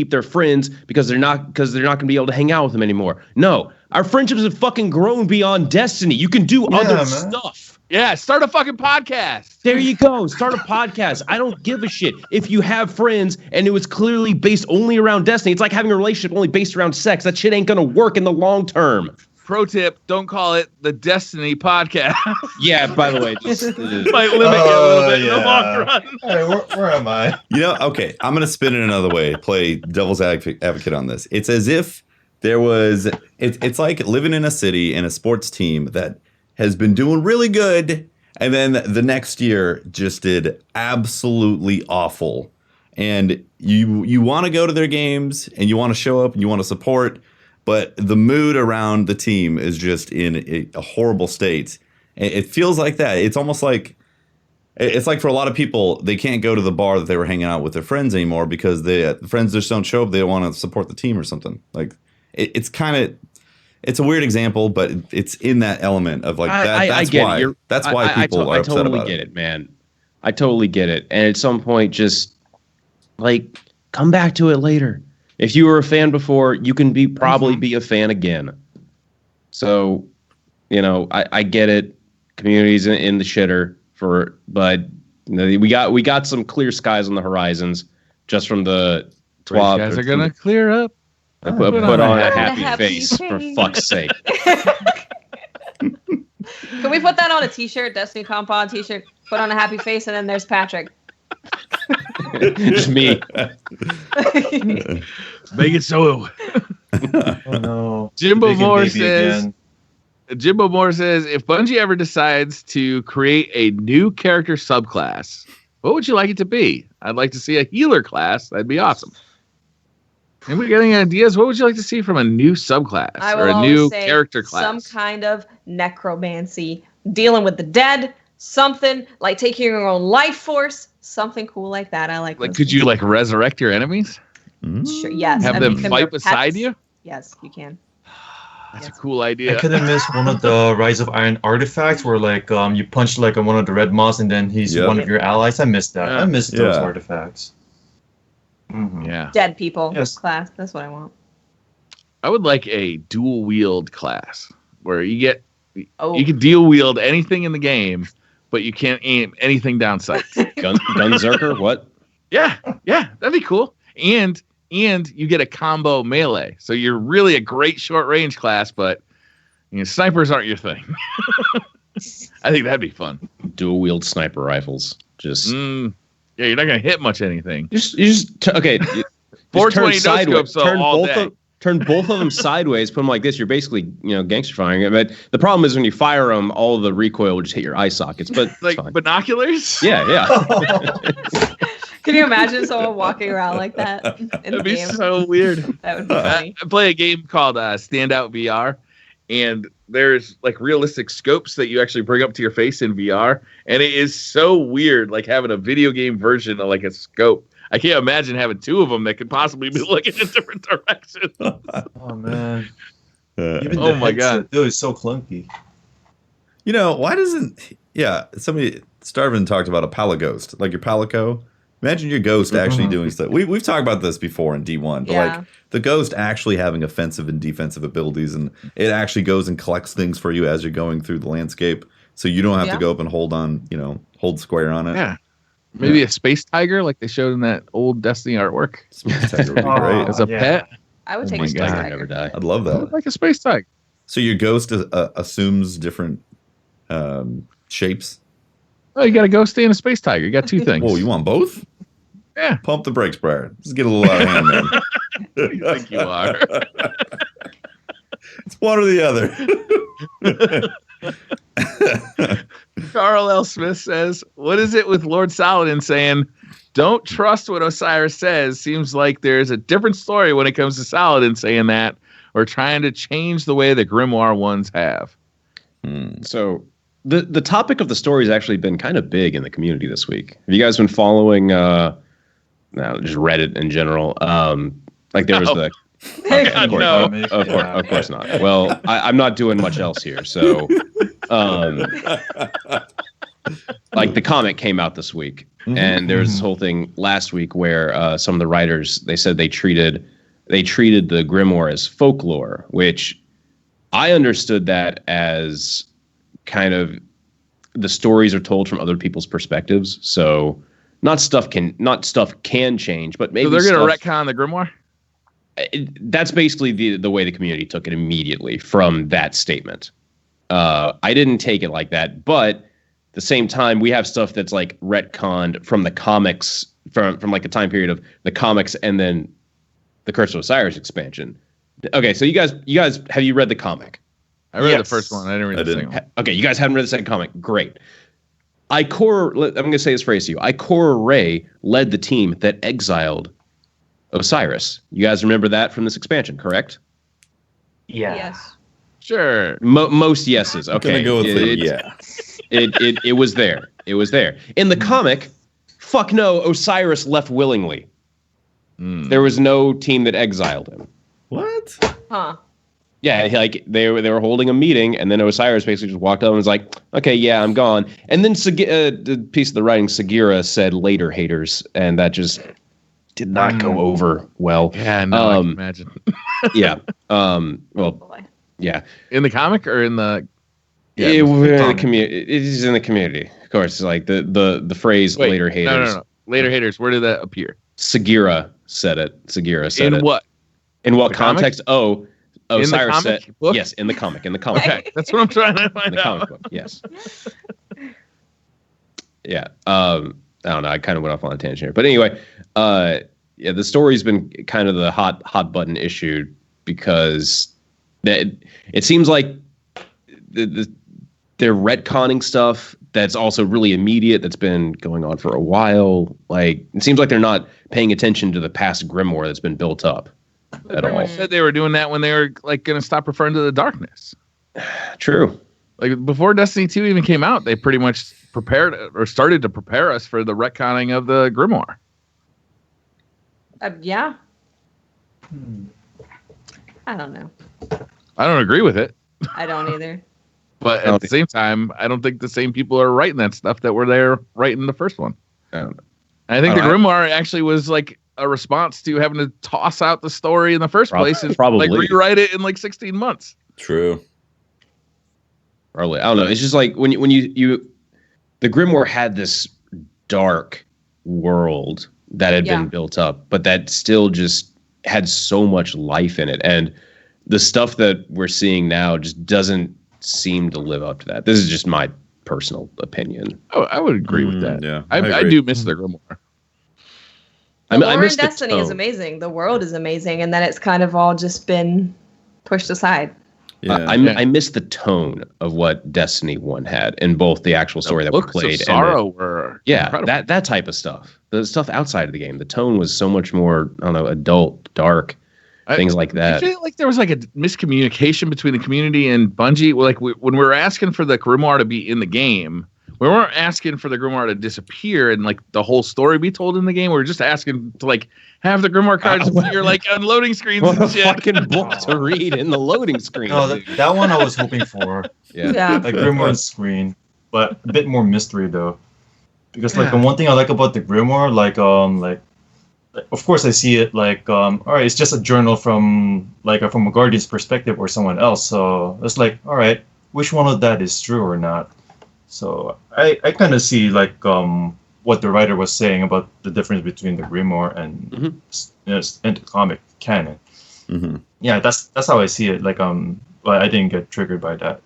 their friends because they're not going to be able to hang out with them anymore." No, our friendships have fucking grown beyond Destiny. You can do other stuff. Yeah, start a fucking podcast. There you go. Start a podcast. I don't give a shit if you have friends and it was clearly based only around Destiny. It's like having a relationship only based around sex. That shit ain't gonna work in the long term. Pro tip, don't call it the Destiny podcast. Yeah, by the way. Might limit you a little bit in the long run. Hey, where am I? Okay, I'm going to spin it another way, play devil's advocate on this. It's as if there was, it's like living in a city and a sports team that has been doing really good, and then the next year just did absolutely awful. And you want to go to their games, and you want to show up, and you want to support, but the mood around the team is just in a horrible state. It feels like that. It's almost like It's like for a lot of people, they can't go to the bar that they were hanging out with their friends anymore because the friends just don't show up. They don't want to support the team or something. Like it's kind of, it's a weird example, but it's in that element of like that. That's why people are upset about it. I totally get it, man. I totally get it. And at some point, just like come back to it later. If you were a fan before, you can probably be a fan again. So, I get it. Community's in the shitter. But we got some clear skies on the horizons just from the TWAB. Guys are gonna clear up. Put on a happy face for fuck's sake. Can we put that on a t-shirt? Destiny Compound t-shirt. Put on a happy face, and then there's Patrick. Just me. Make it so. Oh no. Jimbo Moore says, if Bungie ever decides to create a new character subclass, what would you like it to be? I'd like to see a healer class. That'd be awesome. Anybody got any ideas? What would you like to see from a new subclass or a new character class? Some kind of necromancy, dealing with the dead, something like taking your own life force, something cool like that. I like. Like, could you like resurrect your enemies? Sure. Yes. Have them fight beside you? Yes, you can. That's a cool idea. I couldn't miss one of the Rise of Iron artifacts where like you punch like one of the red moss and then he's one of your allies. I missed that. I missed those artifacts. Mm-hmm. Yeah. Dead people class. That's what I want. I would like a dual wield class where you can dual wield anything in the game, but you can't aim anything down sight. Gunzerker? What? Yeah, that'd be cool. And you get a combo melee. So you're really a great short range class, but snipers aren't your thing. I think that'd be fun. Dual wield sniper rifles. Just yeah, you're not gonna hit much anything. You just okay. 420 sideways. Turn both of them sideways. Put them like this. You're basically gangster firing it. But the problem is when you fire them, all of the recoil will just hit your eye sockets. But like binoculars. Yeah. Can you imagine someone walking around like that? That'd be so weird. That would be funny. I play a game called Standout VR, and there's like realistic scopes that you actually bring up to your face in VR, and it is so weird, like having a video game version of like a scope. I can't imagine having two of them that could possibly be looking in different directions. Oh man! Even oh my god, it was so clunky. Why doesn't somebody Starvin talked about a Palaghost, like your Palico. Imagine your ghost actually doing stuff. We've talked about this before in D1, but like the ghost actually having offensive and defensive abilities, and it actually goes and collects things for you as you're going through the landscape, so you don't have to go up and hold square on it. Yeah, maybe a space tiger like they showed in that old Destiny artwork. Space tiger would be great as a pet. I would take a space tiger. Never die. I'd love that. Like a space tiger. So your ghost assumes different shapes. Oh, you got a ghost and a space tiger. You got two things. Whoa, you want both? Yeah. Pump the brakes, Brian. Just get a little out of hand, man. Who do you think you are? It's one or the other. Carl L. Smith says, what is it with Lord Saladin saying, don't trust what Osiris says? Seems like there's a different story when it comes to Saladin saying that, or trying to change the way the Grimoire ones have. So the topic of the story has actually been kind of big in the community this week. Have you guys been following just Reddit in general? Like there was the of course not. Well, I'm not doing much else here. So like the comic came out this week, and there was this whole thing last week where some of the writers, they said they treated the Grimoire as folklore, which I understood that as kind of the stories are told from other people's perspectives. So not stuff can change, but maybe so they're going to retcon the Grimoire. That's basically the way the community took it immediately from that statement. I didn't take it like that, but at the same time, we have stuff that's like retconned from the comics, from like the time period of the comics and then the Curse of Osiris expansion. Okay, so you guys, have you read the comic? I read the first one. I didn't read the second one. Okay, you guys haven't read the second comic. Great. I'm going to say this phrase to you. Ikora Rey led the team that exiled Osiris. You guys remember that from this expansion, correct? Yeah. Yes. Sure. Most yeses. Okay. I'm gonna go with yeah. It was there. It was there. In the comic, fuck no, Osiris left willingly. There was no team that exiled him. What? Huh. Yeah, like they were holding a meeting, and then Osiris basically just walked up and was like, "Okay, yeah, I'm gone." And then the piece of the writing, Sagira said, "Later, haters," and that just did not go over well. Yeah, no, I can imagine. Yeah. Well, yeah. In the comic or in the? Yeah, the community. It is in the community, of course. Like the phrase "later haters." No. Later haters. Where did that appear? Sagira said it. Sagira said it. In what? In what the context? Comic? Osiris said. Book? Yes, in the comic. Okay, that's what I'm trying to find out. Comic book, yes. Yeah. I don't know. I kind of went off on a tangent here, but anyway, yeah, the story's been kind of the hot button issue because it seems like they're retconning stuff that's also really immediate, that's been going on for a while. Like, it seems like they're not paying attention to the past grimoire that's been built up at all. Said they were doing that when they were like going to stop referring to the darkness. True. Like before Destiny 2 even came out, they pretty much prepared or started to prepare us for the retconning of the grimoire. Yeah. I don't know. I don't agree with it. I don't either. But at the same time, I don't think the same people are writing that stuff that were there writing the first one. I don't know. And I think the grimoire actually was like a response to having to toss out the story in the first place and probably like rewrite it in like 16 months. True. Probably. I don't know. It's just like when you the grimoire had this dark world that had been built up, but that still just had so much life in it. And the stuff that we're seeing now just doesn't seem to live up to that. This is just my personal opinion. Oh, I would agree with that. Yeah, I do miss the grimoire. The lore in Destiny is amazing. The world is amazing, and then it's kind of all just been pushed aside. Yeah. I miss the tone of what Destiny 1 had in both the actual story that we played and sorrow were incredible. that type of stuff. The stuff outside of the game, the tone was so much more, I don't know, adult, dark, things like that. I feel like there was like a miscommunication between the community and Bungie. Like when we were asking for the grimoire to be in the game, we weren't asking for the grimoire to disappear and like the whole story be told in the game. We were just asking to like have the grimoire cards appear like on loading screens. What and a shit. Fucking book to read in the loading screen. No, that one I was hoping for. Yeah. Like grimoire screen, but a bit more mystery though. Because like the one thing I like about the grimoire, like of course I see it like all right, it's just a journal from a guardian's perspective or someone else. So it's like, all right, which one of that is true or not? So I kind of see like what the writer was saying about the difference between the grimoire and and the comic canon. Mm-hmm. Yeah, that's how I see it. Like but I didn't get triggered by that.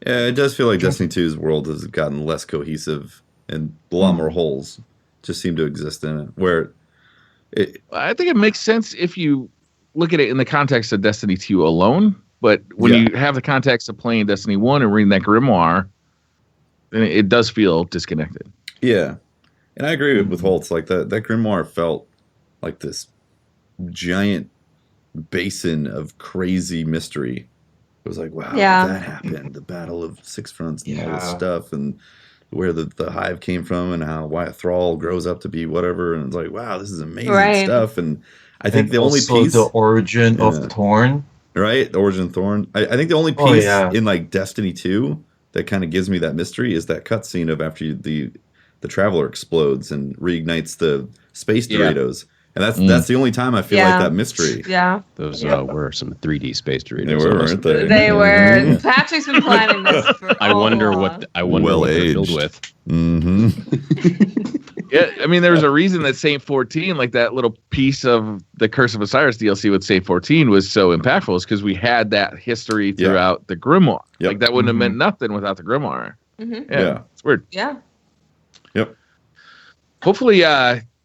Yeah, it does feel like Destiny 2's world has gotten less cohesive and a lot more holes just seem to exist in it. I think it makes sense if you look at it in the context of Destiny 2 alone. But when you have the context of playing Destiny 1 and reading that grimoire, then it does feel disconnected. Yeah. And I agree with Holtz. Like that grimoire felt like this giant basin of crazy mystery. It was like, wow, that happened. The Battle of Six Fronts and all this stuff, and where the hive came from, and why a thrall grows up to be whatever. And it's like, wow, this is amazing stuff. And I think the only piece, the origin of the Thorn. Right, the origin of Thorn. I think the only piece in like Destiny 2 that kind of gives me that mystery is that cutscene of after the Traveler explodes and reignites the space Doritos. And that's the only time I feel like that mystery. Yeah. Those were some 3D space Doritos. They were, weren't they? They were. Patrick's been planning this for I wonder what they're filled with. Mm-hmm. Yeah, I mean, there was a reason that Saint 14, like that little piece of the Curse of Osiris DLC with Saint 14 was so impactful, is because we had that history throughout the grimoire. Yep. Like that wouldn't have meant nothing without the grimoire. Yeah, it's weird. Yeah. Yep. Hopefully,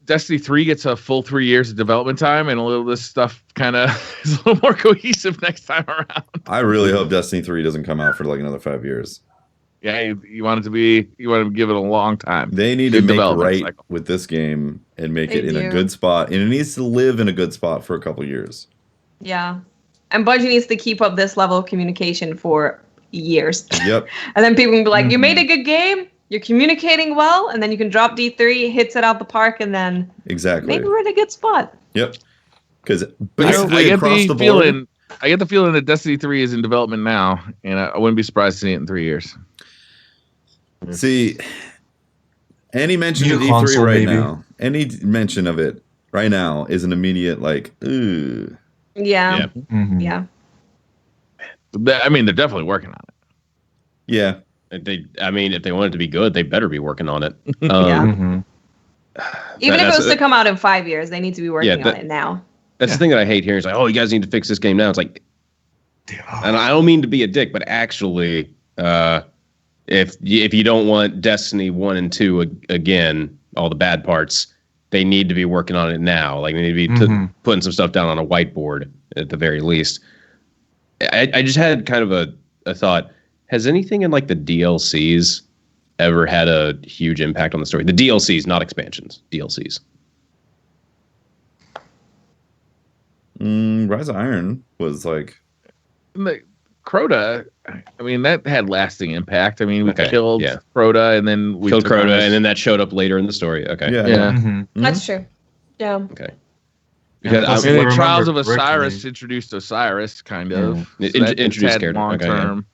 Destiny 3 gets a full 3 years of development time, and a little of this stuff kind of is a little more cohesive next time around. I really hope Destiny 3 doesn't come out for like another 5 years. Yeah, you want to give it a long time. They need to make right with this game and make it in a good spot, and it needs to live in a good spot for a couple years. Yeah, and Bungie needs to keep up this level of communication for years. Yep. And then people can be like, you made a good game, you're communicating well, and then you can drop D3, hits it out the park, and then maybe we're in a good spot. Yep. Because I get the feeling that Destiny 3 is in development now, and I wouldn't be surprised to see it in 3 years. See, any mention of E3 console, right maybe. now, any mention of it right now is an immediate like, ooh. Yeah. Mhm. Yeah. I mean, they're definitely working on it. Yeah. If they want it to be good, they better be working on it. Yeah. Mhm. Even if it was to come out in 5 years, they need to be working on it now. That's the thing that I hate hearing. It's like, oh, you guys need to fix this game now. It's like, and I don't mean to be a dick, but actually, if you don't want Destiny 1 and 2 again, all the bad parts, they need to be working on it now. Like, they need to be putting some stuff down on a whiteboard at the very least. I just had kind of a thought. Has anything in like the DLCs ever had a huge impact on the story? The DLCs, not expansions. DLCs. Rise of Iron was like The Crota, I mean, that had lasting impact. I mean, we killed yeah. Crota, and then we killed took on Crota, this- and then that showed up later in the story. Okay. yeah. Mhm. That's true. Yeah. Okay. Yeah, Because I really Well, Trials of remember Osiris correctly. introduced Osiris, kind of. It So that introduced had character. Okay, long-term.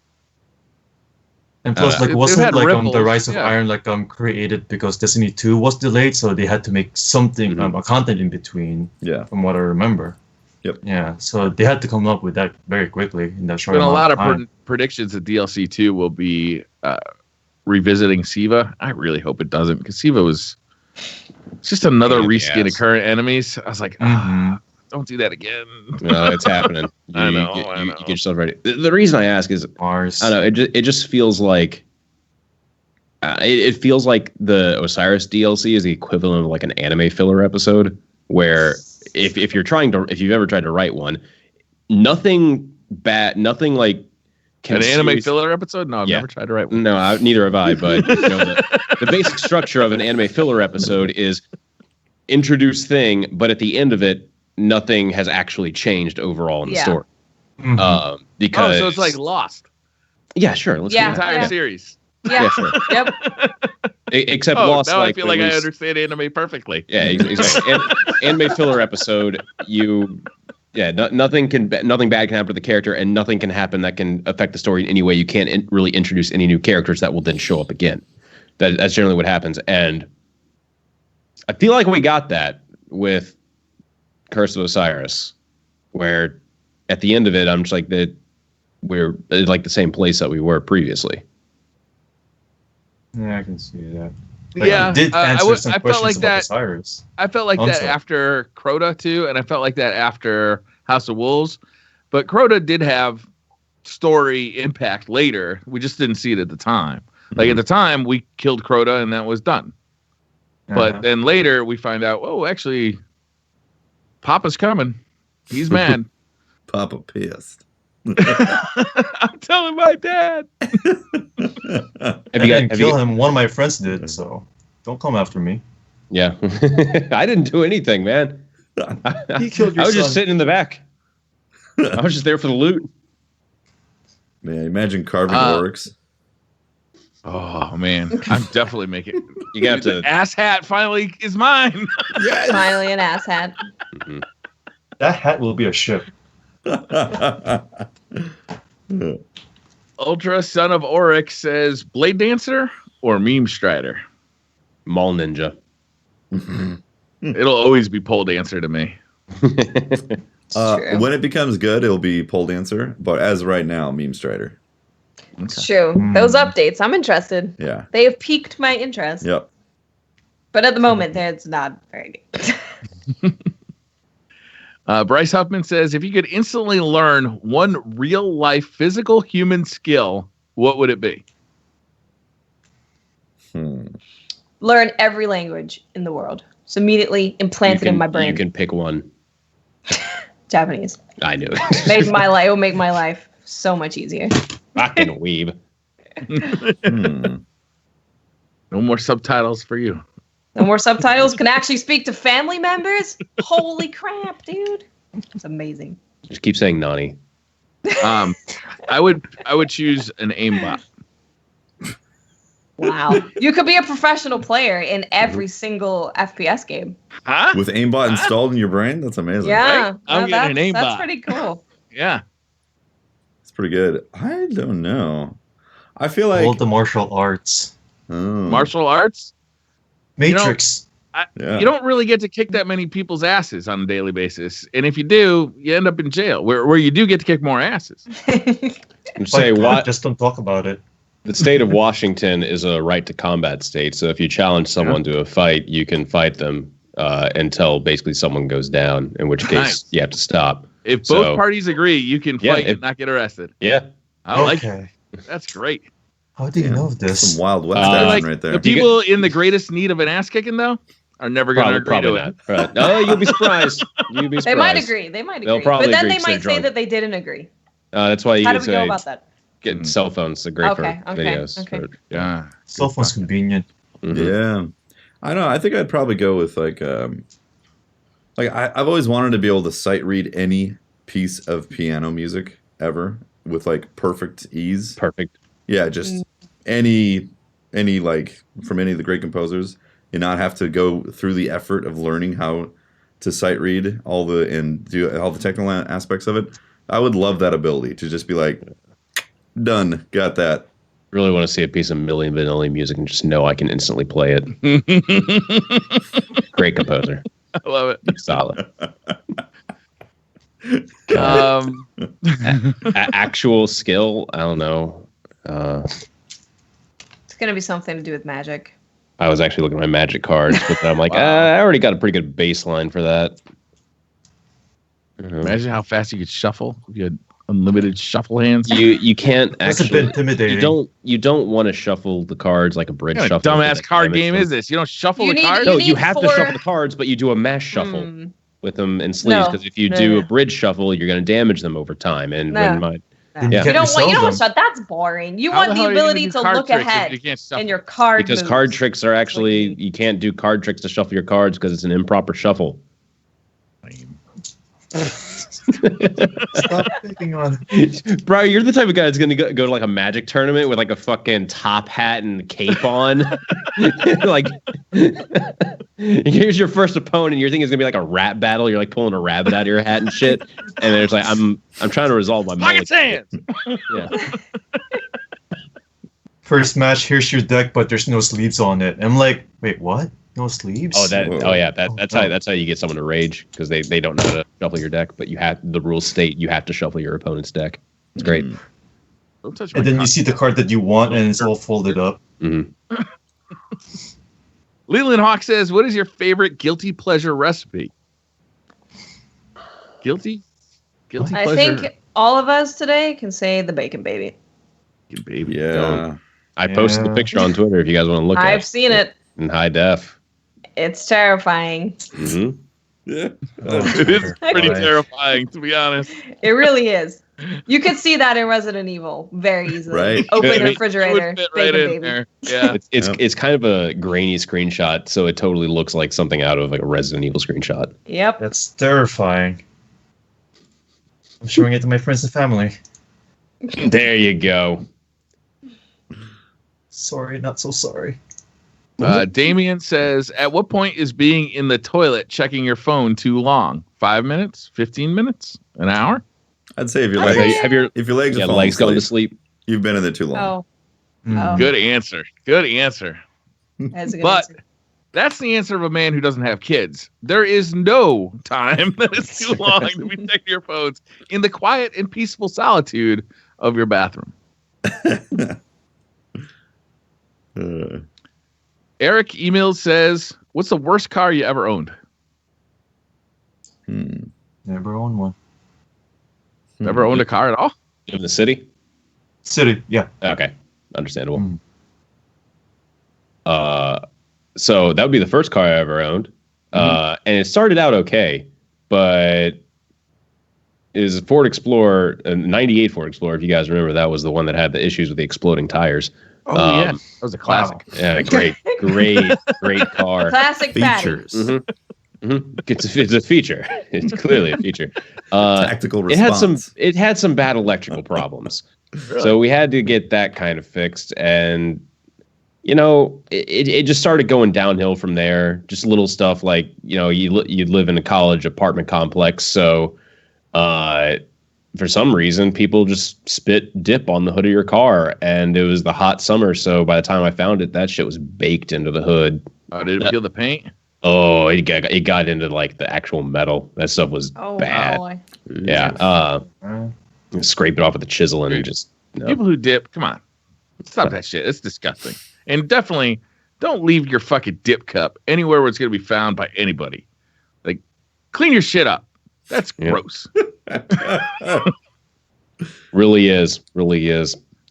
And plus, like, They've wasn't had like ripples, the Rise of yeah. Iron like created because Destiny 2 was delayed, so they had to make something a content in between. Yeah. From what I remember. Yep. Yeah, so they had to come up with that very quickly in that short Been a amount lot of of time. predictions that DLC 2 will be revisiting Siva. I really hope it doesn't, because Siva was it's just another reskin of current enemies. I was like, don't do that again. No, it's happening. I know. You get yourself ready. The reason I ask is, Mars. I don't know. It just feels like it feels like the Osiris DLC is the equivalent of like an anime filler episode, where if you've ever tried to write one, nothing like An anime filler episode? No, I've Yeah. never tried to write one. No, neither have I. But the basic structure of an anime filler episode is introduce thing, but at the end of it, nothing has actually changed overall in the story. Because so it's like Lost. Yeah, sure. Let's The do entire that. series. Yeah. Sure. Yep. Except Oh, Lost. now like, I feel like it I was- understand anime perfectly. Yeah, exactly. Anime filler episode. Nothing bad can happen to the character, and nothing can happen that can affect the story in any way. You can't really introduce any new characters that will then show up again. That's generally what happens, and I feel like we got that with Curse of Osiris, where at the end of it, I'm just like that we're like the same place that we were previously. Yeah, I can see that. Yeah, it did I answer some felt questions like about that. Osiris. I felt like that Console. after Crota too, and I felt like that after House of Wolves. But Crota did have story impact later. We just didn't see it at the time. Like at the time, we killed Crota and that was done. But then later we find out, oh, actually, Papa's coming. He's mad. Papa pissed. I'm telling my dad. I didn't kill him. One of my friends did, so don't come after me. Yeah, I didn't do anything, man. He killed your I was just son. sitting in the back. I was just there for the loot. Man, imagine carving orcs. Oh man, I'm definitely making. You got to. The ass hat finally is mine. Yes. Finally, an ass hat. That hat will be a ship. Ultra Son of Oryx says Blade Dancer or Meme Strider. Mall Ninja. It'll always be Pole Dancer to me. True. When it becomes good, it'll be Pole Dancer. But as of right now, Meme Strider. It's true. Those updates, I'm interested. Yeah. They have piqued my interest. Yep. But at the moment, it's not very good. Bryce Huffman says, if you could instantly learn one real-life physical human skill, what would it be? Learn every language in the world. So immediately implant it in my brain. You can pick one. Japanese. I knew it. It will make my life so much easier. Fucking weeb. No more subtitles for you. No more subtitles. Can actually speak to family members. Holy crap, dude! It's amazing. Just keep saying Nani. I would choose an aimbot. Wow. You could be a professional player in every single FPS game. Huh? With aimbot installed in your brain? That's amazing. Yeah. Right? I'm getting an aimbot. That's pretty cool. Yeah. It's pretty good. I don't know. I feel like all the martial arts. Martial arts? Matrix. You don't really get to kick that many people's asses on a daily basis. And if you do, you end up in jail, where you do get to kick more asses. Say what? Just don't talk about it. The state of Washington is a right to combat state. So if you challenge someone to a fight, you can fight them until basically someone goes down, in which case you have to stop. If both parties agree, you can fight and not get arrested. Yeah. I like it. That's great. How do you know this? Some Wild West action right there. The people in the greatest need of an ass kicking, though, are never going to agree to it. Right. No, you'll be surprised. They might agree. They'll probably but then agree they might say that they didn't agree. That's why you How do we go about that? Getting cell phones are great for videos. Okay. Yeah. Cell phone's convenient. Mm-hmm. Yeah. I don't know. I think I'd probably go with I've always wanted to be able to sight read any piece of piano music ever with perfect ease. Perfect. Yeah, just any from any of the great composers, and not have to go through the effort of learning how to sight read and do all the technical aspects of it. I would love that ability to just be done, got that. Really want to see a piece of Milli Vanilli music and just know I can instantly play it. Great composer. I love it. Solid. Actual skill, I don't know. It's gonna be something to do with magic. I was actually looking at my magic cards, but then I'm like, I already got a pretty good baseline for that. Imagine how fast you could shuffle if you had unlimited shuffle hands. You can't actually. That's a bit intimidating. You don't want to shuffle the cards like a bridge shuffle. What dumbass card game is this? You don't shuffle the cards? No, you have to shuffle the cards, but you do a mash shuffle with them in sleeves, because if you do a bridge shuffle, you're going to damage them over time. And you don't want that's boring. You want the ability to look ahead in your card because card tricks are actually you can't do card tricks to shuffle your cards because it's an improper shuffle. Stop picking on. Bro, you're the type of guy that's gonna go to a magic tournament with a fucking top hat and cape on. Here's your first opponent. You're thinking it's gonna be a rap battle. You're pulling a rabbit out of your hat and shit. And then it's I'm trying to resolve my pocket sands. Yeah. First match, here's your deck, but there's no sleeves on it. I'm like, wait, what? No sleeves? That's how you get someone to rage, because they don't know how to shuffle your deck, but the rules state you have to shuffle your opponent's deck. It's great. And then you see the card that you want, and it's all folded up. Mm-hmm. Leland Hawk says, "What is your favorite guilty pleasure recipe?" Guilty pleasure. I think all of us today can say the bacon baby. Bacon baby. Yeah. I posted the picture on Twitter if you guys want to look at it. I've seen it. In high def. It's terrifying. Mm-hmm. Yeah. It is pretty terrifying, to be honest. It really is. You could see that in Resident Evil very easily. Right. Open the refrigerator. Fit right in there. Yeah. It's kind of a grainy screenshot, so it totally looks like something out of a Resident Evil screenshot. Yep. That's terrifying. I'm showing it to my friends and family. There you go. Sorry, not so sorry. Damien says, "At what point is being in the toilet checking your phone too long? 5 minutes? 15 minutes? An hour?" I'd say if your legs are legs going to sleep, you've been in there too long. Good answer. Good answer. That's a good but answer. That's the answer of a man who doesn't have kids. There is no time that is too long to be checking your phones in the quiet and peaceful solitude of your bathroom. Eric emails says, "What's the worst car you ever owned?" Never owned one. Never owned a car at all? in the city. City, yeah. Okay, understandable. So that would be the first car I ever owned, and it started out okay, but is a Ford Explorer, a '98 Ford Explorer. If you guys remember, that was the one that had the issues with the exploding tires. Oh yeah, that was a classic. Wow. Yeah, great car. Classic features. Mm-hmm. It's a feature. It's clearly a feature. Tactical response. It had some bad electrical problems, Really? so we had to get that kind of fixed. And it just started going downhill from there. Just little stuff like you live in a college apartment complex, so for some reason people just spit dip on the hood of your car, and it was the hot summer, so by the time I found it, that shit was baked into the hood. Oh, did it peel the paint? Oh, it got into like the actual metal. That stuff was bad. Boy. Yeah. Scrape it off with a chisel and just People who dip, come on, stop that shit. It's disgusting. And definitely don't leave your fucking dip cup anywhere where it's going to be found by anybody. Like, clean your shit up. That's gross. Really is.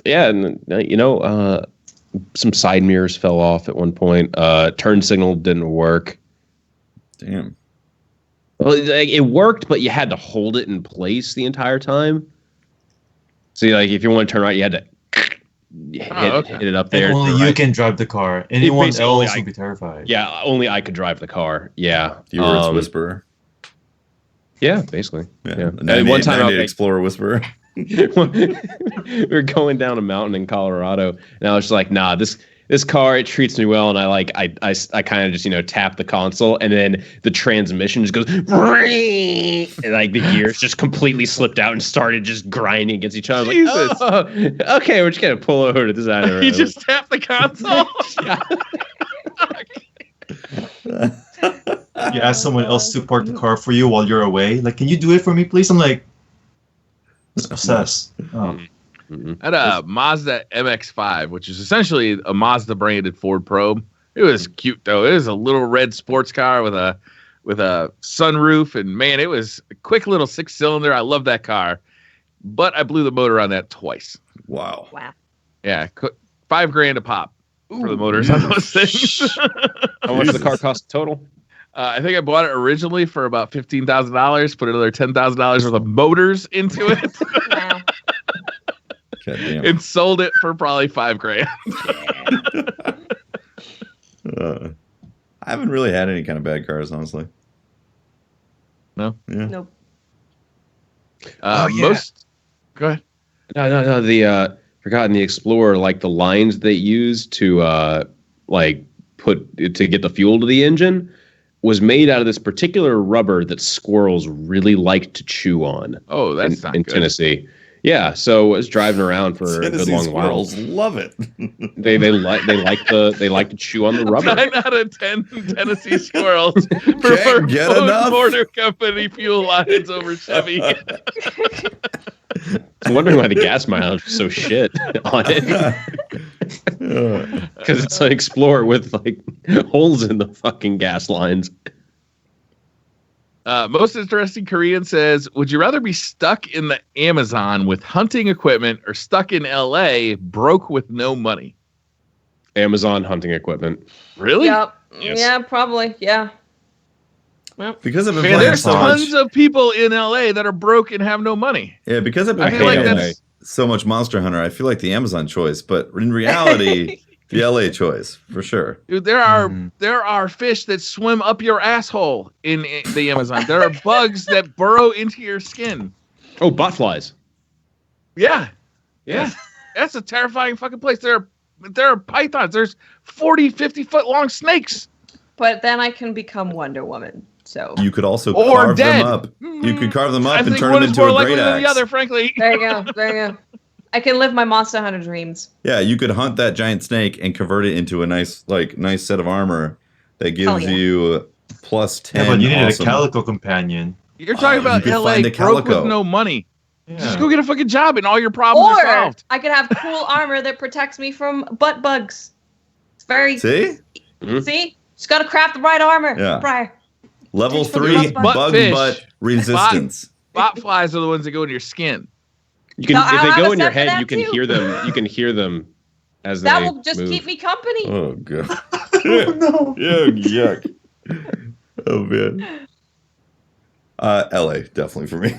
Yeah, and some side mirrors fell off at one point. Turn signal didn't work. Damn. Well, it worked, but you had to hold it in place the entire time. So, like, if you want to turn right, you had to hit it up there. And only you can drive the car. Anyone else would be terrified. Yeah, only I could drive the car. Yeah. You were its whisperer. Yeah, basically. Yeah. And one time, Explorer whisperer. We were going down a mountain in Colorado, and I was just like, nah, this car, it treats me well. And I kind of just tap the console, and then the transmission just goes and like the gears just completely slipped out and started just grinding against each other. Jesus. Like, okay, we're just gonna pull over to the side of the road. You just tap the console. You ask someone else to park the car for you while you're away. Like, can you do it for me, please? I'm like, obsessed. Oh. I had a Mazda MX-5, which is essentially a Mazda branded Ford Probe. It was cute though. It was a little red sports car with a sunroof, and man, it was a quick little 6-cylinder. I love that car, but I blew the motor on that twice. Wow. Yeah, $5,000 a pop for the motors on those things. How much did the car cost total? I think I bought it originally for about $15,000. Put another $10,000 worth of motors into it. Wow. And sold it for probably $5,000. I haven't really had any kind of bad cars, honestly. No? Yeah. Nope. Most. Go ahead. No. The forgotten the Explorer, like the lines they use to put to get the fuel to the engine, was made out of this particular rubber that squirrels really like to chew on. Oh, that's not in good. Tennessee. Yeah, so I was driving around for a good long while. Squirrels love it. They like to chew on the rubber. 9 out of 10 Tennessee squirrels prefer Ford Motor Company fuel lines over Chevy. I'm wondering why the gas mileage is so shit on it. Because it's an Explorer with like holes in the fucking gas lines. Most interesting Korean says, would you rather be stuck in the Amazon with hunting equipment or stuck in LA broke with no money? Amazon hunting equipment. Really? Yep. Yes. Yeah, probably. Yeah. Well, Because I've been Man, playing there's so much. tons of people in LA that are broke and have no money. Yeah, because I've been I feel like playing that's so much Monster Hunter, I feel like the Amazon choice, but in reality, the LA choice for sure. Dude, there are fish that swim up your asshole in the Amazon. There are bugs that burrow into your skin. Oh, botflies. Yeah. That's a terrifying fucking place. There are pythons. There's 40, 50 foot long snakes. but then I can become Wonder Woman. So You could also Or carve dead. them up. You could carve them up I and think turn one them is into more a likely great than axe. the other, frankly. there you go. I can live my Monster Hunter dreams. Yeah, you could hunt that giant snake and convert it into a nice set of armor that gives you plus 10. Yeah, but you needed awesome. a calico companion. You're talking you about could LA find a broke calico. with no money. Yeah. Just go get a fucking job and all your problems are Or solved. I could have cool armor that protects me from butt bugs. It's very See? See? Just gotta craft the right armor. Yeah. Briar. Level Just for the 3 butt bug fish. butt resistance. Bot flies are the ones that go in your skin. You can, No, if I'll they have go a in your set for head, that you can too. hear them. You can hear them as That they will just move. keep me company. Oh god. Oh, no. Yuck. Oh man. LA definitely for me.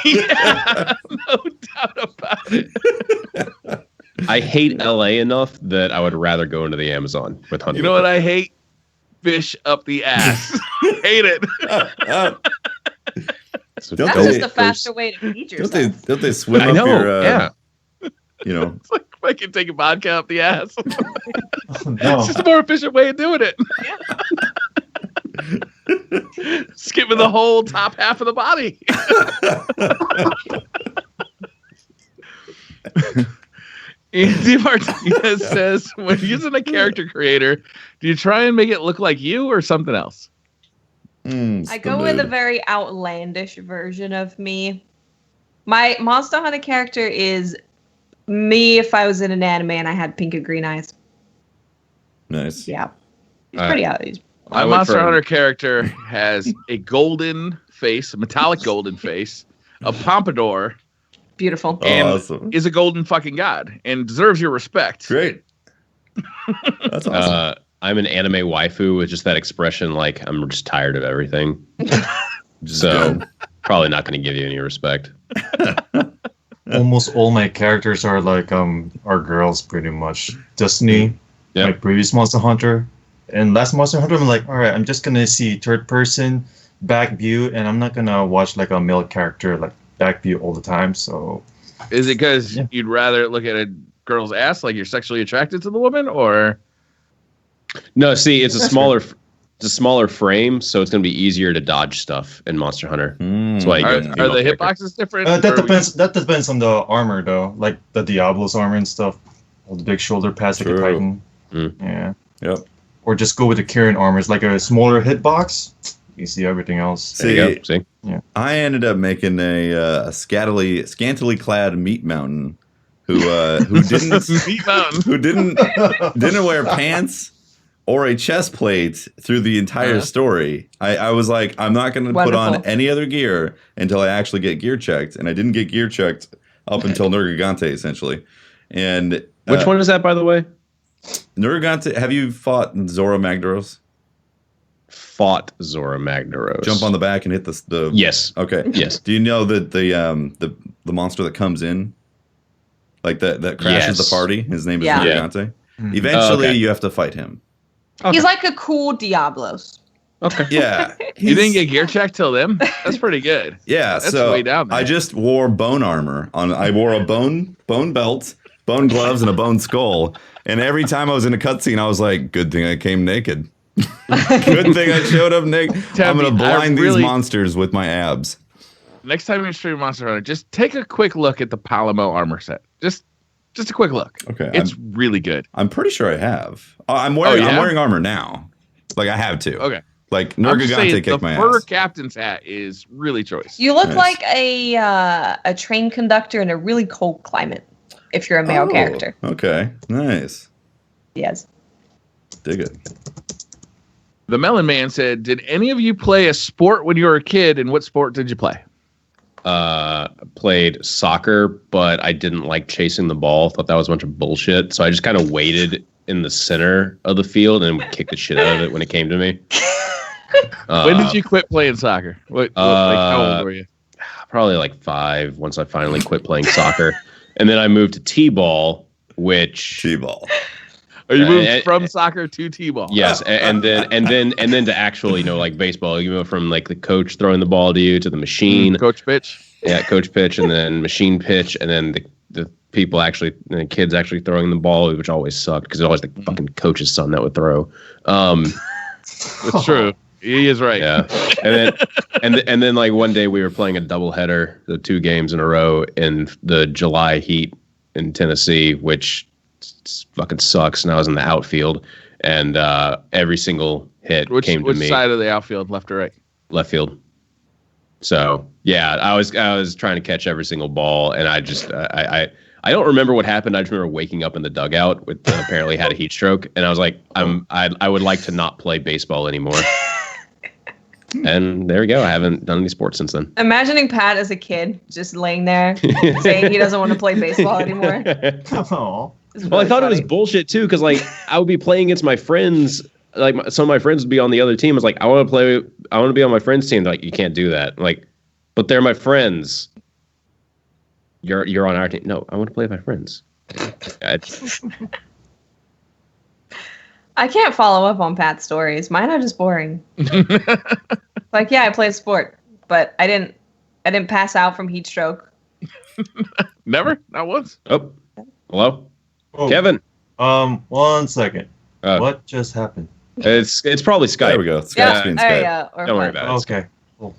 Yeah, no doubt about it. I hate LA enough that I would rather go into the Amazon with hunting. You know what I hate? Fish up the ass. hate it. That's just a faster way to feed yourself. Don't they swim up your? You know, it's like fucking taking vodka up the ass. Oh, no. It's just a more efficient way of doing it. Skipping the whole top half of the body. Andy Martinez says, when using a character creator, do you try and make it look like you or something else? I go with a very outlandish version of me. My Monster Hunter character is me if I was in an anime and I had pink and green eyes. Nice. Yeah. He's pretty out. My Monster Hunter character has a golden face, a metallic golden face, a pompadour. Beautiful. And awesome. Is a golden fucking god and deserves your respect. Great. That's awesome. I'm an anime waifu with just that expression, like I'm just tired of everything. So probably not going to give you any respect. Almost all my characters are like are girls pretty much. Destiny, my previous Monster Hunter, and last Monster Hunter, I'm like, all right, I'm just gonna see third person back view, and I'm not gonna watch like a male character like back view all the time. So is it because you'd rather look at a girl's ass, like you're sexually attracted to the woman, or? No, see, it's a smaller frame, so it's going to be easier to dodge stuff in Monster Hunter. That's why are the hitboxes different? That depends on the armor, though. Like the Diablo's armor and stuff. All the big shoulder pads like a Titan. Yeah. Yep. Or just go with the Kieran armors, like a smaller hitbox. You see everything else. There you go. See? Yeah. I ended up making a scantily clad meat mountain who didn't Meat Mountain. who didn't wear pants or a chest plate through the entire story. I was like, I'm not going to put on any other gear until I actually get gear checked, and I didn't get gear checked up until Nergigante, essentially. And which one is that, by the way? Nergigante. Have you fought Zora Magdaros? Fought Zora Magdaros. Jump on the back and hit the. Yes. Okay. Yes. Do you know that the monster that comes in, like that crashes the party? His name is Nergigante. Mm-hmm. Eventually, you have to fight him. Okay. He's like a cool Diablos. Okay. Yeah. You didn't get gear checked till then? That's pretty good. Yeah. That's so way down there. I just wore bone armor on. I wore a bone belt, bone gloves, and a bone skull. And every time I was in a cutscene, I was like, "Good thing I came naked. Good thing I showed up naked. I'm gonna blind these monsters with my abs." Next time you stream Monster Hunter, just take a quick look at the Palamo armor set. Just a quick look. Okay. It's really good. I'm pretty sure I have. I'm wearing armor now. Like I have to. Okay. Like Nergigante kicked my ass. The fur captain's hat is really choice. You look like a train conductor in a really cold climate if you're a male character. Okay. Nice. Yes. Dig it. The Melon Man said, "Did any of you play a sport when you were a kid, and what sport did you play?" Played soccer, but I didn't like chasing the ball. Thought that was a bunch of bullshit. So I just kind of waited in the center of the field and kicked the shit out of it when it came to me. When did you quit playing soccer? How old were you? Probably like 5. Once I finally quit playing soccer, and then I moved to t-ball, which t-ball. Or you moved from soccer to t-ball. Yes, and then to actually, like baseball, you go from like the coach throwing the ball to you to the machine. Coach pitch. Yeah, coach pitch, and then machine pitch, and then the kids actually throwing the ball, which always sucked because it was always the fucking coach's son that would throw. It's true. He is right. Yeah, and then like one day we were playing a doubleheader, the 2 games in a row in the July heat in Tennessee, which fucking sucks. And I was in the outfield, and every single hit came to me. Which side of the outfield, left or right? Left field. So yeah, I was trying to catch every single ball, and I just I don't remember what happened. I just remember waking up in the dugout with apparently had a heat stroke, and I was like, I would like to not play baseball anymore. And there we go. I haven't done any sports since then. Imagining Pat as a kid just laying there saying he doesn't want to play baseball anymore. Oh. Well, I thought it was bullshit too, because like I would be playing against my friends. Like some of my friends would be on the other team. I was like, I want to be on my friend's team. They're like, you can't do that. I'm like, but they're my friends. You're on our team. No, I want to play with my friends. I can't follow up on Pat's stories. Mine are just boring. Like, yeah, I played sport, but I didn't pass out from heat stroke. Never? Not once? Oh, hello? Oh, Kevin? 1 second. What just happened? It's probably Skype. There we go. Skype's being Skype. Yeah. Don't worry about it. Okay. Cool.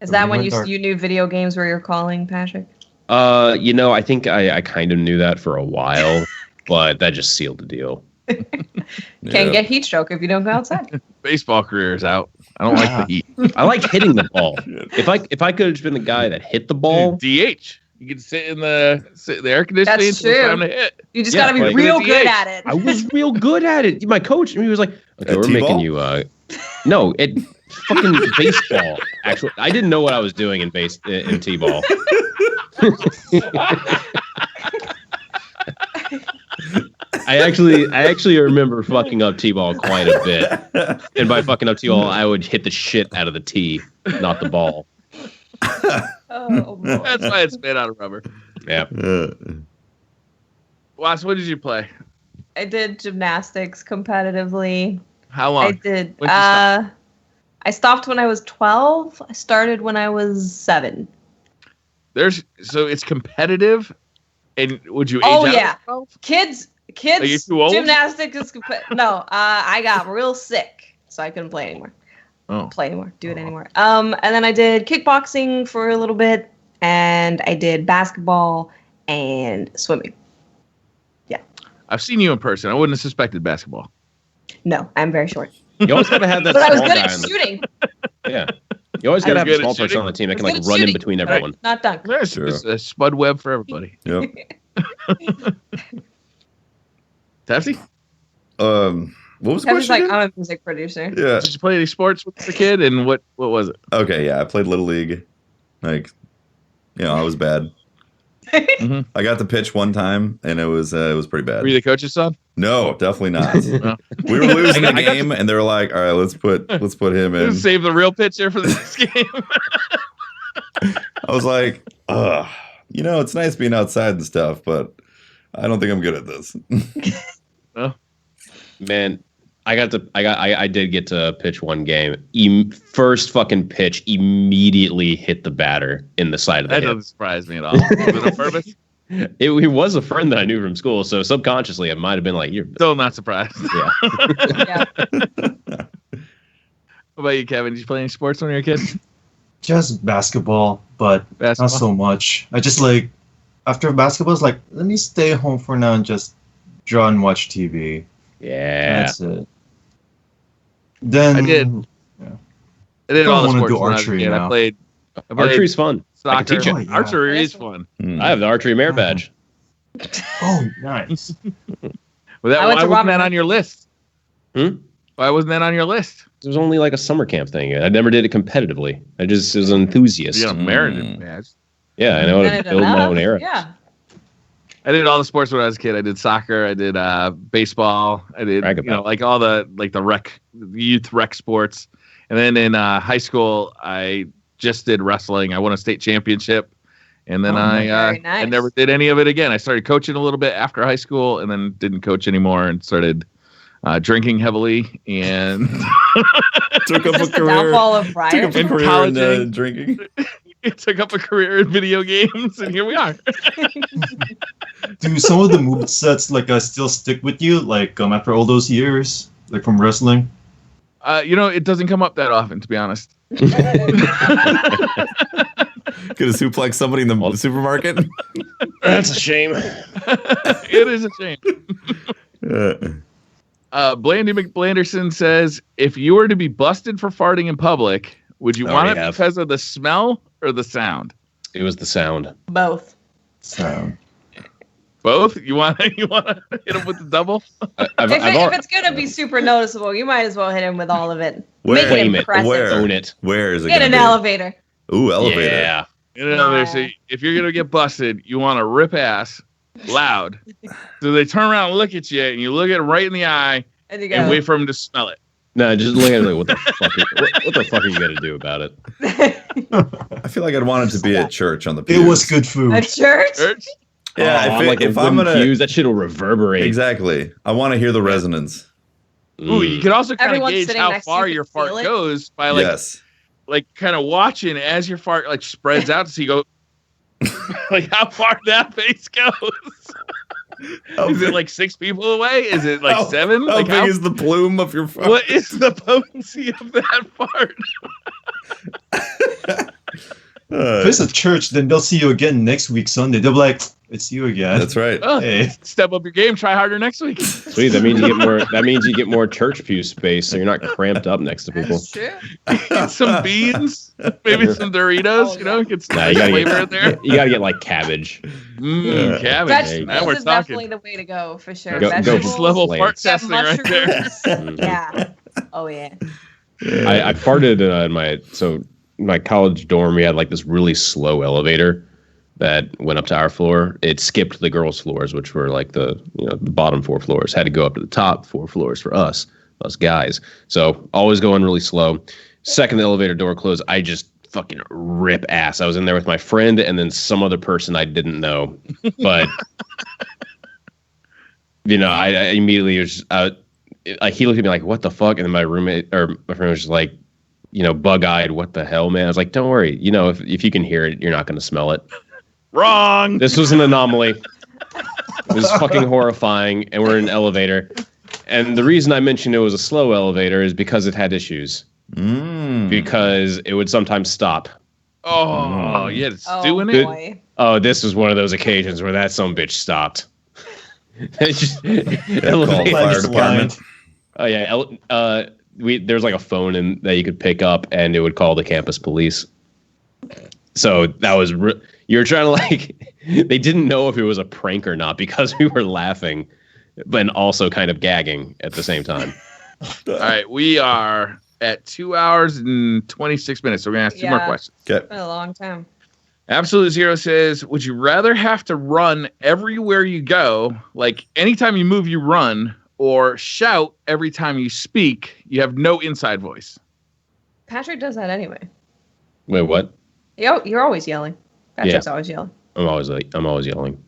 Is that when you knew video games were your calling, Patrick? I think I kind of knew that for a while, but that just sealed the deal. Can't get heat stroke if you don't go outside. Baseball career is out. I don't like the heat. I like hitting the ball. If I could have been the guy that hit the ball, DH. You can sit in the air conditioning. That's true. Time to hit. You just gotta be real good at it. I was real good at it. My coach, he was like, "Okay, we're T-ball? making you." No, it fucking baseball. Actually, I didn't know what I was doing in t-ball. I actually remember fucking up t-ball quite a bit, and by fucking up t-ball, I would hit the shit out of the tee, not the ball. Oh, boy. That's why it's made out of rubber. Yeah. Was, what did you play? I did gymnastics competitively. How long? I did. When did you stop? I stopped when I was 12. I started when I was 7. So it's competitive, and would you age Oh, out yeah. at 12? Kids, Are you too old? gymnastics is no. I got real sick, so I couldn't play anymore. Do it anymore. And then I did kickboxing for a little bit, and I did basketball and swimming. Yeah. I've seen you in person. I wouldn't have suspected basketball. No, I'm very short. You always gotta have that. But I was small good guy at shooting. Yeah. You always gotta have a good at small person shooting. on the team that can I like was good at run in shooting. between everyone. Not dunk. There's Sure. a spud web for everybody. Yep. Tefty? What was the I was question? like, again? I'm a music producer. Yeah. Did you play any sports with the kid? And what was it? Okay, yeah, I played Little League. Like, I was bad. I got the pitch one time, and it was pretty bad. Were you the coach's son? No, definitely not. No. We were losing the game, and they were like, "All right, let's put him in." Save the real pitcher for the next game. I was like, it's nice being outside and stuff, but I don't think I'm good at this. Man, I did get to pitch one game. First fucking pitch immediately hit the batter in the side of the That hip. doesn't surprise me at all. Was it on purpose? It was a friend that I knew from school, so subconsciously I might have been like, "You're." Still not surprised. Yeah. Yeah. What about you, Kevin? Did you play any sports when you were a kid? Just basketball, but Basketball? not so much. I just like after basketball, I was like, let me stay home for now and just draw and watch TV. Yeah. That's it. Then I did. Yeah. I did all the wanna sports do when I was a archery kid. now. I played Archery's fun. I can soccer. teach you. Oh, yeah. Archery is That's fun. I have the archery merit badge. Oh, nice. Well, I why went to wasn't that Robin- on your list? Hmm? Why wasn't that on your list? It was only like a summer camp thing. I never did it competitively. I just was an enthusiast. You got a merit badge. Yeah, I know how to Ended build my up. own era. Yeah. I did all the sports when I was a kid. I did soccer. I did baseball. I did Brag about it. like all the youth rec sports. And then in high school, I just did wrestling. I won a state championship, and then very I nice. never did any of it again. I started coaching a little bit after high school, and then didn't coach anymore, and started drinking heavily and Took up a Just the career. downfall of Took Briar. up a In career in college, drinking. took up a career in video games, and here we are. Do some of the move sets still stick with you? After all those years, from wrestling? It doesn't come up that often, to be honest. Could have suplexed somebody in the supermarket. That's a shame. It is a shame. Blandy McBlanderson says, if you were to be busted for farting in public, would you want it because of the smell or the sound? It was the sound. Both. Sound. Both? You want to hit him with the double? If it's gonna be super noticeable, you might as well hit him with all of it. Where? Make it Claim it. impressive. Where? Own it. Where is it? Get gonna an be? elevator. Ooh, elevator. Yeah. So if you're going to get busted, you want to rip ass loud. So they turn around and look at you, and you look at them right in the eye And you go. and wait for them to smell it. No, just look at it like, what the fuck? What the fuck are you gonna do about it? I feel like I'd want it to be at church on the It pews. was good food. A church? Church? Yeah, if I'm if I'm gonna fuse, that shit will reverberate. exactly, I want to hear the resonance. Ooh, you can also kind of Everyone's gauge sitting how next to far you your can fart feel it. goes by like kind of watching as your fart like spreads out to see go like how far that face goes. Is it like 6 people away? Is it like 7? How Like big is the plume of your fart? what is the potency of that fart? If it's a church, then they'll see you again next week Sunday. They'll be like, "It's you again." That's right. Oh, Hey. step up your game. Try harder next week. Sweet. That means you get more. That means you get more church pew space, so you're not cramped up next to people. That's true. Get some beans, maybe some Doritos. Oh, You know, get some Nah, you gotta flavor in there. get. You gotta get like cabbage. Cabbage. Now we're Vegetables is talking. definitely the way to go for sure. Go- go Vegetables, Next level flavor. fart testing right there. mushrooms. Yeah. Oh yeah. I farted in my college dorm. We had like this really slow elevator that went up to our floor. It skipped the girls' floors, which were like the bottom 4 floors. Had to go up to the top 4 floors for us guys. So always going really slow. Second the elevator door closed, I just fucking rip ass. I was in there with my friend and then some other person I didn't know, but I immediately was. He looked at me like, "What the fuck?" And then my roommate or my friend was just like, bug-eyed, "What the hell, man?" I was like, "Don't worry. If you can hear it, you're not going to smell it." Wrong. This was an anomaly. It was fucking horrifying, and we're in an elevator. And the reason I mentioned it was a slow elevator is because it had issues. Because it would sometimes stop. Oh, yeah, it's doing it. Boy. Oh, this was one of those occasions where that sumbitch stopped. It's just Call fire department. Oh yeah, there's like a phone that you could pick up, and it would call the campus police. So that was you were trying to they didn't know if it was a prank or not because we were laughing, but also kind of gagging at the same time. All right, we are at 2 hours and 26 minutes. So we're gonna ask 2 more questions. Okay. It's been a long time. Absolute Zero says, would you rather have to run everywhere you go, like anytime you move, you run, or shout every time you speak? You have no inside voice. Patrick does that anyway. Wait, what? You're always yelling. Patrick's always yelling. I'm always yelling.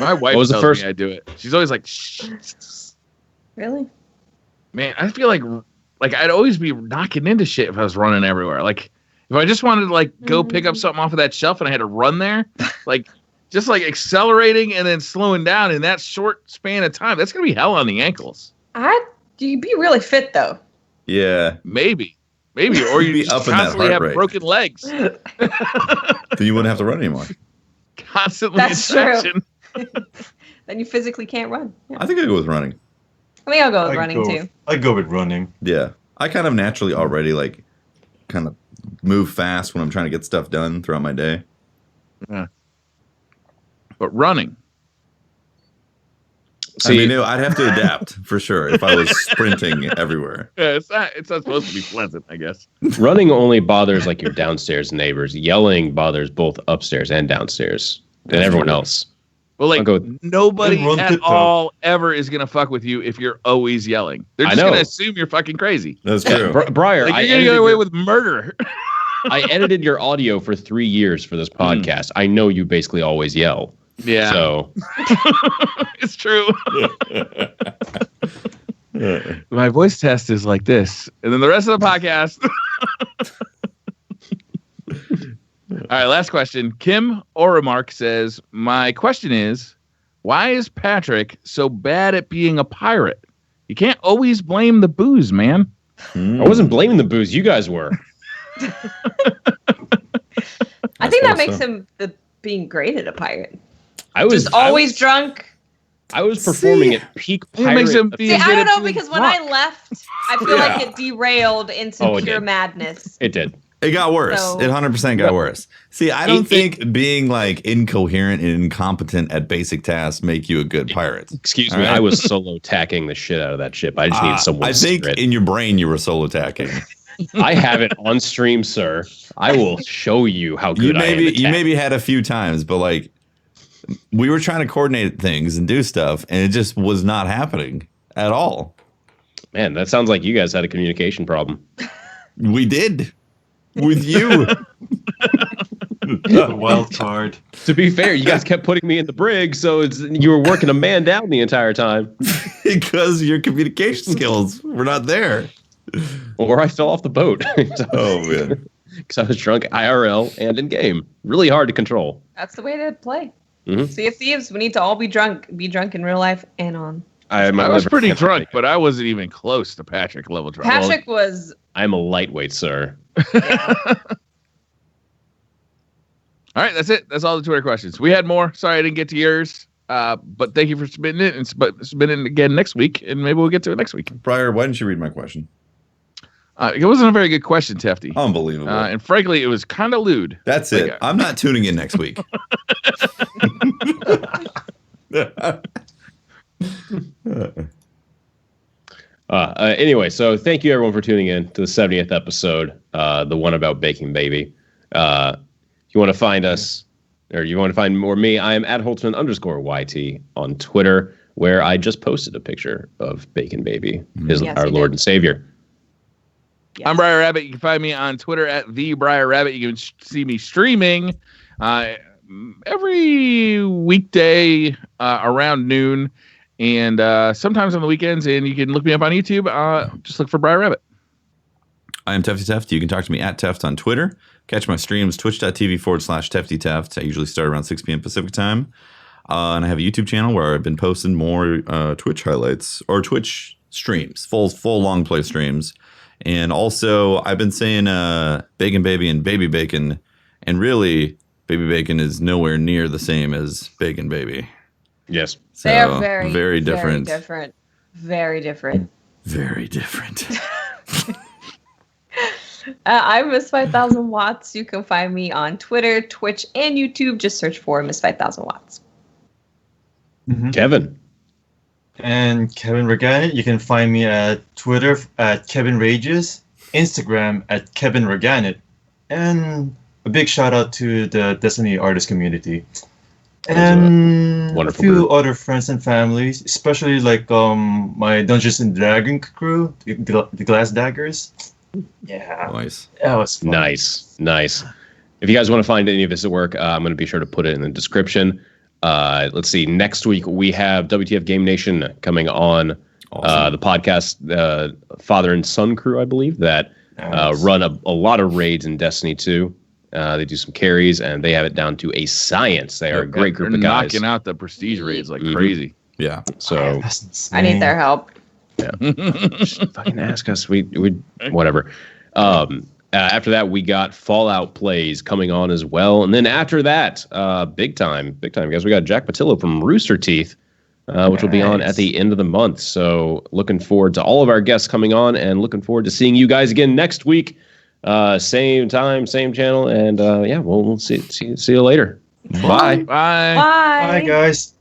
My wife was the tells first- me I do it. She's always like, shh. Really? Man, I feel like I'd always be knocking into shit if I was running everywhere. Like, if I just wanted to go pick up something off of that shelf and I had to run there, just accelerating and then slowing down in that short span of time, that's gonna be hell on the ankles. You'd be really fit though. Yeah. Maybe, or you'd be just up in that constantly heart have rate. broken legs. Then you wouldn't have to run anymore. Constantly That's in traction. Then you physically can't run. Yeah. I think I'd go with running. I think I'll go with running too. I'd go with running. Yeah. I kind of naturally already kind of move fast when I'm trying to get stuff done throughout my day. Yeah. But running. See, I'd have to adapt for sure if I was sprinting everywhere. Yeah, it's not supposed to be pleasant, I guess. running only bothers your downstairs neighbors. Yelling bothers both upstairs and downstairs and everyone else. Well, I'll go with- nobody Then run at tiptoe. all ever is gonna fuck with you if you're always yelling. They're I just know. gonna assume you're fucking crazy. That's true. Briar, Like, you're gonna get away with murder. I edited your audio for 3 years for this podcast. I know you basically always yell. Yeah, So it's true. My voice test is like this, and then the rest of the podcast. All right, last question. Kim Oramark says, my question is, why is Patrick so bad at being a pirate? You can't always blame the booze, man. I wasn't blaming the booze. You guys were. I think that suppose makes so. him being great at a pirate. I was Just always drunk. I was performing at peak It makes pirate. him be See, good I at don't know being because when drunk. I left, I feel like it derailed into Oh, it pure did. madness. It did. It got worse. So- It 100% got worse. See, I don't think being incoherent and incompetent at basic tasks make you a good pirate. Excuse All me. right. I was solo tacking the shit out of that ship. I just needed someone I to think steer it. in your brain you were solo tacking. I have it on stream, sir. I will show you how good I am. at You tack. maybe had a few times, but we were trying to coordinate things and do stuff, and it just was not happening at all. Man, that sounds like you guys had a communication problem. We did with you. Wild card. To be fair, you guys kept putting me in the brig, so you were working a man down the entire time. Because your communication skills were not there. Or I fell off the boat. Oh, man. Because I was drunk IRL and in game. Really hard to control. That's the way to play. Mm-hmm. Sea of Thieves, we need to all be drunk. Be drunk in real life and on. I was pretty drunk, but I wasn't even close to Patrick level drunk. Patrick was... I'm a lightweight, sir. Yeah. All right, that's it. That's all the Twitter questions. We had more. Sorry I didn't get to yours. But thank you for submitting it and submitting it again next week, and maybe we'll get to it next week. Briar, why didn't you read my question? It wasn't a very good question, Tefty. Unbelievable. And frankly, it was kind of lewd. That's it. I'm not tuning in next week. Anyway, so thank you everyone for tuning in to the 70th episode, the one about Baking Baby. If you want to find us, or you want to find more me, I am at Holtzmann_YT on Twitter, where I just posted a picture of Bacon Baby, our Lord and Savior. Yes. I'm Briar Rabbit. You can find me on Twitter at the Briar Rabbit. You can see me streaming every weekday around noon, and sometimes on the weekends. And you can look me up on YouTube. Just look for Briar Rabbit. I am Tefty Teft. You can talk to me at Teft on Twitter. Catch my streams, twitch.tv/Tefty Teft. I usually start around 6 p.m. Pacific time. And I have a YouTube channel where I've been posting more Twitch highlights or Twitch streams, full long play streams. And also, I've been saying Bacon Baby and Baby Bacon, and really, Baby Bacon is nowhere near the same as Bacon Baby. Yes. So, they are very different. Very different. Very different. I'm Miss 5000 Watts. You can find me on Twitter, Twitch, and YouTube. Just search for Miss 5000 Watts. Mm-hmm. Kevin. And Kevin Raganit. You can find me at Twitter at Kevin Rages, Instagram at Kevin Raganit, and a big shout out to the Destiny artist community. And a few other friends and families, especially like my Dungeons and Dragons crew, the Glass Daggers. Yeah. Nice. That was fun. Nice. If you guys want to find any of this at work, I'm going to be sure to put it in the description. Let's see. Next week we have WTF Game Nation coming on. Awesome. The podcast, Father and Son crew, I believe, that run a lot of raids in Destiny 2. They do some carries, and they have it down to a science. They are a great group of guys. Knocking out the prestige raids like crazy. Yeah. So I need their help. Yeah. Just fucking ask us. We whatever. After that, we got Fallout plays coming on as well, and then after that, big time, guys. We got Jack Patillo from Rooster Teeth, which will be on at the end of the month. So looking forward to all of our guests coming on, and looking forward to seeing you guys again next week. Same time, same channel, and we'll see you later. Bye. Bye. Bye. Bye, guys.